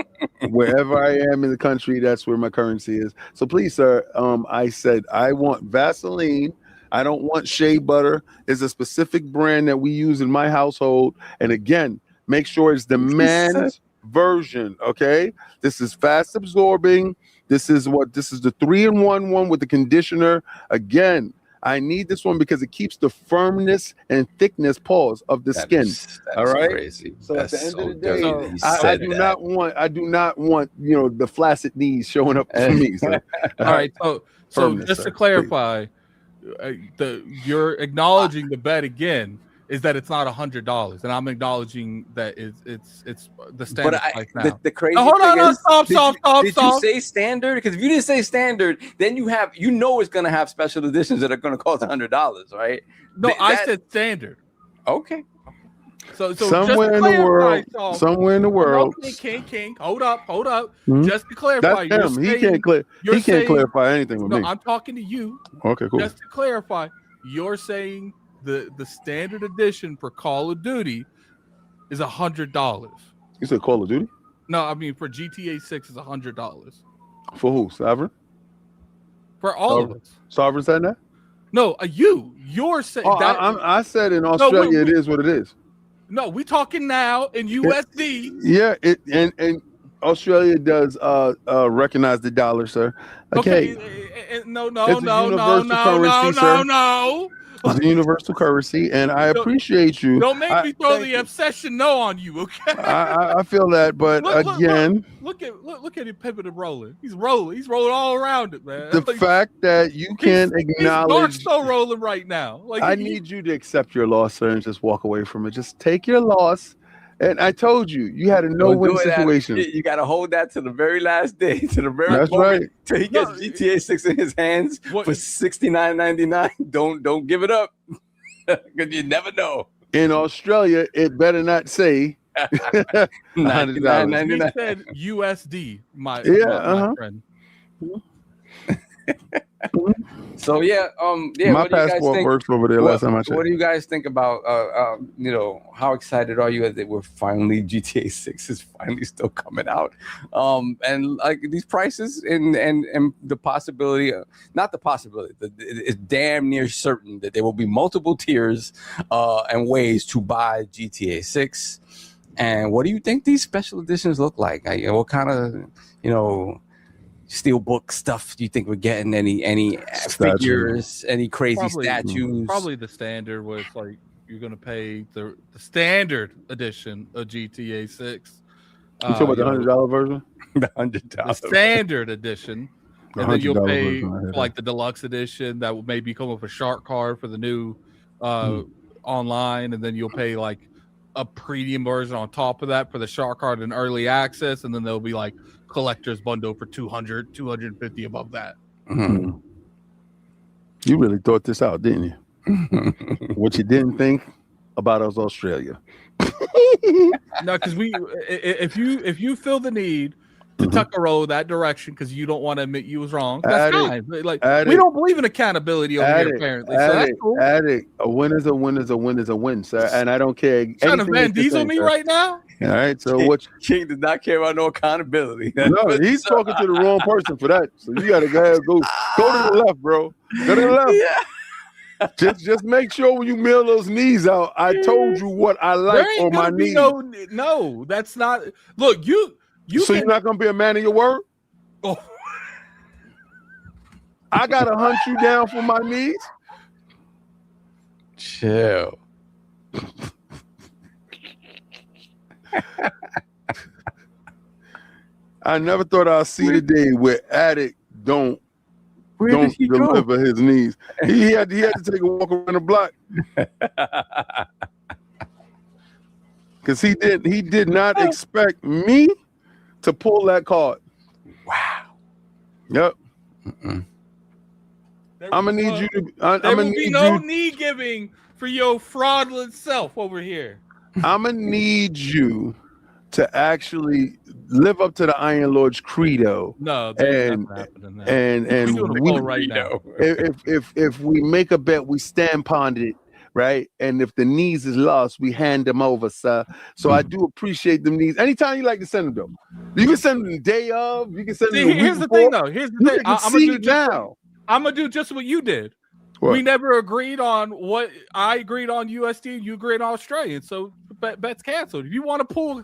wherever I am in the country, that's where my currency is. So please, sir, I said I want Vaseline. I don't want shea butter. It's a specific brand that we use in my household. And again, make sure it's the man's version. Okay, this is fast absorbing. This is the 3-in-1 one with the conditioner. Again, I need this one because it keeps the firmness and thickness, of the skin. All right.
Crazy.
So at the end of the day, I do not want the flaccid knees showing up for me. So,
all right. So just to clarify, you're acknowledging the bet again is that it's not $100, and I'm acknowledging that it's the standard price now.
The crazy
hold on, stop.
Did you say standard? Because if you didn't say standard, then it's going to have special editions that are going to cost $100, right?
No,
I said standard.
Okay.
So
somewhere in the world,
King. Hold up. Mm-hmm. Just to clarify,
that's him. He can't clarify anything with me.
I'm talking to you.
Okay, cool.
Just to clarify, you're saying the standard edition for Call of Duty is $100.
You said Call of Duty?
No, I mean for GTA 6 is $100.
For who? Sovereign?
For all of us.
Sovereign said that?
No, you're saying that.
I said in Australia it is what it is.
No, we talking now in USD.
Yeah, and Australia does recognize the dollar, sir. Okay.
No.
It's a universal currency, and I appreciate you.
Don't make me throw the obsession on you, okay?
I feel that, but again,
look at him pivoting and rolling. He's rolling all around it, man.
The fact that you can't acknowledge,
he's still rolling right now.
I need you to accept your loss, sir, and just walk away from it. Just take your loss. And I told you had a no-win situation.
You got to hold that to the very last day, to the very
That's
moment,
right.
till he gets GTA 6 in his hands for $69.99. Don't give it up, because you never know.
In Australia, it better not say
$99.99. He said USD, my friend.
So
my passport works over there. Last time I checked.
What do you guys think about how excited are you that we're finally GTA 6 is finally still coming out, and like these prices and the possibility, it's damn near certain that there will be multiple tiers and ways to buy GTA 6. And what do you think these special editions look like? What kind of Steelbook stuff do you think we're getting? Any figures, any crazy statues?
Probably the standard with like you're going to pay the standard edition of GTA 6.
You talking about the $100 version?
The $100.
The standard edition. And then you'll pay
version,
for like the deluxe edition that will maybe come with a shark card for the new online, and then you'll pay like a premium version on top of that for the shark card and early access, and then there'll be like collector's bundle for 250 above that.
Mm-hmm. You really thought this out, didn't you? What you didn't think about us, Australia.
No, because if you feel the need to tuck a roll that direction because you don't want to admit you was wrong, that's fine. Like we don't believe in accountability over here, apparently. So that's cool.
A win is a win is a win is a win, sir. And I don't care.
You trying to Van Diesel me right now?
All right. So what?
King does not care about no accountability.
No, he's talking to the wrong person for that. So you got to go to the left, bro. Go to the left. Yeah. Just make sure when you mill those knees out, I told you what I like on my knees.
No, that's not. Look, you. So
you're not gonna be a man of your word?
Oh.
I gotta hunt you down for my knees.
Chill.
I never thought I'd see the day where Addict don't deliver his knees. He had to take a walk around the block. Because he did not expect me to pull that card.
Wow.
Yep. I'm gonna need you to.
There will be no knee giving for your fraudulent self over here.
I'm gonna need you to actually live up to the Iron Lord's credo.
No,
and we
right now.
If we make a bet, we stand upon it. Right, and if the knees is lost, we hand them over, sir. So I do appreciate them knees. Anytime you like to send them, though, you can send them the day of. You can send them.
Here's the thing, though. Here's the thing. I'm gonna do just what you did.
What?
We never agreed on what I agreed on USD. You agreed on Australian. So bet's canceled. If you want to pull,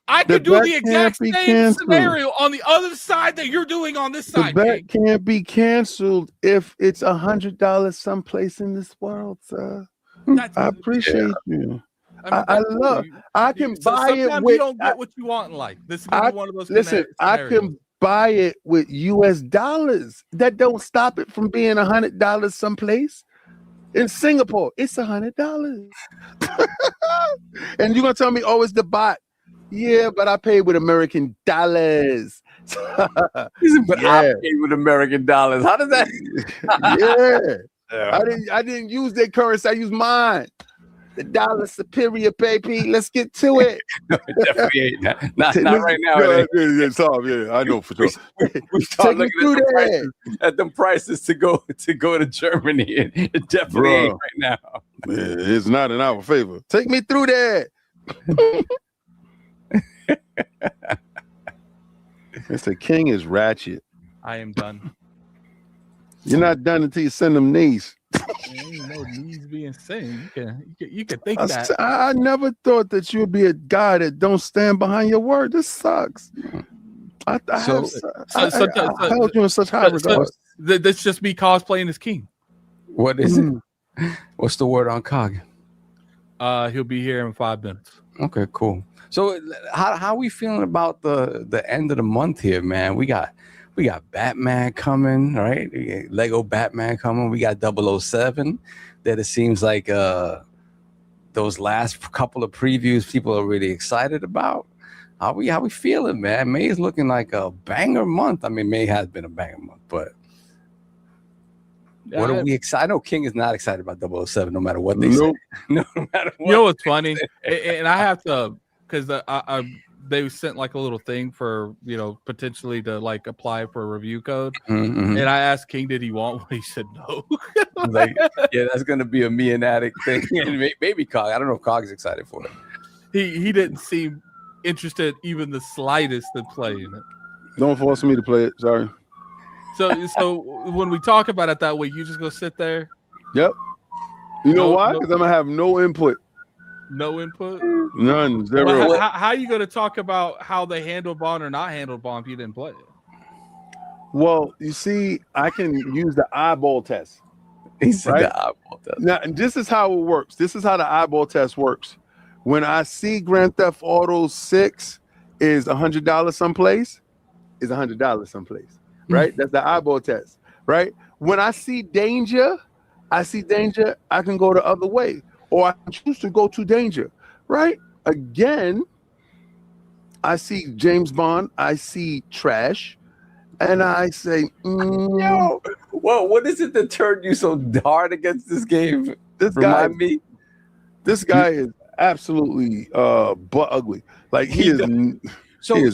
I could do the exact same scenario on the other side that you're doing on this side.
The bet can't be canceled if it's $100 someplace in this world, sir. I appreciate you. I can buy it with.
You don't get what you want in life. This is one of those.
Listen, I can buy it with US dollars. That don't stop it from being $100 someplace. In Singapore, it's $100. And you're gonna tell me, oh, it's the bot. Yeah, but I paid with American dollars.
I paid with American dollars. How does that?
I didn't use their currency. I used mine. The dollar superior, baby. Let's get to it.
No, it definitely ain't. Not right now.
I know for sure.
We start looking at the prices to go to Germany. It definitely ain't right now.
It's not in our favor. Take me through that. Mr. King is ratchet.
I am done.
You're not done until you send them knees.
Ain't no knees being sent. You can think that.
I never thought that you'd be a guy that don't stand behind your word. This sucks. I held you in such high regard.
That's just me cosplaying as King.
What is it? What's the word on Cog?
He'll be here in 5 minutes.
Okay, cool. So how are we feeling about the end of the month here, man? We got Batman coming, right? We got Lego Batman coming. We got 007 that it seems like those last couple of previews people are really excited about. How we feeling, man? May is looking like a banger month. I mean, May has been a banger month, but what are we excited? I know King is not excited about 007 no matter what they say. No matter what.
You know what's funny? And I have to, because they sent like a little thing for, potentially to like apply for a review code.
Mm-hmm.
And I asked King, did he want one? He said no.
Like, yeah, that's going to be a me and Addict thing. And maybe Cog. I don't know if Cog is excited for it.
He didn't seem interested even the slightest in playing it.
Don't force me to play it. Sorry.
So when we talk about it that way, you just go sit there?
Yep. You know why? Because I'm going to have no input.
No input?
None. Zero.
Well, how are you going to talk about how they handle Bond or not handle Bond if you didn't play it?
Well, you see, I can use the eyeball test.
He said
Right?
the eyeball test.
Now, and this is how it works. This is how the eyeball test works. When I see Grand Theft Auto 6 is $100 someplace, is $100 someplace, right? That's the eyeball test, right? When I see danger, I can go the other way, or I can choose to go to danger, right? Again, I see James Bond, I see trash, and I say,
Yo, well, what is it that turned you so hard against this game?
this guy
Remind me.
is absolutely butt ugly. Like he is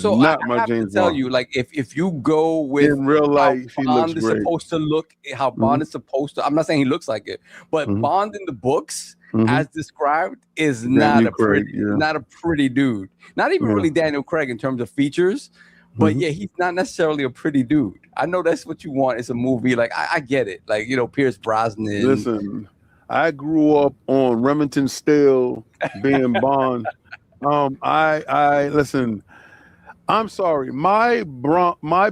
not my James
tell
Bond.
you, like if you go with
In real life, he
how
looks
Bond is
great.
supposed to look, how Bond is supposed to. I'm not saying he looks like it, but Bond in the books, as described, is not a pretty dude. Not even really Daniel Craig in terms of features. But yeah, he's not necessarily a pretty dude. I know that's what you want. It's a movie. Like I get it. Like, you know, Pierce Brosnan.
Listen, I grew up on Remington Steele being Bond. I listen. I'm sorry. My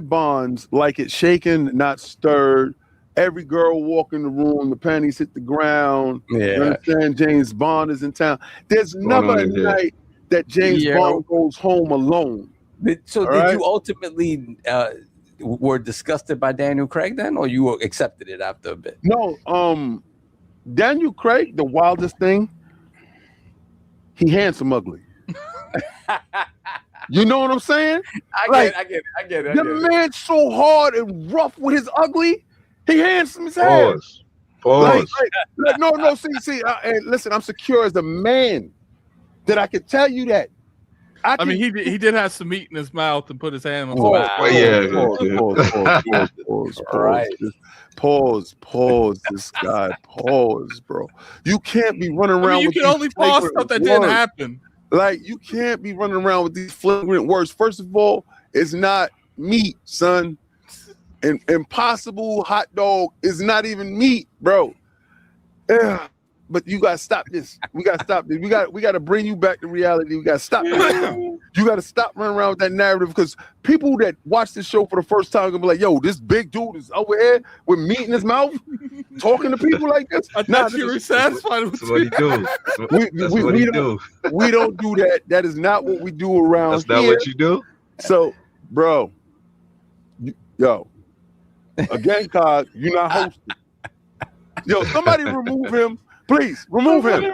Bonds like it shaken, not stirred. Every girl walk in the room, the panties hit the ground.
Yeah.
You understand? James Bond is in town. There's never a night that James Bond goes home alone.
So did you ultimately were disgusted by Daniel Craig then, or you accepted it after a bit?
No, Daniel Craig, the wildest thing, he handsome ugly. You know what I'm saying?
I get it.
The man's so hard and rough with his ugly. He handsome as hell.
Pause.
No. See. And listen, I'm secure as a man that I can tell you that.
I mean, he did have some meat in his mouth and put his hand on his
Pause. This guy, pause, bro. You can't be running around.
You can only pause stuff that didn't happen.
Like, you can't be running around with these flagrant words. First of all, it's not meat, son. And Impossible hot dog is not even meat, bro. Yeah. But you gotta stop this. We gotta stop this. We gotta bring you back to reality. We gotta stop this. You gotta stop running around with that narrative, because people that watch this show for the first time are gonna be like, yo, this big dude is over here with meat in his mouth talking to people like this.
I thought you were satisfied with
what he do.
We don't do that. That is not what we do around
That's not
here.
what you do?
So, bro, again, Cog, you're not hosting. Yo, somebody remove him. Please, remove him.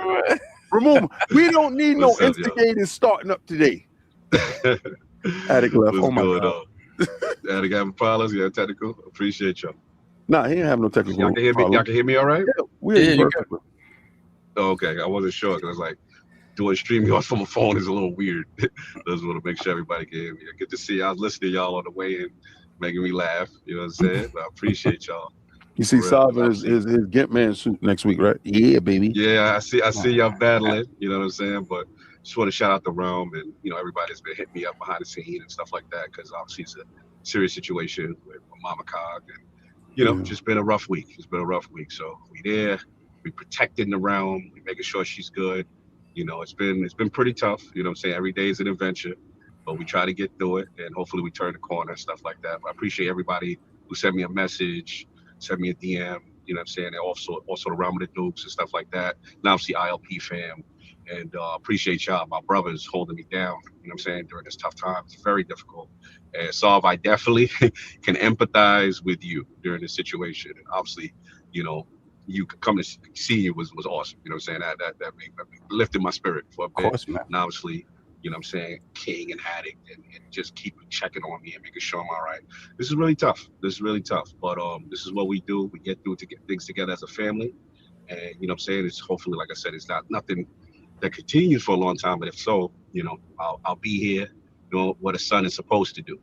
Remove him. We don't need no instigators starting up today. Attic left.
What's
oh, my
going
God.
on? Attic having problems? Yeah, technical. Appreciate y'all.
Nah, he didn't have no technical
Y'all can hear me? Y'all can hear me all right?
Yeah, we're perfect.
Oh, okay. I wasn't sure, because I was like, doing StreamYard from a phone is a little weird. Just want to make sure everybody can hear me. Good to see you. I was listening to y'all on the way in, making me laugh. You know what I'm saying? But I appreciate y'all.
You see Salva is Get Man suit next week, right? Yeah, baby.
Yeah, I see y'all battling, you know what I'm saying? But just want to shout out the realm, and everybody's been hitting me up behind the scene and stuff like that, because obviously it's a serious situation with Mama Cog, and just been a rough week. It's been a rough week. So we there, we protecting the realm, we making sure she's good. It's been pretty tough, you know what I'm saying? Every day is an adventure, but we try to get through it, and hopefully we turn the corner and stuff like that. But I appreciate everybody who sent me a message, send me a DM, you know what I'm saying? And also the realm of the Dukes and stuff like that. And obviously ILP fam. And appreciate y'all, my brothers holding me down, you know what I'm saying, during this tough time. It's very difficult. And Solve, I definitely can empathize with you during this situation. And obviously, you come to see you was awesome. You know what I'm saying? That lifted my spirit for a bit. Of course, man. And obviously, you know what I'm saying, King and Haddock, and just keep checking on me and making sure I'm all right. This is really tough. But this is what we do. We get through to get things together as a family. And you know what I'm saying? It's hopefully, like I said, it's not nothing that continues for a long time. But if so, I'll be here, what a son is supposed to do,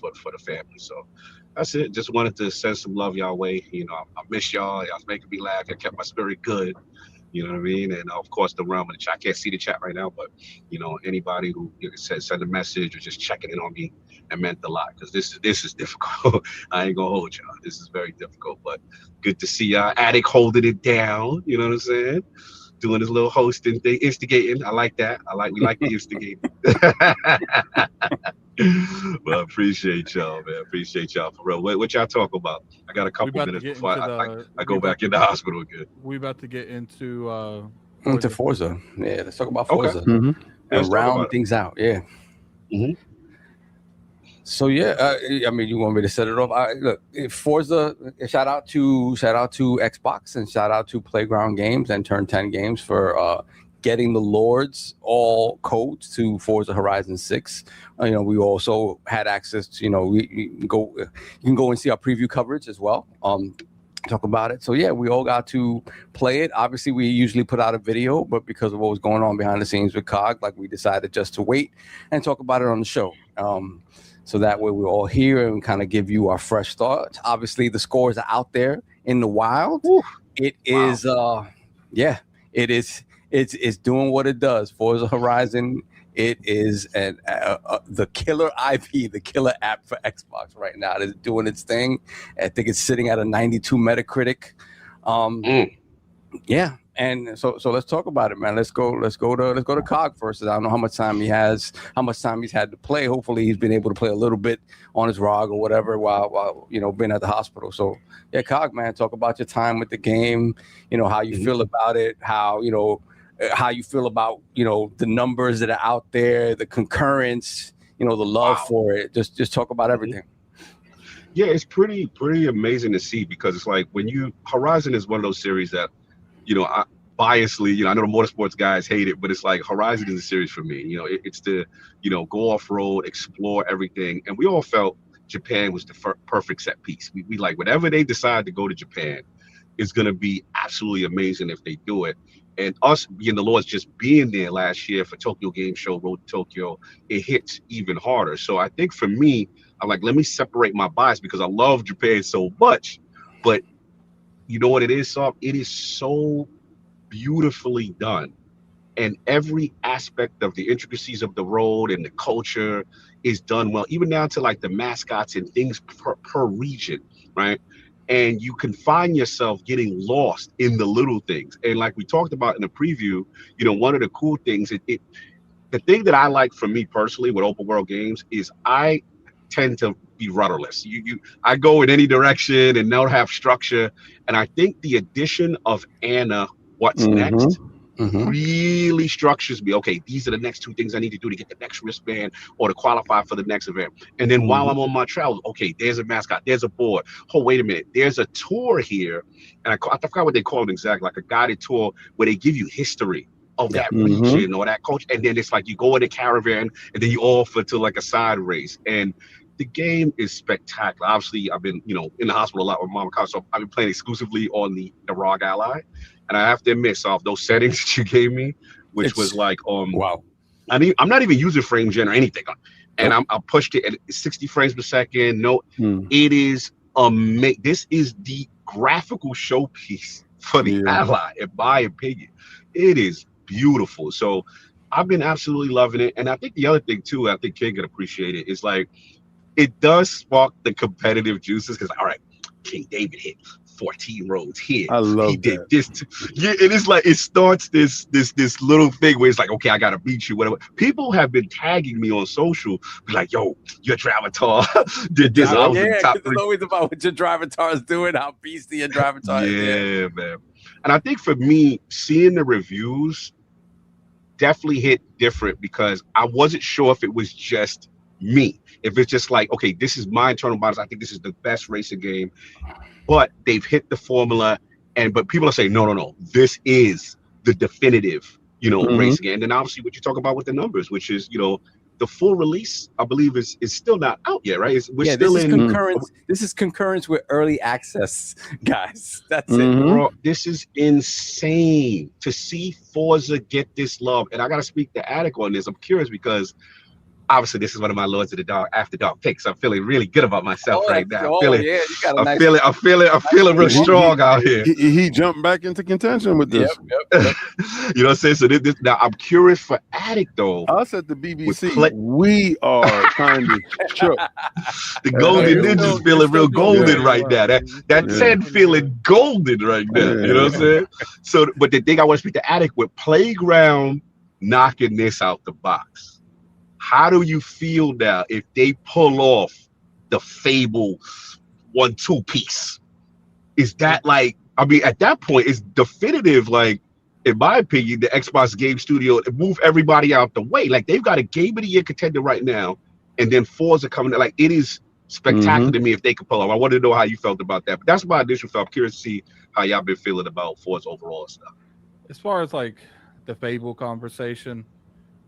for the family. So that's it. Just wanted to send some love y'all way. I miss y'all. Y'all making me laugh. Y'all kept my spirit good. You know what I mean? And of course, the realm of the chat. I can't see the chat right now, but anybody who send a message or just checking in on me, it meant a lot, because this is difficult. I ain't gonna hold y'all. This is very difficult, but good to see y'all. Attic holding it down. You know what I'm saying? Doing this little hosting thing, instigating. I like that. We like the instigating. Well, I appreciate y'all, man. Appreciate y'all for real. What y'all talk about? I got a couple minutes before I go back in the hospital again.
We about to get into
Forza. Yeah, let's talk about Forza
Let's
round things out. Yeah.
Mm-hmm.
So yeah, I mean, you want me to set it off? Look, Forza. Shout out to Xbox and shout out to Playground Games and Turn 10 Games for getting the Lords all codes to Forza Horizon 6. We also had access to, you can go and see our preview coverage as well. Talk about it. So yeah, we all got to play it. Obviously, we usually put out a video, but because of what was going on behind the scenes with COG, we decided just to wait and talk about it on the show. So that way we're all here and kind of give you our fresh thoughts. Obviously, the scores are out there in the wild.
Woo.
It is, it is. It's doing what it does. Forza Horizon. It is the killer IP, the killer app for Xbox right now. It's doing its thing. I think it's sitting at a 92 Metacritic. Yeah. And so let's talk about it, man. Let's go to COG first. I don't know how much time he's had to play. Hopefully he's been able to play a little bit on his ROG or whatever while being at the hospital. So yeah, COG, man, talk about your time with the game, how you feel about it, how you feel about, the numbers that are out there, the concurrence, the love for it. Just talk about everything.
Yeah, it's pretty amazing to see because it's like Horizon is one of those series that, I biasly, I know the motorsports guys hate it, but it's like Horizon is a series for me. It's to, go off road, explore everything. And we all felt Japan was the perfect set piece. We like whatever they decide to go to Japan is going to be absolutely amazing if they do it. And us being the Lords, just being there last year for Tokyo Game Show, Road to Tokyo, it hits even harder. So I think for me, I'm like, let me separate my bias because I love Japan so much. But you know what it is, Soft? It is so beautifully done. And every aspect of the intricacies of the road and the culture is done well, even down to the mascots and things per region, right? And you can find yourself getting lost in the little things. And like we talked about in the preview, one of the cool things, the thing that I like for me personally with open world games is I tend to be rudderless. I go in any direction and don't have structure. And I think the addition of Anna, what's next, really structures me. Okay, these are the next two things I need to do to get the next wristband or to qualify for the next event. And then while I'm on my travels, okay, there's a mascot, there's a board. Oh, wait a minute, there's a tour here. And I forgot what they call it exactly, like a guided tour where they give you history of that region or that culture. And then it's like you go in a caravan and then you offer to a side race. And the game is spectacular. Obviously, I've been, in the hospital a lot with Mama Car, so I've been playing exclusively on the ROG Ally. And I have to admit, Soft, those settings that you gave me, which was wow. I'm not even using frame gen or anything. And I pushed it at 60 frames per second. No, it is amazing. This is the graphical showpiece for the Ally, in my opinion. It is beautiful. So I've been absolutely loving it. And I think the other thing, too, I think King could appreciate it, is it does spark the competitive juices because, all right, King David hit 14 roads here.
I love
he did this too. Yeah, and it's it starts this little thing where it's like, okay, I gotta beat you, whatever. People have been tagging me on social, be like, yo, your Drivatar did this.
Yeah, because it's always about what your Drivatar is doing, how beastie your Drivatar is.
Yeah, man. And I think for me, seeing the reviews definitely hit different because I wasn't sure if it was just me. If it's just okay, this is my internal bias. I think this is the best racing game. But they've hit the formula, but people are saying, no, this is the definitive, racing game. And then obviously what you talk about with the numbers, which is, the full release, I believe is still not out yet, right? We're still in
concurrence. This is concurrence with early access, guys. That's it.
Bro, this is insane to see Forza get this love. And I got to speak to Attic on this. I'm curious because obviously, this is one of my Lords of the Dog after dark picks. I'm feeling really good about myself right now. I'm feeling real strong out here.
He jumped back into contention with this.
Yep. You know what I'm saying? So this now I'm curious for Addict though.
Us at the BBC, we are kind of shook.
The Golden Ninja's feeling real golden right now. That 10 feeling golden right now. You know what I'm saying? So, but the thing I want to speak to Addict with Playground knocking this out the box. How do you feel now if they pull off the Fable 1-2 piece? Is that like, I mean, at that point, it's definitive, like, in my opinion, the Xbox Game Studio move everybody out the way. Like, they've got a Game of the Year contender right now, and then Forza coming. Like, it is spectacular to me if they could pull off. I want to know how you felt about that. But that's my initial felt. I'm curious to see how y'all been feeling about Forza overall and stuff.
As far as like the Fable conversation,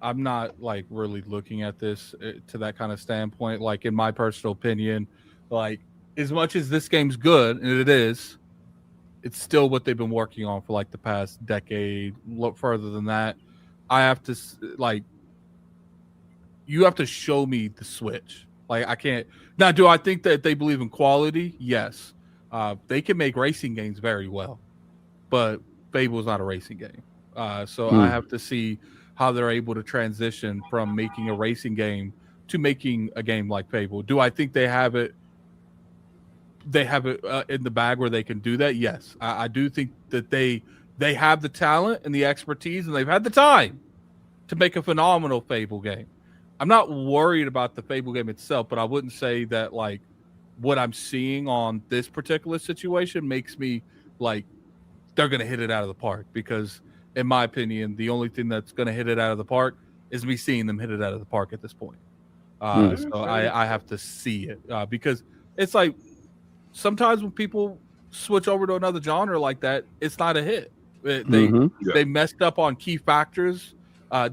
I'm not like really looking at this to that kind of standpoint. Like, in my personal opinion, like, as much as this game's good, and it is, it's still what they've been working on for like the past decade. Look further than that. I have to like, you have to show me the switch. Like, I can't. Now, do I think that they believe in quality? Yes. They can make racing games very well, but Fable is not a racing game. So I have to see how they're able to transition from making a racing game to making a game like Fable. Do I think they have it? They have it in the bag where they can do that. Yes, I do think that they have the talent and the expertise, and they've had the time to make a phenomenal Fable game. I'm not worried about the Fable game itself, but I wouldn't say that like what I'm seeing on this particular situation makes me like they're going to hit it out of the park, because in my opinion, the only thing that's going to hit it out of the park is me seeing them hit it out of the park at this point. So I have to see it because it's like sometimes when people switch over to another genre like that, it's not a hit. They messed up on key factors.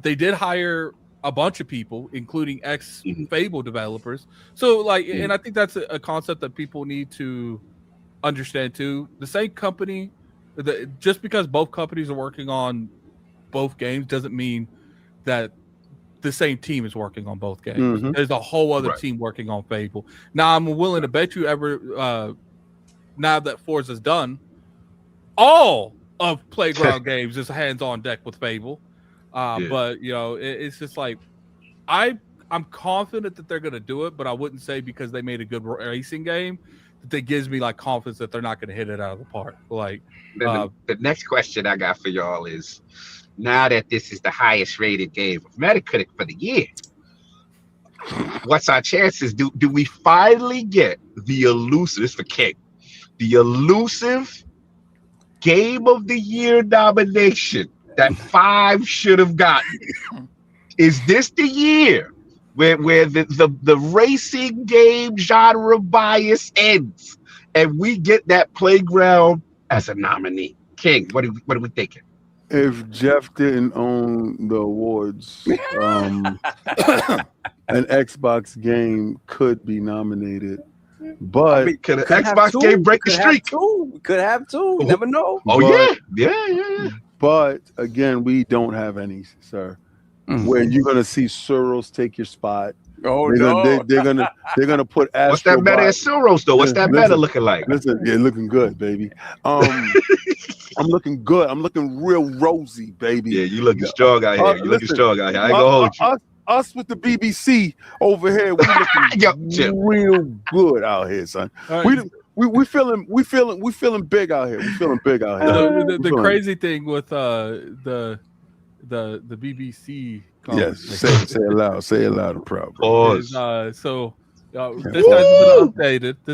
They did hire a bunch of people, including ex-Fable developers. So like, and I think that's a concept that people need to understand too. The same company, just because both companies are working on both games doesn't mean that the same team is working on both games. There's a whole other team working on Fable. Now, I'm willing to bet you now that Forza's done, all of Playground Games is hands on deck with Fable. But you know, it's just like I'm confident that they're gonna do it, but I wouldn't say because they made a good racing game that gives me like confidence that they're not gonna hit it out of the park. Like
the next question I got for y'all is, now that this is the highest rated game of Metacritic for the year, what's our chances? Do we finally get the elusive, this for King, the elusive Game of the Year nomination that 5 should have gotten? Is this the year where the racing game genre bias ends and we get that Playground as a nominee? King, what are we thinking?
If Jeff didn't own the awards, an Xbox game could be nominated. But
I mean, could an Xbox game break the streak?
Could have two. You never know.
Oh, yeah.
But again, we don't have any, sir. Where you're gonna see Soros take your spot.
Oh,
they're gonna put Astro.
What's that meta at Soros though? What's that meta looking like?
Listen, yeah, looking good, baby. I'm looking good. I'm looking real rosy, baby.
Yeah, you looking strong out here. You looking strong out here. I ain't gonna hold you.
Us with the BBC over here, we looking real good out here, son. We feeling big out here. We feeling big out here.
The crazy thing with the BBC.
Yes, say it loud. Say it loud and proud.
Pause.
This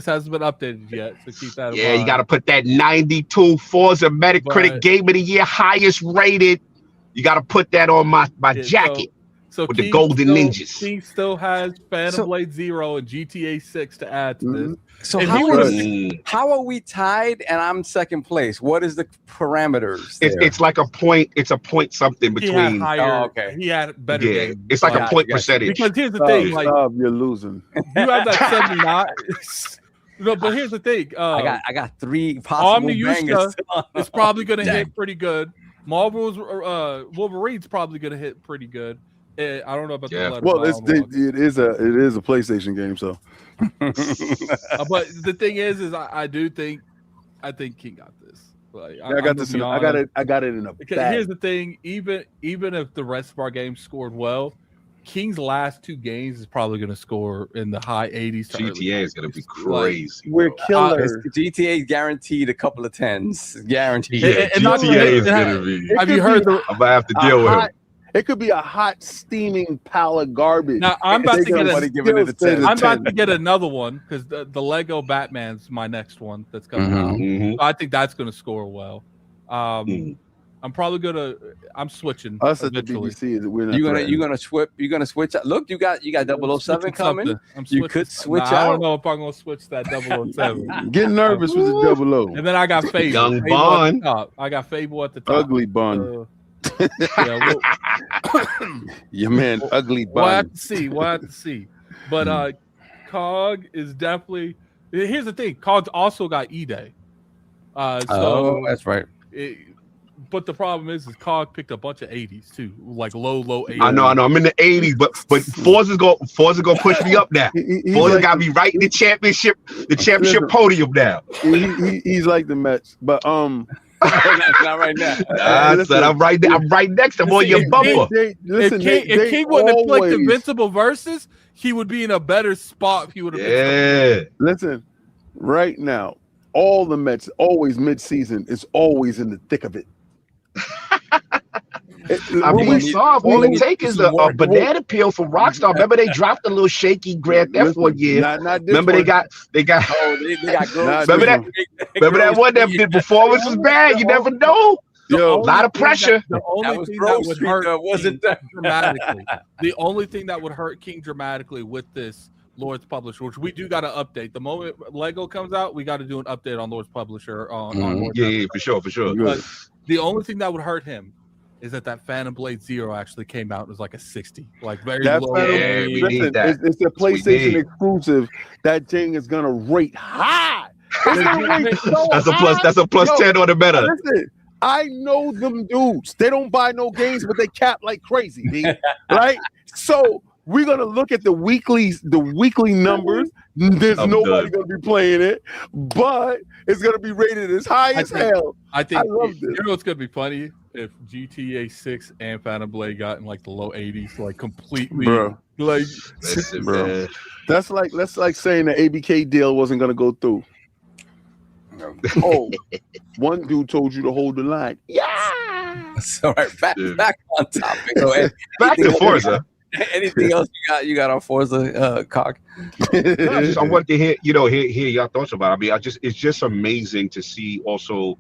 hasn't been updated yet, so keep that in mind.
Yeah, you got to put that 92 Forza Metacritic Game of the Year, highest rated. You got to put that on my jacket.
So
with the golden ninjas.
King still has Phantom Blade 0 and GTA 6 to add to this.
So how are we tied and I'm second place? What is the parameters?
It's like a point. It's a point something between.
He had better games.
It's like a point percentage.
Because here's the thing, like
you're losing.
You have that 79. No, but here's the thing.
I got 3 possible bangers.
It's probably going to hit pretty good. Marvel's Wolverine's probably going to hit pretty good. I don't know about the letter.
Well, it is a PlayStation game, so.
But the thing is I think King got this. Like,
I got it in a bag.
Here's the thing: even if the rest of our games scored well, King's last 2 games is probably going to score in the high 80s.
GTA is going to be crazy.
We're killer.
GTA guaranteed a couple of 10s, guaranteed.
GTA is going to be.
Have you heard?
I'm gonna have to deal with him.
It could be a hot, steaming pile of garbage.
Now I'm about to
get
another one because the Lego Batman's my next one that's coming out. So I think that's going to score well. I'm probably I'm switching.
Us at the BBC.
You're gonna switch. Look, you got 007 coming. You could switch out.
I don't know if I'm gonna switch that 007.
Get nervous with the 00.
And then I got Fable.
Young Bond.
I got Fable at the top.
Ugly Bond. Your man, Ugly Bond.
We'll have to see. But COG is definitely. Here's the thing. COG's also got E-Day.
That's right.
But the problem is COG picked a bunch of 80s too, like low 80s.
I know. I'm in the 80s, but Forza's gonna push me up now. Forza got me right in the championship podium now.
He's like the Mets, but
not right now.
I'm right there. I'm right next. I'm on your bumper.
If King wouldn't have played Invincible Versus, he would be in a better spot. If he would have.
Yeah.
Listen, right now, all the Mets always mid-season is always in the thick of it.
All it takes is a banana peel from Rockstar. Remember they dropped a little shaky Grand Theft one year. Remember they got. Remember that one that performance was bad. You never know. A lot of pressure.
The only thing that would hurt wasn't that dramatically. The only thing that would hurt King dramatically with this Lord's Publisher, which we do got to update. The moment Lego comes out, we got to do an update on Lord's Publisher.
For sure.
But the only thing that would hurt him is that Phantom Blade Zero actually came out. It was like a 60, like very low.
It's a PlayStation exclusive. That thing is gonna rate high.
That's a plus 10 on the meta.
Listen, I know them dudes. They don't buy no games, but they cap like crazy, right? So we're gonna look at the weekly numbers. There's nobody gonna be playing it, but it's gonna be rated as high as hell.
I love this. You know what's gonna be funny if GTA 6 and Phantom Blade got in like the low 80s, like completely,
bro.
Like,
bro. That's like saying the ABK deal wasn't gonna go through. Oh, one dude told you to hold the line. Yeah.
All right, back on topic.
Back to Forza.
Anything else you got on Forza, COG?
I want to hear your thoughts about it. I mean, it's just amazing to see also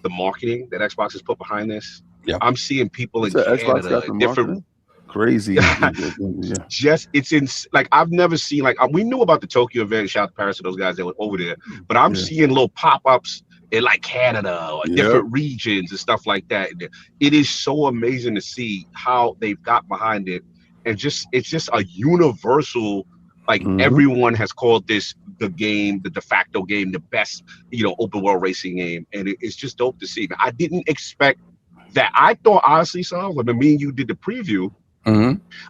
the marketing that Xbox has put behind this. Yeah, I'm seeing people in Canada, different crazy. It's like I've never seen. Like we knew about the Tokyo event. Shout out to Paris to those guys that went over there. But I'm seeing little pop-ups in like Canada or different regions and stuff like that. It is so amazing to see how they've got behind it. And it's just a universal, like everyone has called this the game, the de facto game, the best, open world racing game. And it's just dope to see. I didn't expect that. I thought, honestly, when me and you did the preview,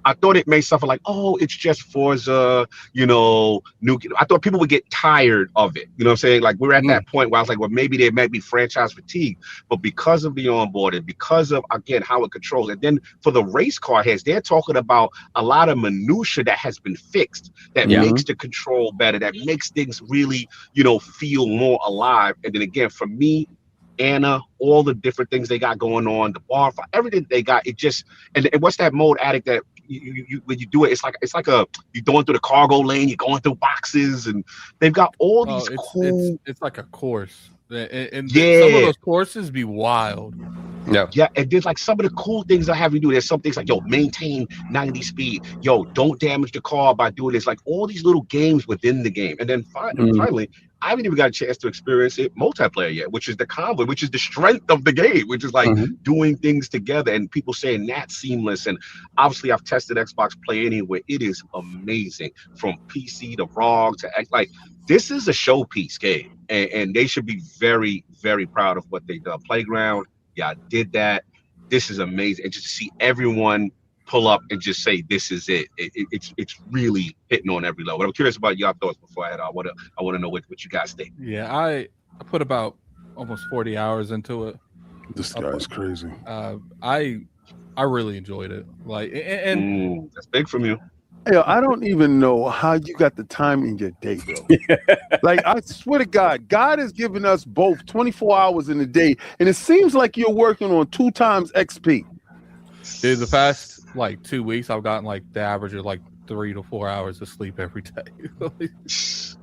I thought it may suffer like, oh, it's just Forza, new. I thought people would get tired of it. You know what I'm saying? Like we're at that point where I was like, well, maybe there might be franchise fatigue, but because of the onboarding, because of again how it controls, and then for the race car heads, they're talking about a lot of minutia that has been fixed that makes the control better, that makes things really, feel more alive. And then again, for me, Anna, all the different things they got going on, the bar, everything they got, it just and what's that mode addict that you when you do it, it's like you're going through the cargo lane, you're going through boxes, and they've got all these cool.
It's like a course, and some of those courses be wild.
Yeah, and there's like some of the cool things I have you do. There's some things like maintain 90 speed. Don't damage the car by doing this. Like all these little games within the game, and then finally. I haven't even got a chance to experience it multiplayer yet, which is the convoy, which is the strength of the game, which is like doing things together and people saying that's seamless. And obviously I've tested Xbox Play Anywhere. It is amazing from PC to ROG to like this is a showpiece game and they should be very, very proud of what they've done. Playground, I did that. This is amazing. And just to see everyone pull up and just say this is it. It's really hitting on every level. But I'm curious about your thoughts before I want to know what you guys think.
Yeah, I put about almost 40 hours into it.
This guy's crazy.
I really enjoyed it. Like, and
that's big from you.
I don't even know how you got the time in your day, bro. Like, I swear to God has given us both 24 hours in a day, and it seems like you're working on 2 times XP.
Dude, the past like 2 weeks, I've gotten like the average of like 3 to 4 hours of sleep every day.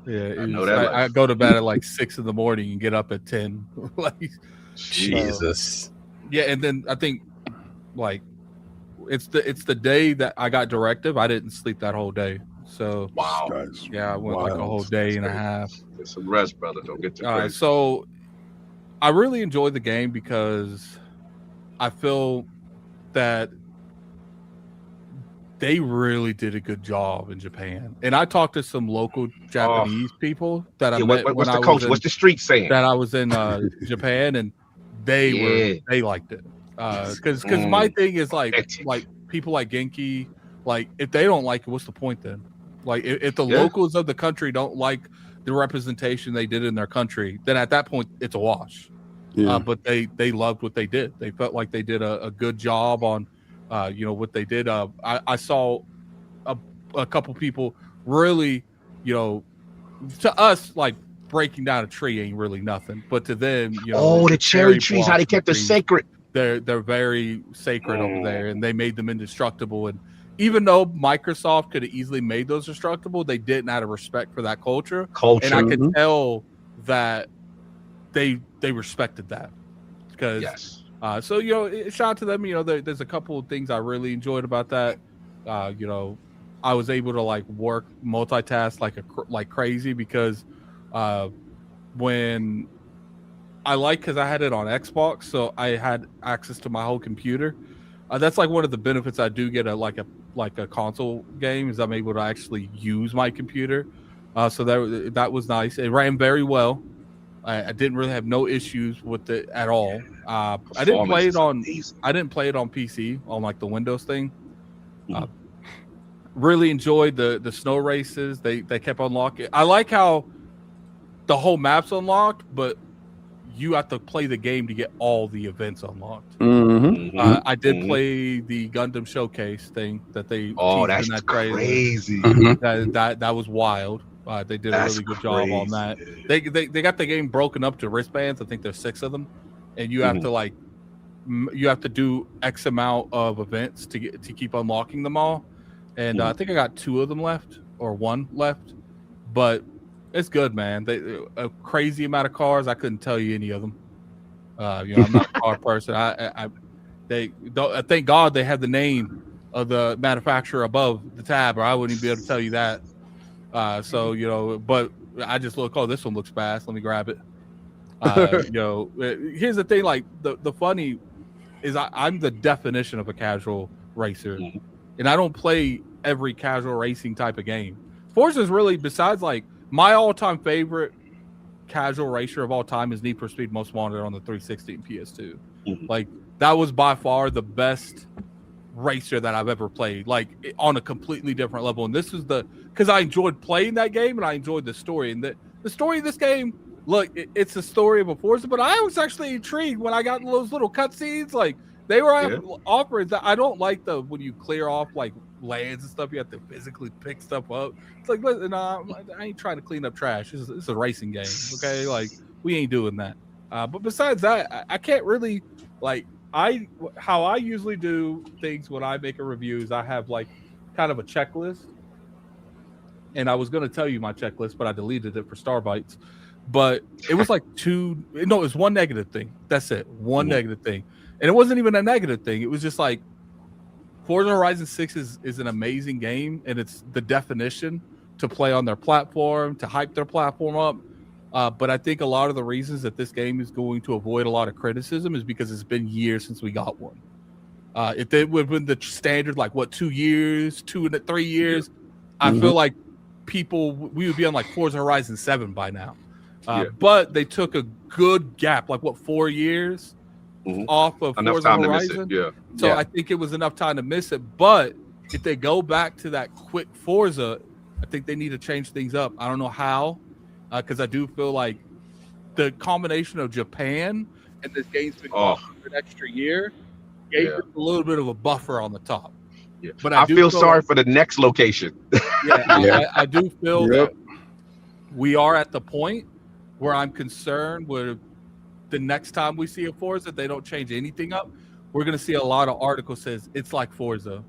Yeah, I go to bed at like 6 in the morning and get up at 10. Like,
Jesus.
Yeah, and then I think like it's the day that I got Directive. I didn't sleep that whole day. So
Wow.
Yeah, I went like a whole day and a half.
Get some rest, brother. Don't get too crazy.
So I really enjoyed the game because I feel that they really did a good job in Japan. And I talked to some local Japanese people that I met
what's the coach? What's the street saying?
That I was in Japan, and they liked it. Because my thing is like people like Genki, like if they don't like it, what's the point then? Like if the locals of the country don't like the representation they did in their country, then at that point it's a wash. Yeah. But they loved what they did. They felt like they did a good job on what they did. I saw a couple people really, to us, like breaking down a tree ain't really nothing, but to them,
the cherry trees, how they kept it sacred.
They're very sacred over there, and they made them indestructible. And even though Microsoft could have easily made those destructible, they didn't out of respect for that culture. And I could tell that they respected that because so shout out to them. There's a couple of things I really enjoyed about that. I was able to like work multitask like crazy because when because I had it on Xbox, so I had access to my whole computer. That's like one of the benefits I do get a console game is I'm able to actually use my computer. So that was nice. It ran very well. I didn't really have no issues with it at all. I didn't play it on PC on like the Windows thing. Really enjoyed the snow races. They kept unlocking. I like how the whole map's unlocked, but you have to play the game to get all the events unlocked. I did play the Gundam Showcase thing that they.
Oh, that's crazy!
That was wild. They did a really good job on that. They got the game broken up to wristbands. I think there's 6 of them, and you have to do X amount of events to keep unlocking them all. And I think I got 2 of them left or 1 left, but it's good, man. A crazy amount of cars. I couldn't tell you any of them. I'm not a car person. Thank God they had the name of the manufacturer above the tab, or I wouldn't even be able to tell you that. But I just look. Oh, this one looks fast. Let me grab it. Here's the thing. Like the funny is, I'm the definition of a casual racer, and I don't play every casual racing type of game. Forza is really, besides like my all-time favorite casual racer of all time is Need for Speed Most Wanted on the 360 and PS2. Like that was by far the best racer that I've ever played, like on a completely different level. And this is because I enjoyed playing that game and I enjoyed the story. And the story of this game, look, it's the story of a Forza, but I was actually intrigued when I got those little cutscenes. Like they were offering that. I don't like when you clear off like lands and stuff, you have to physically pick stuff up. It's like, listen, I ain't trying to clean up trash. This is a racing game, okay? Like we ain't doing that. But besides that, I can't really like how I usually do things when I make a review is I have like kind of a checklist. And I was going to tell you my checklist, but I deleted it for Starbites. But it was like it was one negative thing. That's it. One negative thing. And it wasn't even a negative thing. It was just like Forza Horizon 6 is an amazing game, and it's the definition to play on their platform, to hype their platform up. But I think a lot of the reasons that this game is going to avoid a lot of criticism is because it's been years since we got one. If it would have been the standard, like 2 years, 2 to 3 years, I feel like we would be on like Forza Horizon 7 by now. But they took a good gap, 4 years off of
enough
Forza
time
Horizon.
To miss it.
So I think it was enough time to miss it. But if they go back to that quick Forza, I think they need to change things up. I don't know how, because I do feel like the combination of Japan and this game's been going for an extra year gave it a little bit of a buffer on the top.
Yeah. But I feel sorry for the next location.
I do feel that we are at the point where I'm concerned with the next time we see a Forza, they don't change anything up. we're gonna see a lot of articles says it's like Forza,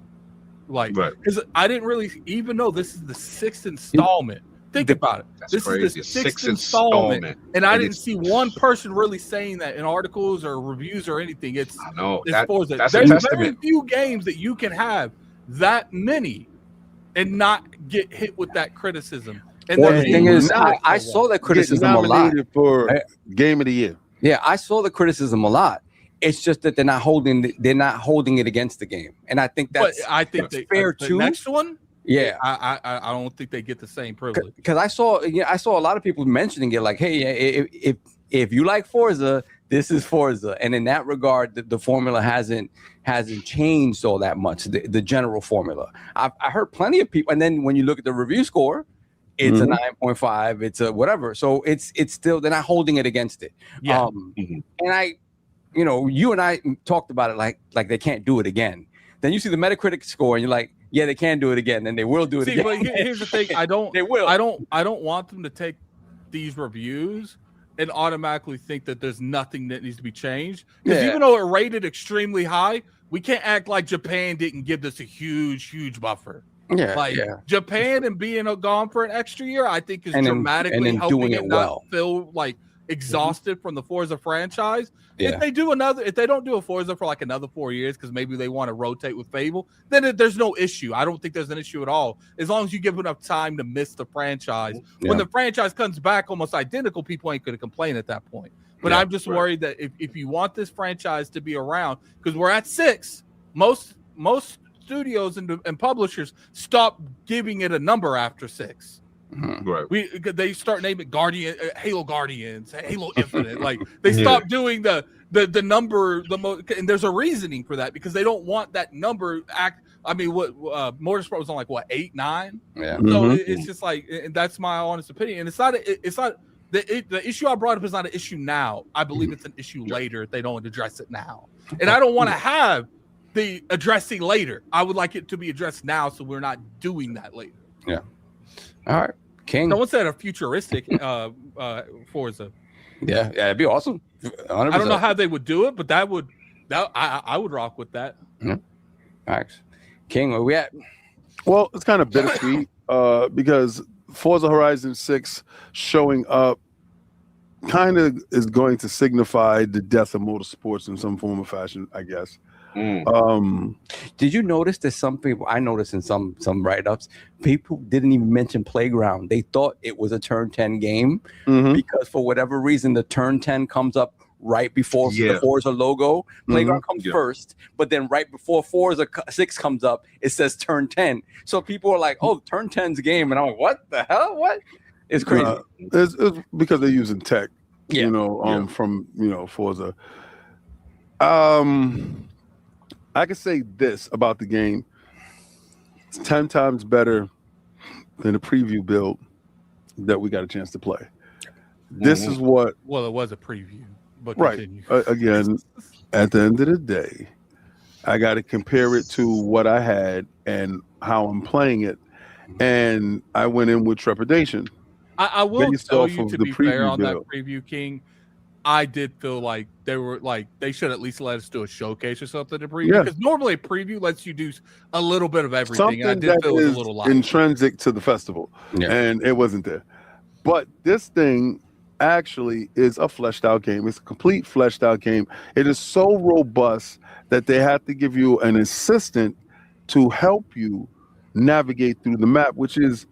like
Right.
because I didn't really even know this is the 6th installment. Think about it.
That's
This
crazy.
is the 6th installment, and I didn't see one person really saying that in articles or reviews or anything. It's
I know
it's Forza.
that's a
There's very
testament.
few games that you can have that many and not get hit with that criticism. And
Well,
they're
the thing
being
is,
nominated
I
for
saw
one.
that
Get
criticism a lot.
nominated for Game of the Year.
Yeah, I saw the criticism a lot. It's just that they're not holding it against the game, and I think
But
that's
I think
fair
the
too.
next one,
Yeah,
I don't think they get the same privilege.
because I saw a lot of people mentioning it like, hey, if you like Forza, this is Forza, and in that regard, the formula hasn't changed all that much. The general formula, I heard plenty of people, and then when you look at the review score, it's a 9.5, it's a whatever. So it's still, they're not holding it against it.
Yeah.
And you and I talked about it like they can't do it again. Then you see the Metacritic score, and you're like, yeah, they can do it again, and they will do it
See,
again.
but here's the thing:
They will.
I don't want them to take these reviews and automatically think that there's nothing that needs to be changed. Because even though it rated extremely high, we can't act like Japan didn't give this a huge buffer. Japan and being gone for an extra year, I think is dramatically helping
doing
it not feel like exhausted from the Forza franchise.
Yeah.
If they don't do a Forza for like another 4 years because maybe they want to rotate with Fable, then there's no issue. I don't think there's an issue at all. As long as you give enough time to miss the franchise.
Yeah.
When the franchise comes back almost identical, people ain't going to complain at that point. But I'm just worried that if you want this franchise to be around, because we're at 6, most studios and publishers stop giving it a number after 6.
Right.
They start naming Halo Guardians, Halo Infinite. Like they stop doing the number and there's a reasoning for that because they don't want that number I mean, Motorsport was on like 8, 9.
Yeah.
So it's just like, and that's my honest opinion. And it's not the issue I brought up is not an issue now. I believe it's an issue later if they don't address it now. And I don't want to have the addressing later. I would like it to be addressed now, so we're not doing that later.
Yeah. All right, King.
Someone said a futuristic Forza.
Yeah, it'd be awesome. 100%.
I don't know how they would do it, but I would rock with that.
Yeah. Thanks. King, where we at?
Well, it's kind of bittersweet because Forza Horizon 6 showing up kind of is going to signify the death of motorsports in some form or fashion, I guess.
Did you notice there's some people I noticed in some write-ups, people didn't even mention Playground. They thought it was a turn 10 game because for whatever reason the turn 10 comes up right before the Forza logo. Playground comes first, but then right before Forza 6 comes up, it says turn 10. So people are like, oh, turn 10's a game, and I'm like, what the hell? What? It's crazy.
It's because they're using tech, from Forza. I can say this about the game. It's 10 times better than the preview build that we got a chance to play. This is what...
Well, it was a preview, but
right. Again, at the end of the day, I got to compare it to what I had and how I'm playing it. And I went in with trepidation.
I will tell you, to be fair on
build.
that preview, King, I did feel like they should at least let us do a showcase or something to preview. Because normally a preview lets you do a little bit of everything.
Something
and I did feel it was a little light.
Intrinsic to the festival. Yeah. And it wasn't there. But this thing actually is a fleshed out game. It's a complete fleshed out game. It is so robust that they have to give you an assistant to help you navigate through the map, which is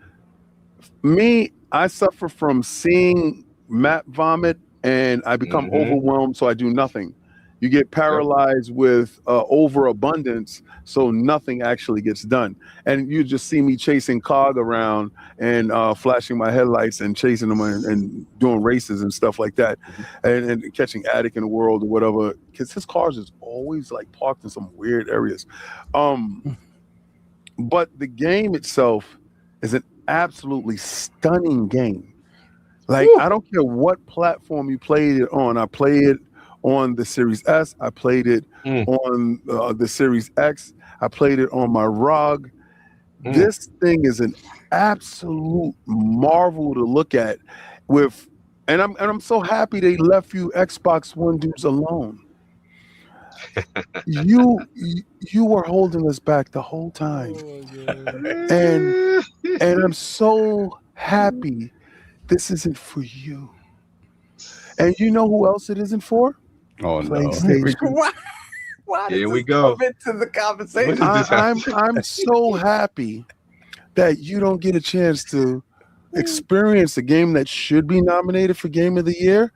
me. I suffer from seeing map vomit and I become overwhelmed, so I do nothing. You get paralyzed with overabundance, so nothing actually gets done. And you just see me chasing Cog around and flashing my headlights and chasing them and doing races and stuff like that, and catching Attic in the world or whatever, because his cars is always like parked in some weird areas. But the game itself is an absolutely stunning game. Like, I don't care what platform you played it on. I played it on the Series S. I played it on the Series X. I played it on my ROG. This thing is an absolute marvel to look at. And I'm so happy they left you Xbox One dudes alone. you were holding us back the whole time, and I'm so happy this isn't for you. And you know who else it isn't for?
Oh no!
PlayStation.
Why
Here we go
into the conversation?
I'm so happy that you don't get a chance to experience a game that should be nominated for Game of the Year,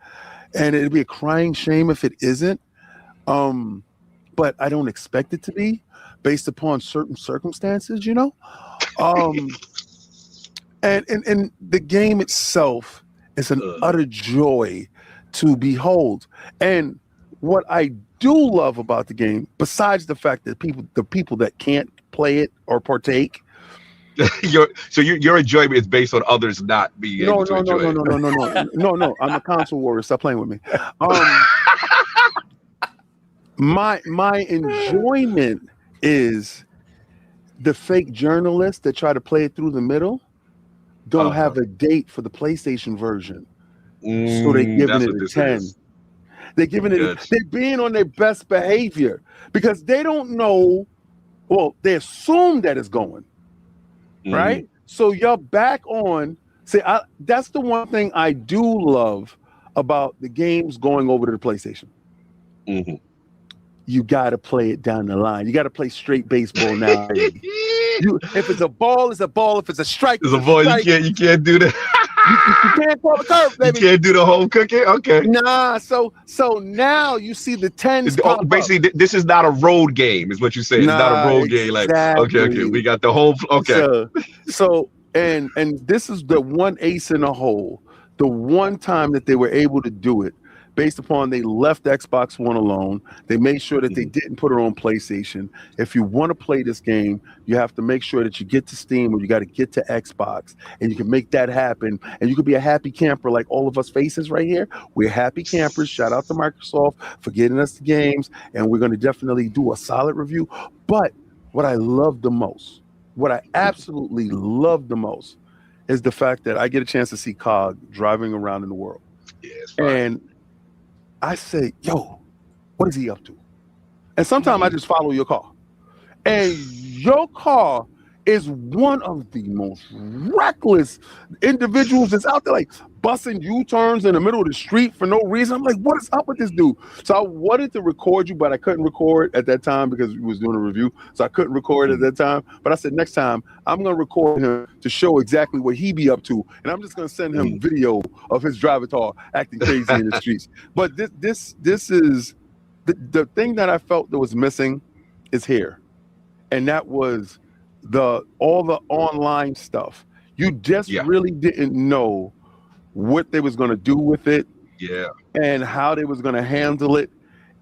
and it'd be a crying shame if it isn't. But I don't expect it to be based upon certain circumstances, you know. And the game itself is an utter joy to behold. And what I do love about the game, besides the fact that the people that can't play it or partake,
your enjoyment is based on others not being able to enjoy it.
No. I'm a console warrior. Stop playing with me. My enjoyment is the fake journalists that try to play it through the middle don't have a date for the PlayStation version, so they're giving it a 10. They're giving it. They're being on their best behavior because they don't know. Well, they assume that it's going right. So you're back on. See, that's the one thing I do love about the games going over to the PlayStation. You got to play it down the line. You got to play straight baseball now. If it's a ball, it's a ball. If it's a strike,
it's a ball. You can't do that.
You can't call the curve, baby.
You can't do the whole cookie. Okay.
Nah. So now you see the 10s.
Basically, this is not a road game, is what you say. It's not a road game. Like, okay, we got the whole. Okay.
So and this is the one ace in the hole. The one time that they were able to do it, based upon they left Xbox One alone. They made sure that they didn't put it on PlayStation. If you want to play this game, you have to make sure that you get to Steam or you got to get to Xbox, and you can make that happen. And you can be a happy camper like all of us faces right here. We're happy campers. Shout out to Microsoft for getting us the games, and we're going to definitely do a solid review. But what I love the most, what I absolutely love the most, is the fact that I get a chance to see Cog driving around in the world. And I say, yo, what is he up to? And sometimes I just follow your car. And your car is one of the most reckless individuals that's out there, like busting U-turns in the middle of the street for no reason. I'm like, what is up with this dude? So I wanted to record you, but I couldn't record at that time because we was doing a review. So I couldn't record at that time. But I said, next time I'm going to record him to show exactly what he be up to. And I'm just going to send him video of his driving car acting crazy in the streets. But this is the thing that I felt that was missing is here. And that was all the online stuff. You just really didn't know what they was going to do with it, and how they was going to handle it.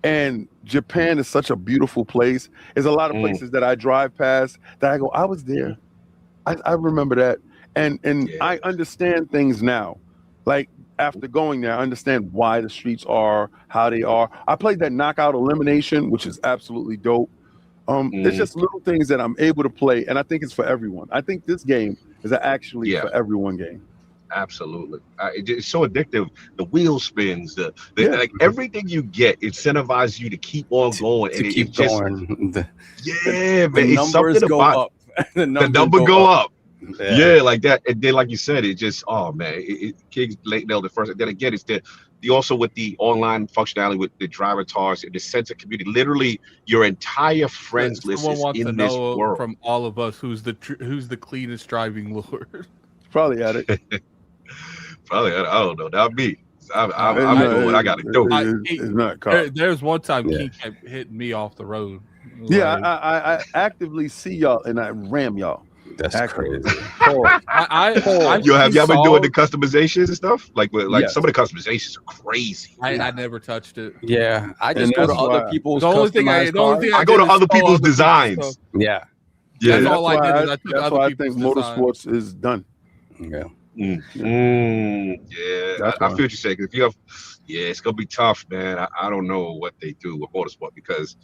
And Japan is such a beautiful place. There's a lot of places that I drive past that I go, I was there. I remember that, and I understand things now. Like after going there, I understand why the streets are how they are. I played that knockout elimination, which is absolutely dope. It's just little things that I'm able to play, and I think it's for everyone. I think this game is actually for everyone game.
Absolutely. It's so addictive. The wheel spins, like everything you get incentivizes you to keep on going.
To keep going.
Man.
The
It's
numbers
something
go
about
up.
the number go up.
Yeah.
Like that. And then, like you said, it just, oh man, Kings nailed it first. And then again, it's the also with the online functionality with the driver tars and the sense of community. Literally, your entire friends list is in this world.
From all of us, who's the cleanest driving lord?
Probably at it.
Probably, I don't know. That'd be. I'm doing what I got to do.
It's not car.
There's one time King kept hitting me off the road.
I actively see y'all and I ram y'all.
That's crazy.
Have y'all been doing the customizations and stuff? Like some of the customizations are crazy.
I never touched it.
Yeah, I just go to other people's.
The only thing I
go to other people's designs.
Yeah.
That's all I did. Is I took
that's
other
why I
people's
think motorsports is done.
Yeah.
I feel what you're saying. If you have, it's gonna be tough, man. I don't know what they do with motorsport because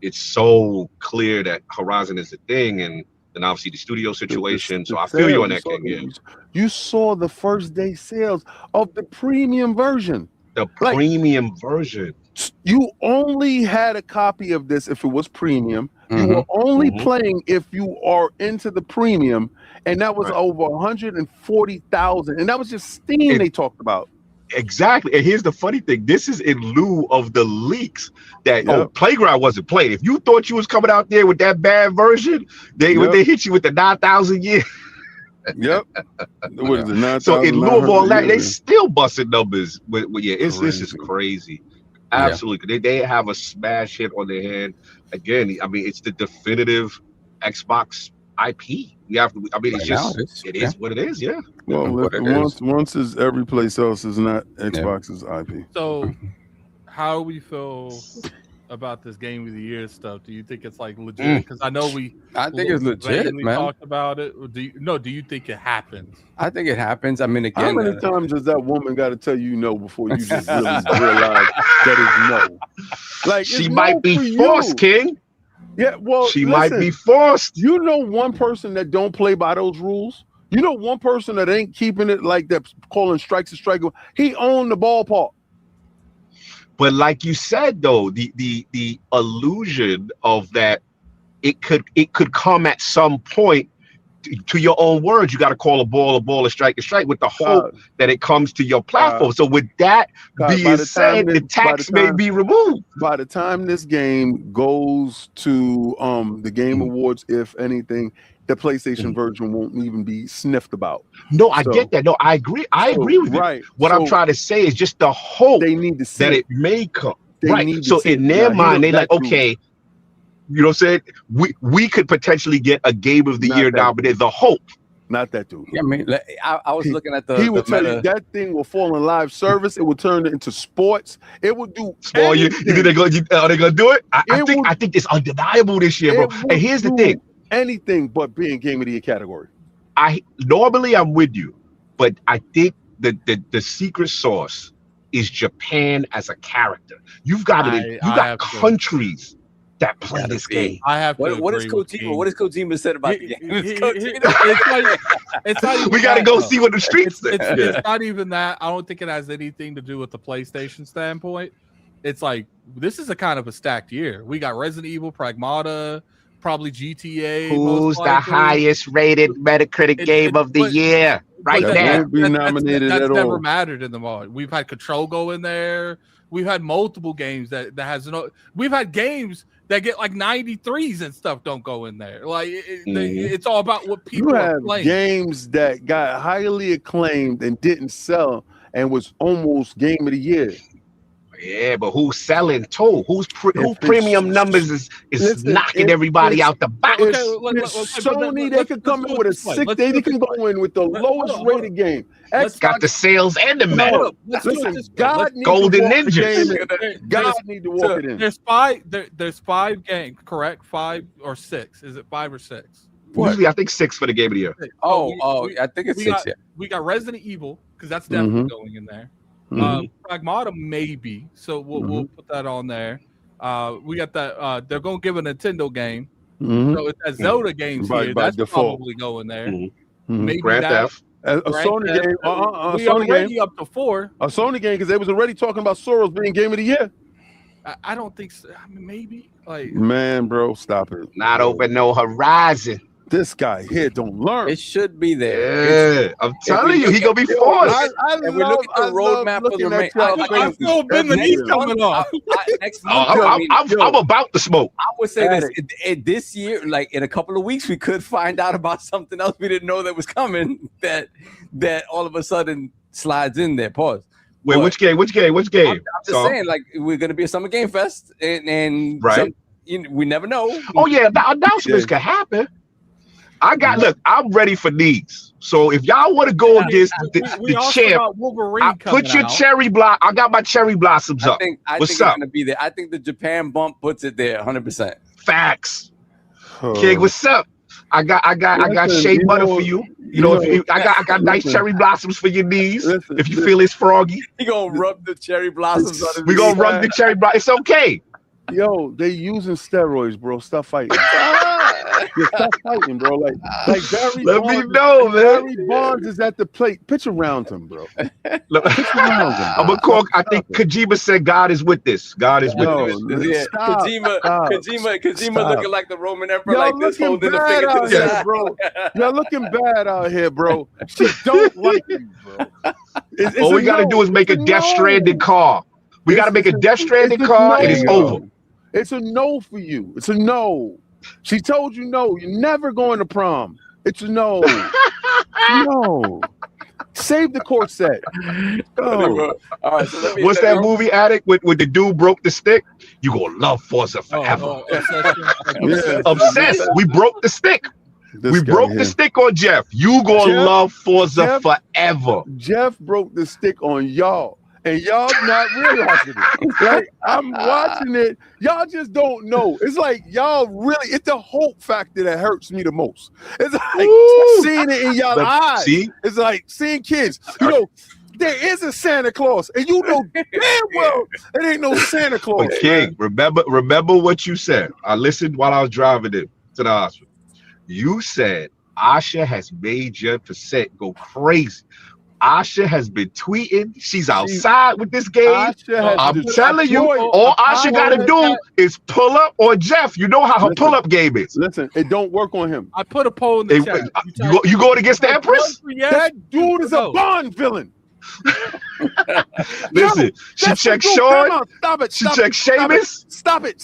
it's so clear that Horizon is the thing, and then obviously the studio situation. So I feel you on that, King.
You saw the first day sales of the premium version.
The premium version.
You only had a copy of this if it was premium. You were only playing if you are into the premium, and that was over 140,000, and that was just Steam they talked about.
Exactly. And here's the funny thing. This is in lieu of the leaks that Playground wasn't playing. If you thought you was coming out there with that bad version, they hit you with the 9,000 years.
What is it, 9,
so in lieu of all that, they still busting numbers. But this is crazy. Absolutely. They have a smash hit on their hand. Again, I mean, it's the definitive Xbox IP. You have to. I mean, it's just it is what it is. Yeah.
Well, once is every place else is not Xbox's IP.
So, how do we feel about this Game of the Year stuff? Do you think it's like legit? Because I know
I think it's legit, man.
Talked about it. Do you think it happens?
I think it happens. I mean, again,
how many times does that woman got to tell you no before you just really realize that it's no? Like,
she might be forced, King.
Yeah, well,
she might be forced.
You know, one person that don't play by those rules. You know, one person that ain't keeping it like that, calling strikes a strike. He owned the ballpark.
But like you said, though, the illusion of that it could come at some point. To your own words, you got to call a ball, a strike, with the hope that it comes to your platform. So with that being said, the tax may be removed.
By the time this game goes to the Game Awards, if anything, the PlayStation version won't even be sniffed about.
No, I get that. No, I agree. I agree with you. What I'm trying to say is just the hope
they need to see
that it may come. So in their mind, they like, okay, you know what I'm saying? We could potentially get a Game of the Year now, but there's a hope.
Not that dude.
Yeah, I mean, I was looking at the.
He would tell you that thing will fall in live service. It will turn it into sports. It will do.
You think are they gonna do it? I think it's undeniable this year, bro. And here's the thing:
anything but being Game of the Year category.
Normally I'm with you, but I think the secret sauce is Japan as a character. You've got it. You got countries that play this game.
I have.
What is Kojima? What has Kojima said about the game?
It's not
we got to go see what the streets say.
It's not even that. I don't think it has anything to do with the PlayStation standpoint. It's like this is a kind of a stacked year. We got Resident Evil, Pragmata, probably GTA.
Who's the highest rated Metacritic game of the year? Right there.
Won't be nominated
that's
at
never
all.
mattered in the mall. We've had Control go in there. We've had multiple games that has no. We've had games that get like 93s and stuff don't go in there. Like it's all about what people are playing.
Games that got highly acclaimed and didn't sell and was almost Game of the Year.
Yeah, but who's selling too? Who premium numbers is knocking everybody out the box?
Sony, they could come in with a 6. They can go in with the lowest rated game.
Xbox got the sales and the metal.
Listen, God needs
Golden
to walk
Ninjas.
God need to walk it in.
There's 5 games, correct? 5 or 6? Is it 5 or 6?
Usually, I think 6 for the Game of the Year.
I think it's 6.
We got Resident Evil because that's definitely going in there. Pragmata maybe, so we'll put that on there. We got that. They're gonna give a Nintendo game, so it's that Zelda games here. That's
default.
Probably going there. Maybe
Grand Theft.
A Sony game.
We
Sony
already
game.
up to 4.
A Sony game because they was already talking about Soros being Game of the Year.
I don't think so. I mean, maybe like
man, bro, stop it.
Not open no horizon.
This guy here don't learn.
It should be there.
Yeah, I'm telling you, he gonna be forced.
And we look at the roadmap for the remaining.
I feel Bimini's coming off.
I'm about to smoke.
I would say this year, like in a couple of weeks, we could find out about something else we didn't know that was coming. That all of a sudden slides in there. Pause.
Wait, which game? I'm
just saying, like we're gonna be a Summer Game Fest, and
right.
We never know.
Oh yeah, the announcements can happen. I'm ready for these. So if y'all want to go against the champ, put your cherry block. I got my cherry blossoms up.
I think it's gonna be there. I think the Japan bump puts it there 100%.
Facts. King, what's up? I got shea butter for you. You know, I got nice cherry blossoms for your knees. If you feel it's froggy,
you gonna rub the cherry blossoms on his
we gonna rub the cherry blossoms. It's okay.
Yo, they using steroids, bro. Stop fighting. Stop fighting, bro. Like Barry
Let
Bonds,
me know, man.
Barry Bonds is at the plate. Pitch around him, bro.
Look,
Pitch around him.
I'm gonna call. I think Kojima said God is with this. God is with
No,
this.
Yeah,
stop,
Kojima
stop.
looking like the Roman emperor,
Y'all
like this,
looking
holding the
bad
finger to
out
the
here,
side.
bro. Y'all looking bad out here, bro. She don't like you, bro.
All we gotta do is make a Death Stranding car. We gotta make a Death Stranding car, and it's over.
It's a no for you. It's a no. She told you no. You're never going to prom. It's a no. No. Save the corset. Go.
All right, so
What's that movie, Addict, with the dude broke the stick? You gonna love Forza forever. Obsessed. We broke the stick. We broke the stick on Jeff. You gonna love Forza forever.
Jeff broke the stick on y'all. And y'all not realizing it. Like, I'm watching it. Y'all just don't know. It's like y'all really, it's the hope factor that hurts me the most. It's like seeing it in y'all eyes.
See?
It's like seeing kids. You know, there is a Santa Claus, and you know damn well it ain't no Santa Claus.
But King, remember what you said. I listened while I was driving it to the hospital. You said Asha has made Jen Facette go crazy. Asha has been tweeting. She's outside with this game. I'm telling you, all Asha got to do is pull up on Jeff. You know how her pull-up game is.
Listen, it don't work on him.
I put a poll in the chat.
You going against the Empress?
That dude is a Bond villain.
Listen, she checked Sean.
Stop it.
She checked Seamus.
Stop it.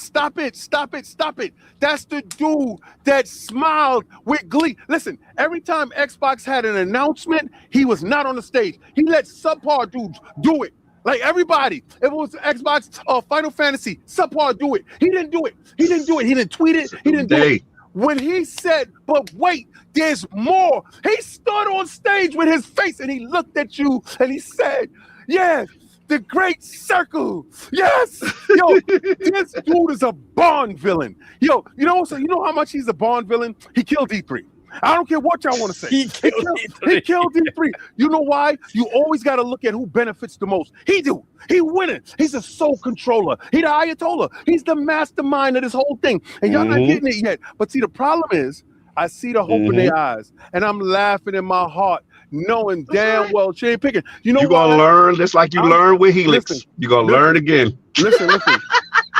That's the dude that smiled with glee. Listen, every time Xbox had an announcement, he was not on the stage. He let subpar dudes do it. Like everybody, if it was Xbox Final Fantasy, subpar do it. He didn't do it. He didn't tweet it. He didn't do it. When he said, but wait, there's more. He stood on stage with his face and he looked at you and he said, yes, the great circle. Yes. Yo, this dude is a Bond villain. Yo, you know how much he's a Bond villain? He killed E3. I don't care what y'all want to say. He killed E3. You know why? You always got to look at who benefits the most. He do. He winning. He's a sole controller. He the Ayatollah. He's the mastermind of this whole thing. And y'all not getting it yet. But see, the problem is, I see the hope in their eyes, and I'm laughing in my heart, knowing damn well she ain't picking. You know,
you're gonna learn just like you learned with Helix. You're gonna learn again.
Listen.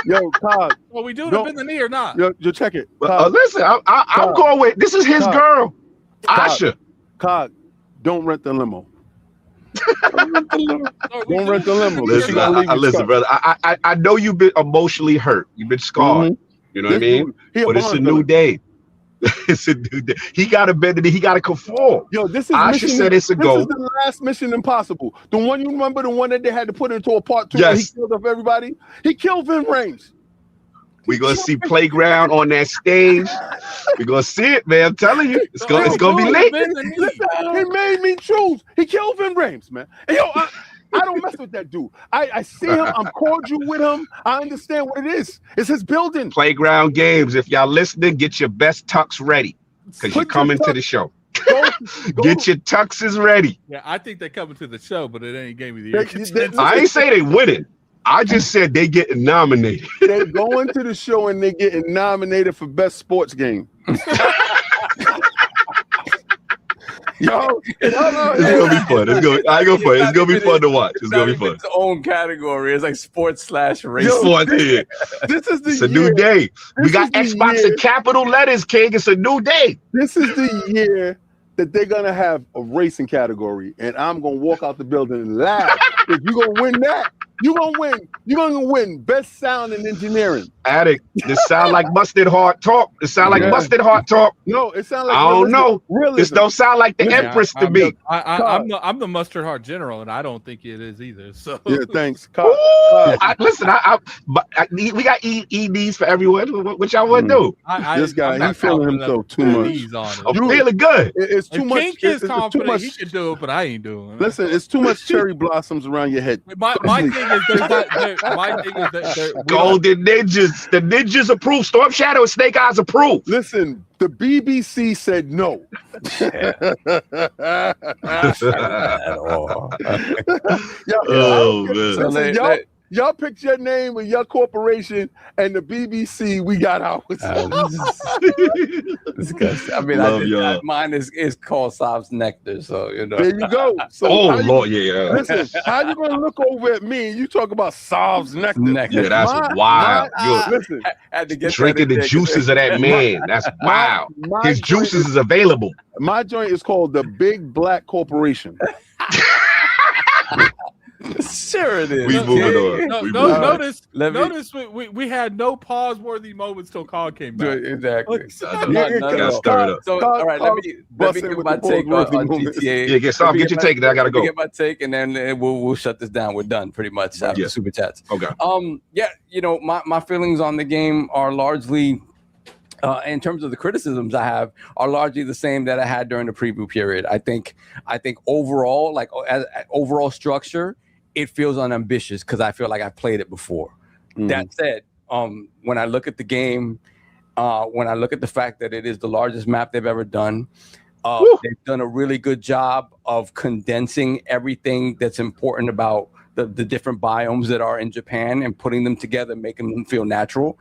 Yo, Todd.
Well, we do it in the knee or not?
Yo, check it.
Listen, I'm going with this is his girl, Asha.
Todd, don't rent the limo. Don't rent the limo.
Listen, brother. I know you've been emotionally hurt. You've been scarred. You know what I mean? But it's a new day. It's a new day. He got to bend it. He got to conform.
Yo, this is
Asha said it's a go.
This is the last Mission Impossible. The one you remember, the one that they had to put into a part 2. Yes. He killed off everybody. He killed Vin Rames.
We're gonna see Playground on that stage. We're gonna see it, man. I'm telling you, it's gonna be lit.
He made me choose. He killed Vin Rames, man. And yo, I don't mess with that dude. I see him. I'm cordial with him. I understand what it is. It's his building.
Playground Games. If y'all listening, get your best tux ready because you're coming to the show. Get your tuxes ready.
Yeah, I think they're coming to the show, but it ain't gave me the.
I ain't say they winning. I just said they getting nominated.
They going to the show and they getting nominated for best sports game. Yo, it's gonna
be fun. I go for it. It's gonna be fun to watch. It's gonna be fun.
Its own category. It's like sports/race.
This is
a new day. We got Xbox in capital letters, King. It's a new day.
This is the year that they're gonna have a racing category, and I'm gonna walk out the building and laugh. If you're gonna win that, you're gonna win. You're gonna win best sound and engineering.
Addict, this sound like Mustard Hard Talk. It sound like Mustard Hard Talk.
No, it sounds like
I don't know.
Realism.
This don't sound like the Empress to me.
I'm the Mustard Hard General, and I don't think it is either. So
yeah, thanks.
Listen, we got EDs for everyone. What y'all want to do?
This guy, he's feeling himself too much.
I'm feeling good.
It's too much.
King is confident he can do it, but I ain't doing it.
Listen, it's too much cherry blossoms around your head.
My thing is,
Golden Ninjas. The Ninjas approve. Storm Shadow and Snake Eyes approve.
Listen, the BBC said no. y'all picked your name and your corporation, and the BBC, we got ours.
Disgusting. I mean, mine is called Sob's Nectar, so you know.
There you go. So
Lord,
listen, how you gonna look over at me and you talk about Sob's Nectar?
Yeah, that's wild.
Listen,
had to get drinking the juices of that man. That's wild. His juices is available.
My joint is called the Big Black Corporation.
Sure it is.
We moving on.
Notice we had no pause-worthy moments till Carl came back.
Exactly.
Got stirred up.
So, all right, let me give my take on GTA.
Yeah, get your take. I gotta go.
Get my take, and then we'll shut this down. We're done pretty much after super chats.
Okay.
Yeah, you know, my feelings on the game are largely. In terms of the criticisms I have, are largely the same that I had during the preview period. I think overall, like as overall structure, it feels unambitious because I feel like I've played it before. That said, when I look at the game, when I look at the fact that it is the largest map they've ever done, they've done a really good job of condensing everything that's important about the different biomes that are in Japan and putting them together, making them feel natural.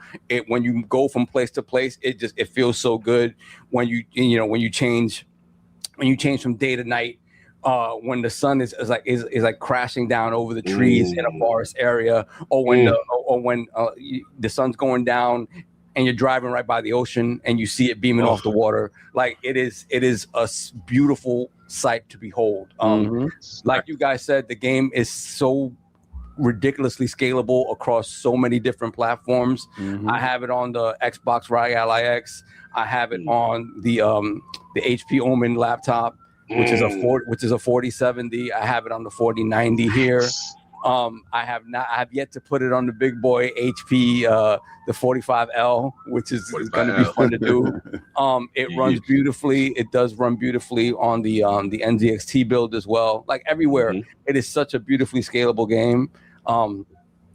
When you go from place to place, it feels so good. When you change from day to night, when the sun is like crashing down over the trees in a forest area, or when the sun's going down and you're driving right by the ocean and you see it beaming off the water, like it is a beautiful sight to behold. Like you guys said, the game is so ridiculously scalable across so many different platforms. I have it on the Xbox Royale IX. I have it on the HP Omen laptop, which is a 4070. I have it on the 4090 here. I have yet to put it on the big boy HP, the 45L, which is going to be fun to do. It runs beautifully. It does run beautifully on the NZXT build as well. Like everywhere, it is such a beautifully scalable game.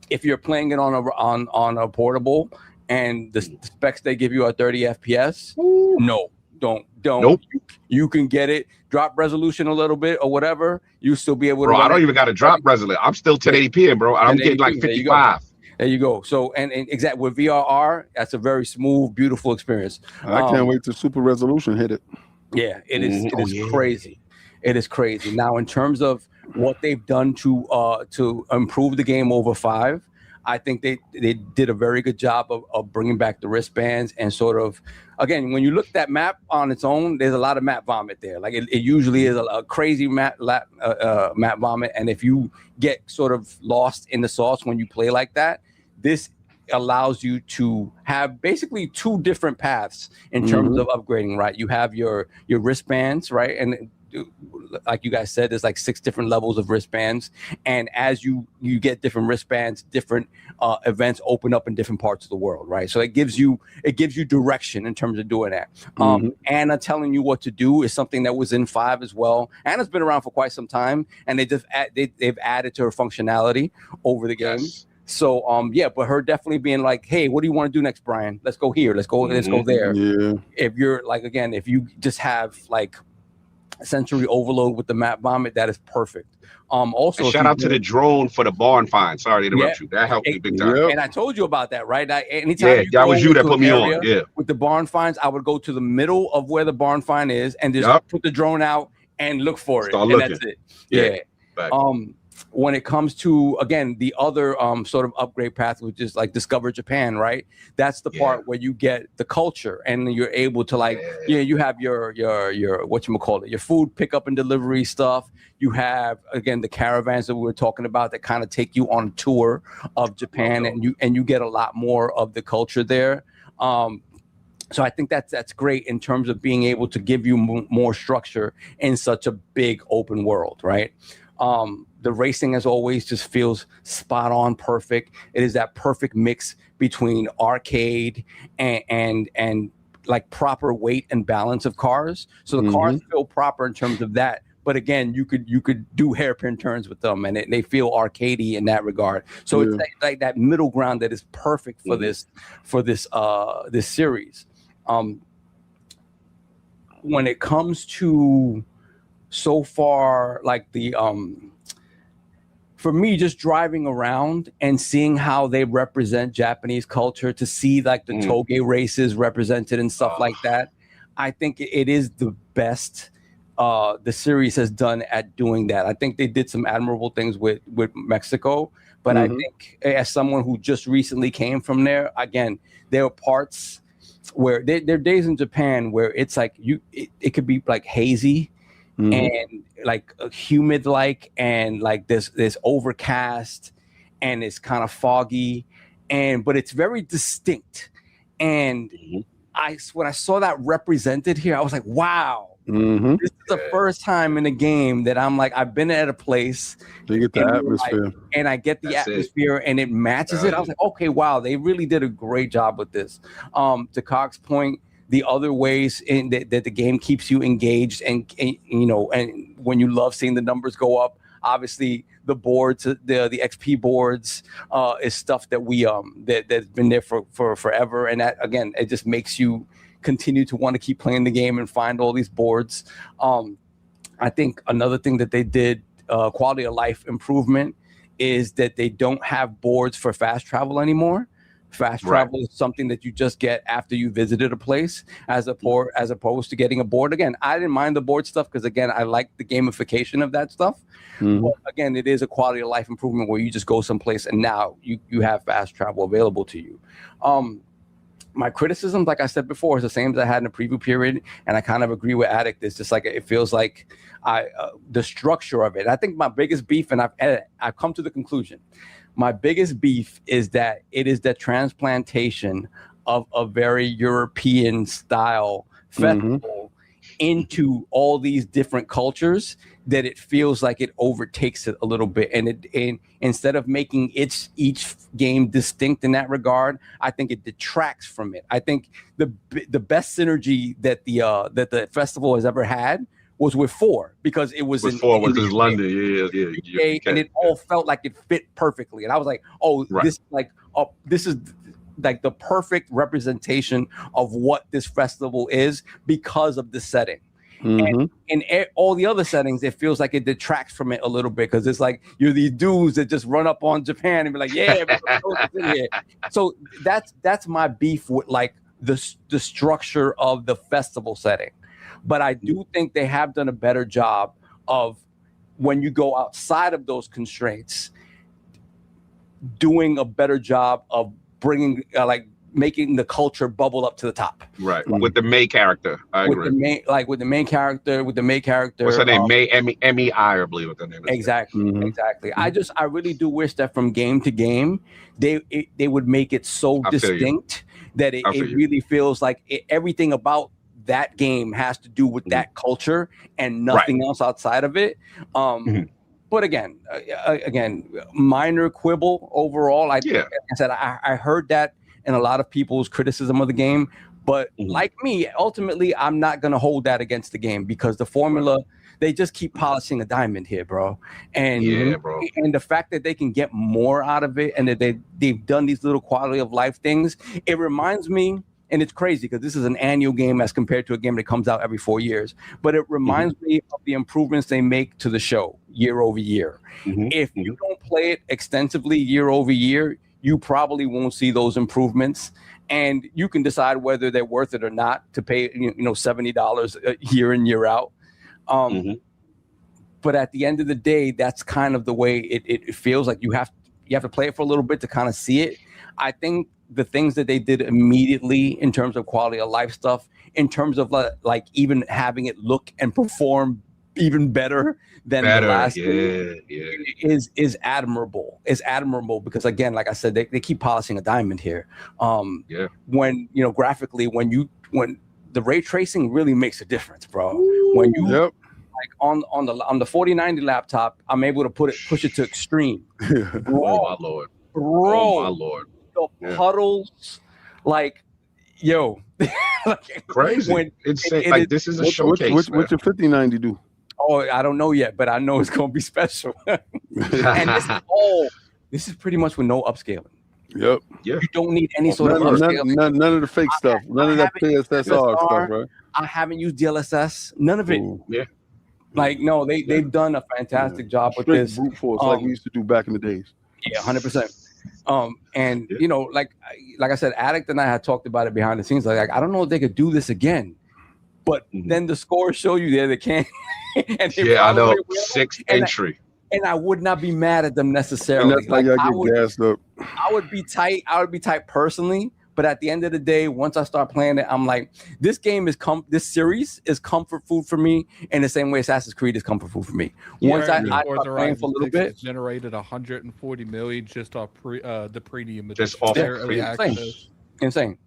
If you're playing it on a portable and the specs they give you are 30 FPS, no. Don't.
Nope.
You can get it, drop resolution a little bit or whatever. You still be able to.
Bro, I don't even got to drop resolution. I'm still 1080p, bro. I'm getting like 55.
There you go. So and exactly with VRR, that's a very smooth, beautiful experience.
I can't wait to super resolution hit it.
Yeah, it is. It is crazy. It is crazy. Now, in terms of what they've done to improve the game over 5. I think they did a very good job of bringing back the wristbands and sort of, again, when you look at that map on its own, there's a lot of map vomit there. Like it usually is a crazy map vomit. And if you get sort of lost in the sauce when you play like that, this allows you to have basically 2 different paths in terms of upgrading, right? You have your wristbands, right? And like you guys said, there's like 6 different levels of wristbands, and as you get different wristbands, different events open up in different parts of the world, right? So it gives you direction in terms of doing that. Anna telling you what to do is something that was in 5 as well. Anna's been around for quite some time, and they've added to her functionality over the games. So but her definitely being like, hey, what do you want to do next, Brian? Let's go here. Let's go there. Yeah. If you're like, again, if you just have like sensory overload with the map vomit, that is perfect. Also,
and shout out to the drone for the barn find. Sorry to interrupt you. That helped me big time.
And I told you about that, right? Anytime
that was you that put me on. Yeah,
with the barn finds, I would go to the middle of where the barn find is and just put the drone out and look for it. And that's it. Yeah. When it comes to, again, the other sort of upgrade path, which is like Discover Japan, right? That's the part where you get the culture and you're able to like, you have your whatchamacallit, your food pickup and delivery stuff. You have, again, the caravans that we were talking about that kind of take you on a tour of Japan, and you get a lot more of the culture there. So I think that's great in terms of being able to give you more structure in such a big open world, right? The racing, as always, just feels spot on, perfect. It is that perfect mix between arcade and like proper weight and balance of cars. So the cars feel proper in terms of that. But again, you could do hairpin turns with them, and they feel arcadey in that regard. So it's like that middle ground that is perfect for this series. When it comes to so far, like the for me, just driving around and seeing how they represent Japanese culture, to see like the toge races represented and stuff like that, I think it is the best the series has done at doing that. I think they did some admirable things with Mexico, but I think as someone who just recently came from there, again, there are parts where there are days in Japan where it's like it could be like hazy and like humid, like, and like there's overcast and it's kind of foggy, but it's very distinct. And when I saw that represented here, I was like, wow. This is the first time in a game that I'm like, I've been at a place,
you get the atmosphere,
and I get the atmosphere, and it matches it. I was like, okay, wow, they really did a great job with this. To Cox's point, the other ways in that the game keeps you engaged, and you know, and when you love seeing the numbers go up, obviously the boards, the XP boards, is stuff that we that's been there for forever, and that again, it just makes you continue to want to keep playing the game and find all these boards. I think another thing that they did, quality of life improvement, is that they don't have boards for fast travel anymore. Fast travel is something that you just get after you visited a place, as opposed to getting a board. Again, I didn't mind the board stuff because, again, I like the gamification of that stuff. But again, it is a quality of life improvement where you just go someplace and now you have fast travel available to you. My criticism, like I said before, is the same as I had in the preview period, and I kind of agree with Addict. It's just like it feels like the structure of it. I think my biggest beef, and I've come to the conclusion, my biggest beef is that it is the transplantation of a very European style festival into all these different cultures, that it feels like it overtakes it a little bit, and instead of making each game distinct in that regard, I think it detracts from it. I think the best synergy that the festival has ever had was with 4, because it was in
London,
and it all felt like it fit perfectly, and I was like, this is like the perfect representation of what this festival is because of the setting. And in all the other settings, it feels like it detracts from it a little bit, because it's like you're these dudes that just run up on Japan and be like, yeah, in here. So that's my beef with like the structure of the festival setting. But I do think they have done a better job of, when you go outside of those constraints, doing a better job of bringing making the culture bubble up to the top.
Right. With the May character. I agree.
With the main character.
What's her name? May MEI, I believe what the name is.
Exactly. I really do wish that from game to game, they would make it so distinct that it really feels like everything about that game has to do with that culture and nothing else outside of it. But again, minor quibble overall. Like I said, I heard that in a lot of people's criticism of the game, but like me, ultimately, I'm not going to hold that against the game, because the formula, they just keep polishing a diamond here, bro. And and the fact that they can get more out of it, and that they've done these little quality of life things, it reminds me. And it's crazy because this is an annual game as compared to a game that comes out every 4 years. But it reminds me of the improvements they make to the show year over year. If you don't play it extensively year over year, you probably won't see those improvements. And you can decide whether they're worth it or not to pay $70 year in, year out. But at the end of the day, that's kind of the way it feels like. You have to play it for a little bit to kind of see it. I think the things that they did immediately in terms of quality of life stuff, in terms of like even having it look and perform even better than the last thing, is admirable. Is admirable because, again, like I said, they keep polishing a diamond here. When graphically, when the ray tracing really makes a difference, bro. When you like on the 4090 laptop, I'm able to push it to extreme. Bro,
oh my lord,
bro,
oh my lord.
The puddles, like, yo,
crazy. This is a showcase.
What's your 5090 do?
Oh, I don't know yet, but I know it's gonna be special. And this is pretty much with no upscaling.
Yep.
You don't need any sort of upscaling.
None of the fake stuff. None of that PSSR stuff, right?
I haven't used DLSS. None of it.
Ooh. Yeah.
Like, no, they've done a fantastic job with
Straight
this.
brute force, like we used to do back in the days.
Yeah, 100%. And you know, like I said, Addict and I had talked about it behind the scenes. Like I don't know if they could do this again, but then the scores show you there they can. And
I know. 6th entry.
And I would not be mad at them necessarily.
And that's like I get gassed up.
I would be tight. I would be tight personally. But at the end of the day, once I start playing it, I'm like, this game is this series is comfort food for me in the same way Assassin's Creed is comfort food for me. Once I start playing for a little bit,
generated 140 million just off the premium.
Just off
insane.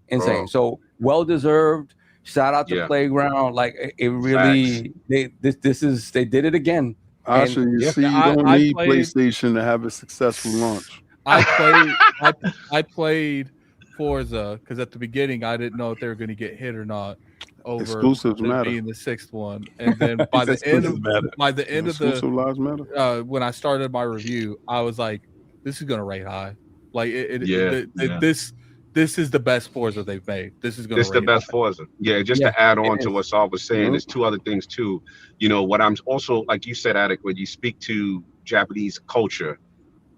So well deserved. Shout out to Playground. Like it really, they did it again.
Actually, you see, you don't need PlayStation to have a successful launch.
I played Forza because at the beginning I didn't know if they were going to get hit or not over
exclusives matter
being the 6th one, and then by the end of
lives matter.
When I started my review, I was like, this is going to rate high. Like this is the best Forza they've made. This is the best
Forza. Yeah, just to add on to what Saul was saying, there's two other things too. You know, what I'm also, like you said, Attic, when you speak to Japanese culture,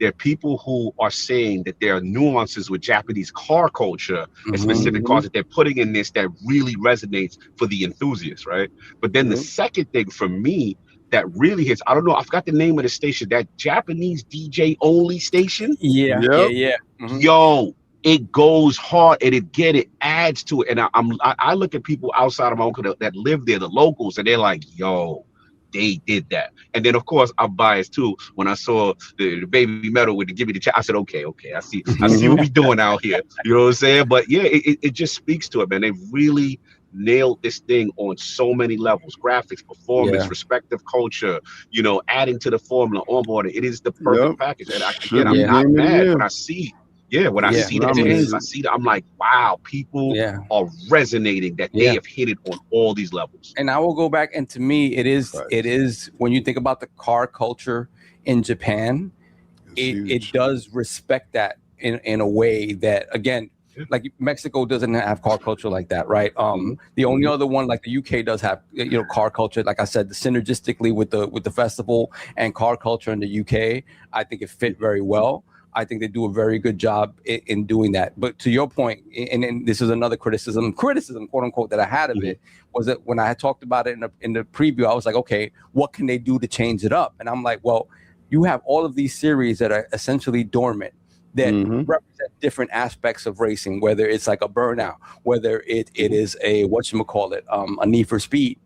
there are people who are saying that there are nuances with Japanese car culture and specific cars that they're putting in this that really resonates for the enthusiasts, right? But then the second thing for me that really hits, I don't know, I forgot the name of the station, that Japanese DJ only station.
Yeah.
Yo, it goes hard and it adds to it. And I look at people outside of my own that live there, the locals, and they're like, yo, they did that. And then of course I'm biased too. When I saw the Baby Metal with the Give Me the Chat, I said, okay, I see what we doing out here. You know what I'm saying? But yeah, it just speaks to it, man. They really nailed this thing on so many levels: graphics, performance, respective culture, you know, adding to the formula, onboarding. It is the perfect package. And I'm not mad when I see when I see the things, I'm like, wow, people are resonating that they have hit it on all these levels.
And I will go back, and to me, it is when you think about the car culture in Japan, it does respect that in a way that, again, like Mexico doesn't have car culture like that, right? The only other one, like the UK does have, you know, car culture. Like I said, synergistically with the festival and car culture in the UK, I think it fit very well. I think they do a very good job in doing that. But to your point, and this is another criticism, quote unquote, that I had of it, was that when I had talked about it in the preview, I was like, okay, what can they do to change it up? And I'm like, well, you have all of these series that are essentially dormant, that represent different aspects of racing, whether it's like a Burnout, whether it is a a Need for Speed.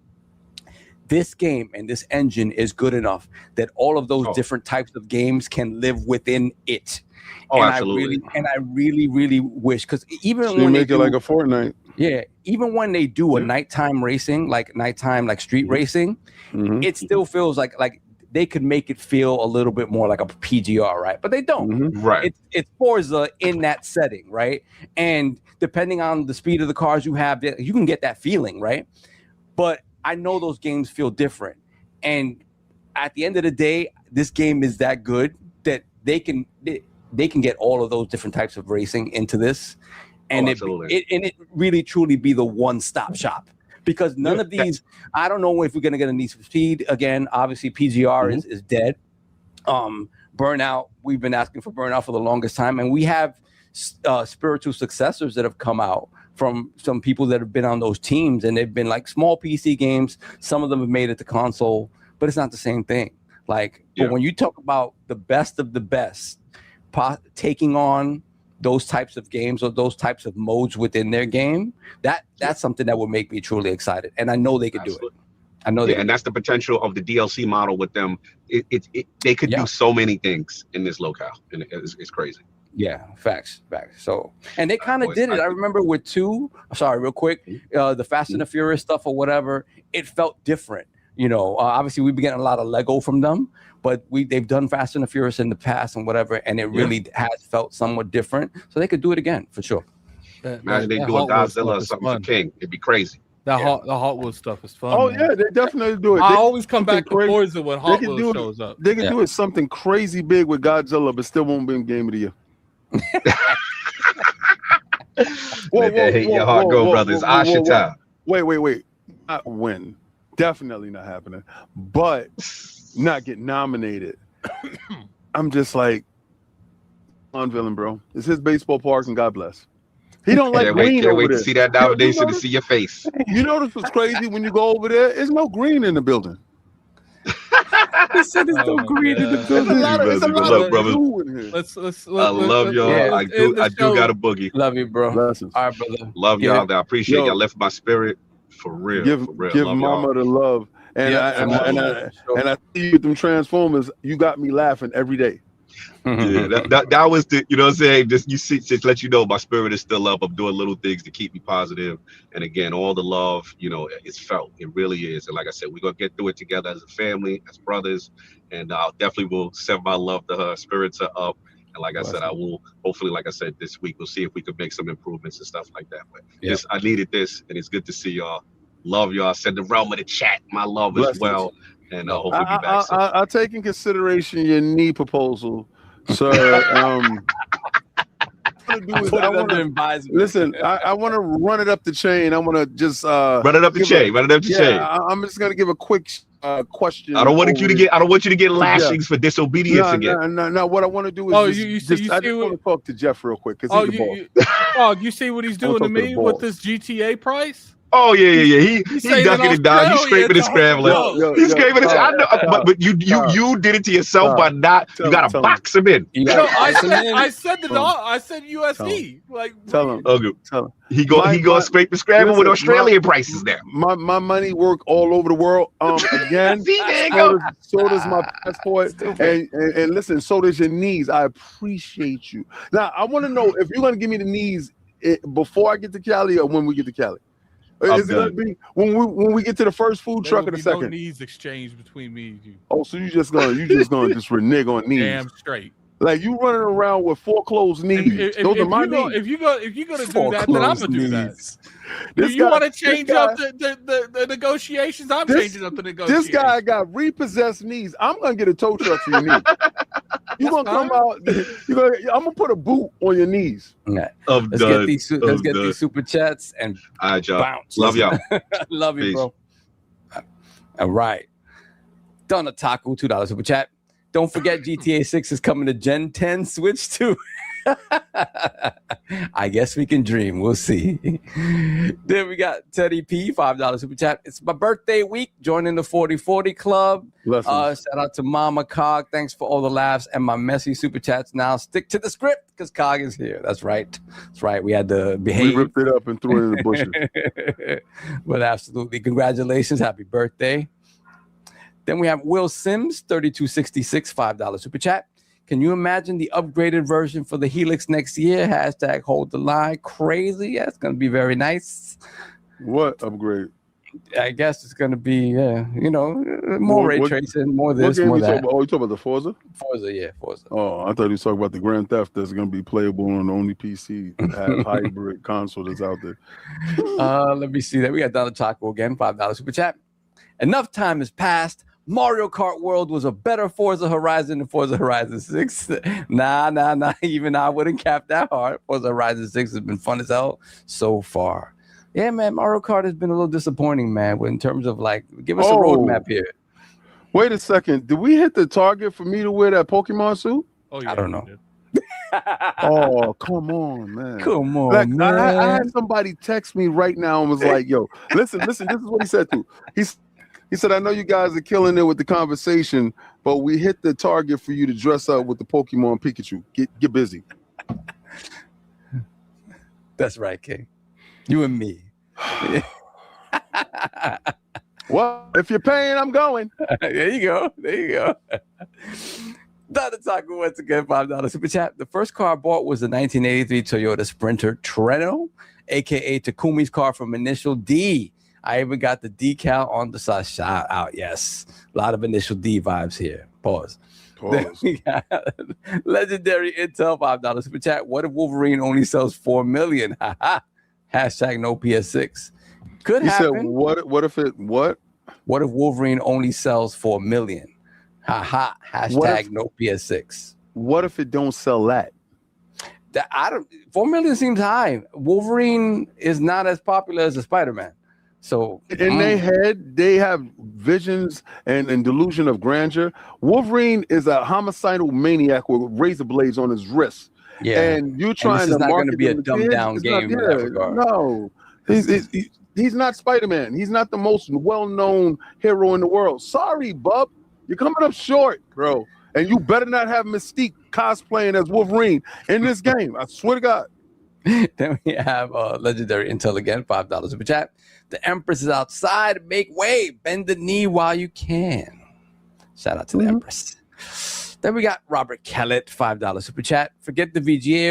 This game and this engine is good enough that all of those different types of games can live within it.
Oh, and absolutely.
I really wish, because even
when they make it like a Fortnite.
Yeah, even when they do a nighttime racing, like street racing, it still feels like they could make it feel a little bit more like a PGR, right? But they don't.
Right.
It's Forza in that setting, right? And depending on the speed of the cars you have, you can get that feeling, right? But I know those games feel different. And at the end of the day, this game is that good that they can get all of those different types of racing into this. And it really truly be the one-stop shop. Because none of these, I don't know if we're going to get a Need for Speed again. Obviously, PGR is dead. Burnout, we've been asking for Burnout for the longest time. And we have spiritual successors that have come out from some people that have been on those teams. And they've been like small PC games. Some of them have made it to console, but it's not the same thing. But when you talk about the best of the best taking on those types of games or those types of modes within their game, that's something that would make me truly excited. And I know they could do it. I know
and that's the potential of the DLC model with them. They could do so many things in this locale, and it's crazy.
Yeah, facts. So, and they kind of did it. I remember with real quick, the Fast and the Furious stuff or whatever, it felt different. You know, obviously we've been getting a lot of Lego from them, but they've done Fast and the Furious in the past and whatever, and it really has felt somewhat different. So they could do it again for sure.
Imagine they do a Godzilla or something for King. It'd be crazy.
The Hot Wheels stuff is fun.
Oh yeah, they definitely do it.
I always come back to Forza when Hot Wheels shows up.
They can do it something crazy big with Godzilla, but still won't be in Game of the Year.
Let that hit your heart go, brothers. Ashita.
Wait. Not when. Definitely not happening. But not get nominated. I'm just like, on villain, bro. It's his baseball park, and God bless. He don't like green
can't
over
wait
there.
to see that nomination to see your face.
You know this was crazy when you go over there. There's no green in the building.
He said there's no green in the building.
It's a lot of blue in here.
Let's
I love y'all.
yeah.
I do got a boogie.
Love you, bro.
Blessings.
All right, brother.
Love y'all. I appreciate y'all left my spirit for real.
Give
Love
mama
y'all.
the love. And I see you with them Transformers. You got me laughing every day.
Yeah, that was the, you know what I'm saying? Just just let you know my spirit is still up. I'm doing little things to keep me positive. And again, all the love, you know, it's felt. It really is. And like I said, we're gonna get through it together as a family, as brothers. And I definitely will send my love to her. Spirits are up. And like I said, I will hopefully, like I said, this week we'll see if we can make some improvements and stuff like that. But I needed this, and it's good to see y'all. Love y'all. Send the realm of the chat my love as well. And hopefully be back soon.
I'll take in consideration your knee proposal, sir. Listen, I want to run it up the chain. I want to just
run it up the chain. Run it up the chain.
I'm just gonna give a quick question.
I don't want you to get lashings for disobedience again.
No. What I want to do is I just want to talk to Jeff real quick because he's the boss.
You see what he's doing to me with this GTA price?
Oh yeah. He's ducking it down. He's scraping and scrambling. He's scraping it. I know, but you did it to yourself by not. You got to box him in.
I said USD. Like
tell him.
He go scrape and scramble with Australian prices now.
My money work all over the world. Again, so does my passport. And listen, so does your knees. I appreciate you. Now I want to know if you're gonna give me the knees before I get to Cali or when we get to Cali. Is it gonna be when we get to the first food truck in a second?
No needs exchange between me and you.
Oh, so you just gonna just renege on knees?
Damn straight.
Like you running around with foreclosed knees. Those are my knees.
If you're gonna do that, then I'm gonna do that. Do you want to change up the negotiations? I'm changing up the negotiations.
This guy got repossessed knees. I'm gonna get a tow truck for your knees. You're gonna come out. I'm gonna put a boot on your knees.
Let's get these super chats and bounce.
Love y'all.
Love you, bro. All right. Donna Taco, $2 super chat. Don't forget GTA 6 is coming to Gen 10 Switch too. I guess we can dream. We'll see. Then we got Teddy P, $5 super chat. It's my birthday week. Joining the 40/40 club. Shout out to Mama Cog. Thanks for all the laughs and my messy super chats. Now stick to the script because Cog is here. That's right. We had to behave.
We ripped it up and threw it in the bushes.
But absolutely. Congratulations. Happy birthday. Then we have Will Sims, 3266, $5 super chat. Can you imagine the upgraded version for the Helix next year? # hold the line. Crazy. That's going to be very nice.
What upgrade?
I guess it's going to be, more ray tracing, more this, more that.
You talking about the Forza?
Forza.
Oh, I thought you were talking about the Grand Theft that's going to be playable on the only PC hybrid console that's out there.
Let me see that. We got Donald Taco again, $5 super chat. Enough time has passed. Mario Kart World was a better Forza Horizon than Forza Horizon 6. Nah. Even I wouldn't cap that hard. Forza Horizon 6 has been fun as hell so far. Yeah, man, Mario Kart has been a little disappointing, man, in terms of give us a roadmap here.
Wait a second. Did we hit the target for me to wear that Pokemon suit?
Oh, yeah,
I don't know.
Oh, come on, man.
Come on, man.
I had somebody text me right now and was like, yo, listen, this is what he said too. He said, I know you guys are killing it with the conversation, but we hit the target for you to dress up with the Pokemon Pikachu. Get busy.
That's right, King. You and me.
Well, if you're paying, I'm going.
There you go. Donna Taco once again, $5 super chat. The first car I bought was the 1983 Toyota Sprinter Treno, a.k.a. Takumi's car from Initial D. I even got the decal on the side. Shout out, yes. A lot of Initial D vibes here. Pause. Then we got Legendary Intel, $5 super chat. What if Wolverine only sells 4 million? # no PS6. Could happen.
Said, what if
Wolverine only sells 4 million? # no PS6.
What if it don't sell that?
4 million seems high. Wolverine is not as popular as a Spider-Man. So
in their head, they have visions and delusion of grandeur. Wolverine is a homicidal maniac with razor blades on his wrists.
yeah,
And you're trying
this is
to
not going
market
to be a
them to
dumbed
kids.
down
It's
game
not,
in that regard.
No, he's not Spider-Man. He's not the most well-known hero in the world. Sorry, bub, you're coming up short, bro. And you better not have Mystique cosplaying as Wolverine in this game. I swear to God.
Then we have Legendary Intel again, $5 super chat. The Empress is outside. Make way. Bend the knee while you can. Shout out to the Empress. Then we got Robert Kellett, $5 super chat. Forget the VGA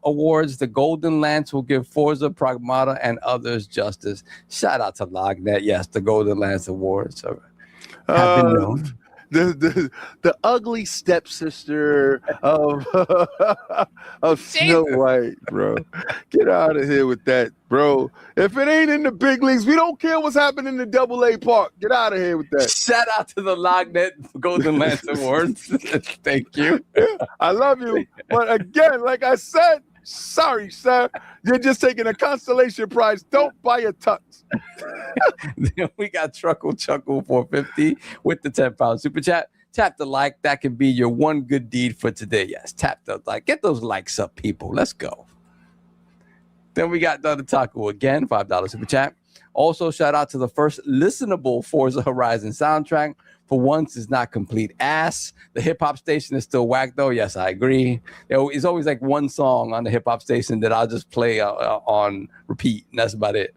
awards. The Golden Lance will give Forza, Pragmata, and others justice. Shout out to Lognet. Yes, the Golden Lance awards have been known.
The ugly stepsister of Snow White, bro. Get out of here with that, bro. If it ain't in the big leagues, we don't care what's happening in AA Park. Get out of here with that.
Shout out to the Lognet Golden Lance Awards. Thank you.
I love you. But again, like I said, sorry, sir. You're just taking a constellation prize. Don't buy a tux.
Then we got Truckle Chuckle 450 with the £10 super chat. Tap the like. That can be your one good deed for today. Yes, tap the like. Get those likes up, people. Let's go. Then we got the Taco again, $5 super chat. Also, shout out to the first listenable Forza Horizon soundtrack. For once, it's not complete ass. The hip hop station is still whack, though. Yes, I agree. It's always like one song on the hip hop station that I'll just play on repeat, and that's about it.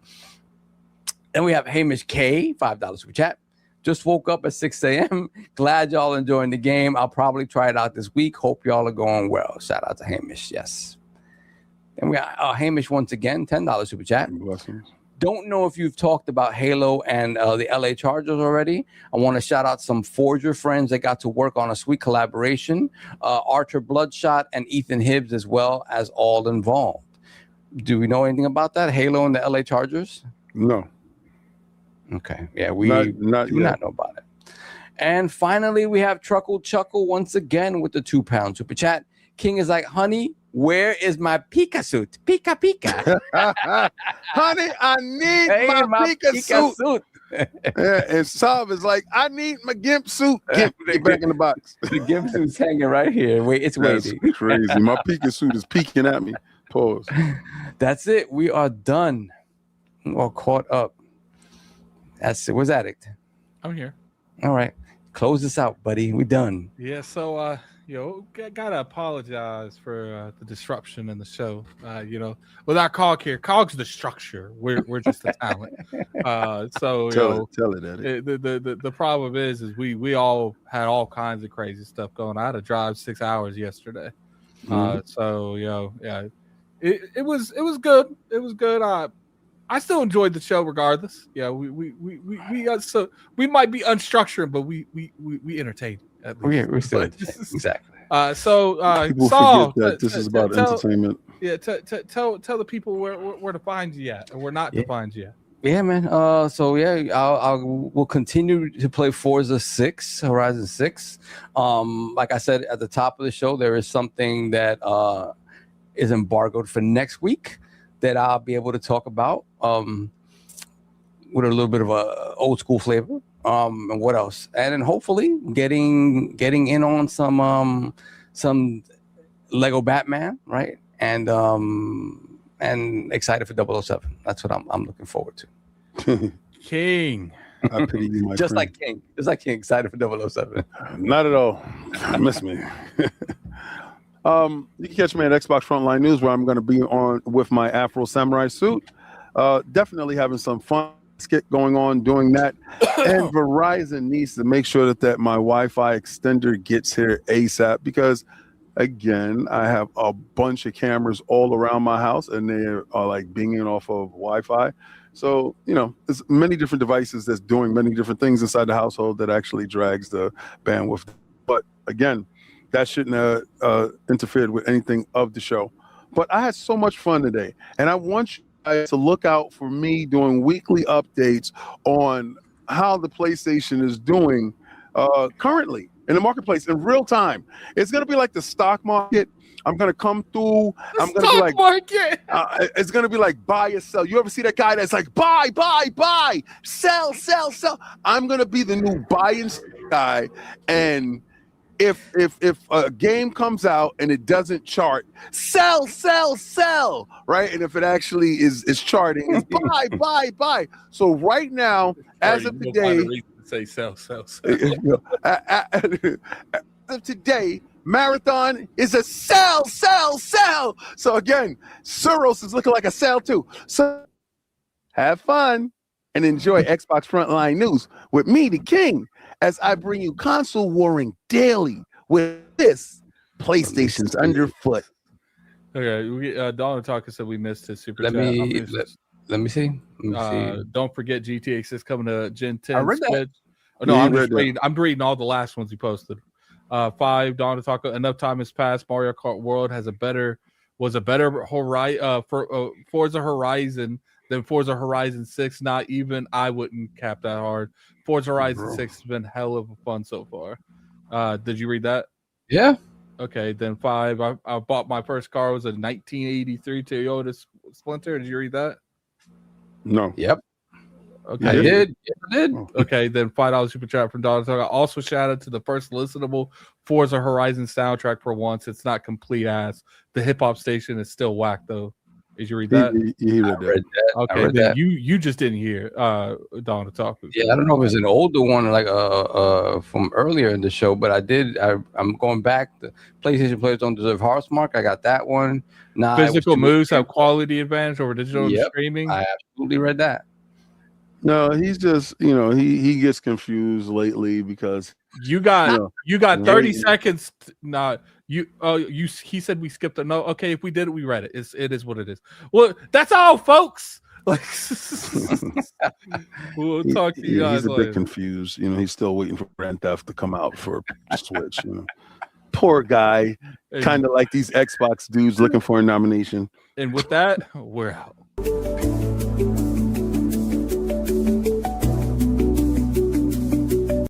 Then we have Hamish K, $5 super chat. Just woke up at 6 a.m. Glad y'all enjoying the game. I'll probably try it out this week. Hope y'all are going well. Shout out to Hamish. Yes. Then we got Hamish once again, $10 super chat.
Blessings. Don't
know if you've talked about Halo and the LA Chargers already. I want to shout out some Forger friends that got to work on a sweet collaboration. Archer Bloodshot and Ethan Hibbs as well as all involved. Do we know anything about that? Halo and the LA Chargers?
No.
Okay. Yeah, we
not
do not know about it. And finally, we have Truckle Chuckle once again with the £2 super chat. King is like, honey, where is my Pika suit? Pika Pika.
Honey, I need my Pika suit. Yeah, and Sav is like, I need my GIMP suit. GIMP, get back in the box.
The GIMP suit's hanging right here. Wait, it's waiting.
That's crazy. My Pika suit is peeking at me. Pause.
That's it. We are done. We're all caught up. That's it. Where's Addict?
I'm here.
All right. Close this out, buddy. We done.
Yeah, so gotta apologize for the disruption in the show. With our Cog here, Cog's the structure. We're just the talent. So
tell it, Eddie.
The problem is we all had all kinds of crazy stuff going. I had to drive 6 hours yesterday.
Mm-hmm.
It was good. It was good. I still enjoyed the show regardless. Yeah, we we might be unstructured, but we entertain.
We're still exactly.
People
Saul,
forget that this is about entertainment.
Yeah, tell the people where to find you at, and where not to find you at.
Yeah, man. We'll continue to play Forza 6, Horizon 6. Like I said at the top of the show, there is something that is embargoed for next week that I'll be able to talk about with a little bit of a old school flavor. And what else? And then hopefully getting in on some Lego Batman, right? And excited for 007. That's what I'm looking forward to.
King.
I pity you, my
just
friend.
like King, excited for 007.
Not at all. Miss me. You can catch me at Xbox Frontline News, where I'm going to be on with my Afro Samurai suit. Definitely having some fun skit going on doing that. And Verizon needs to make sure that my Wi-Fi extender gets here ASAP, because again, I have a bunch of cameras all around my house and they are like binging off of Wi-Fi. So, there's many different devices that's doing many different things inside the household that actually drags the bandwidth. But again, that shouldn't have interfered with anything of the show. But I had so much fun today, and I want you guys to look out for me doing weekly updates on how the PlayStation is doing currently. in the marketplace in real time. It's gonna be like the stock market. I'm gonna come through. I'm gonna be like,
market.
It's gonna be like buy or sell. You ever see that guy that's like buy, sell. I'm gonna be the new buy and sell guy. And if a game comes out and it doesn't chart, sell, right? And if it actually is charting, it's buy. So right now, as of today,
say sell.
As of today, Marathon is a sell. So again, Suros is looking like a sell too. So have fun and enjoy Xbox Frontline News with me, the King, as I bring you console warring daily with this PlayStation's underfoot.
Okay, Don Taka said we missed his super chat.
Let me see.
Don't forget GTA 6 coming to Gen 10.
I read that.
Oh, no, I'm reading all the last ones he posted. 5, Don Taka, enough time has passed. Mario Kart World was a better Forza Horizon than Forza Horizon 6. Not even I wouldn't cap that hard. Forza Horizon 6 has been hell of fun so far. Did you read that?
Yeah.
Okay, then 5. I bought my first car. It was a 1983 Toyota Sprinter. Did you read that?
No.
Yep.
Okay.
I did.
Okay, then $5 super chat from Don. Also, shout out to the first listenable Forza Horizon soundtrack for once. It's not complete ass. The hip hop station is still whack though. Did you read that?
He read that.
Okay, then you just didn't hear Don talk.
Yeah, I don't know if it's an older one like from earlier in the show, but I'm going back. The PlayStation players don't deserve Hearthmark. I got that one.
Physical moves have quality advantage over digital streaming.
I absolutely read that.
No, he's just he gets confused lately because
you got 30 seconds. He said we skipped it. No, okay, if we did it, we read it. It is what it is. Well, that's all, folks. Like, we'll talk to you guys
later. He's a bit confused. He's still waiting for Grand Theft to come out for Switch. Poor guy, kind of like these Xbox dudes looking for a nomination.
And with that, we're out.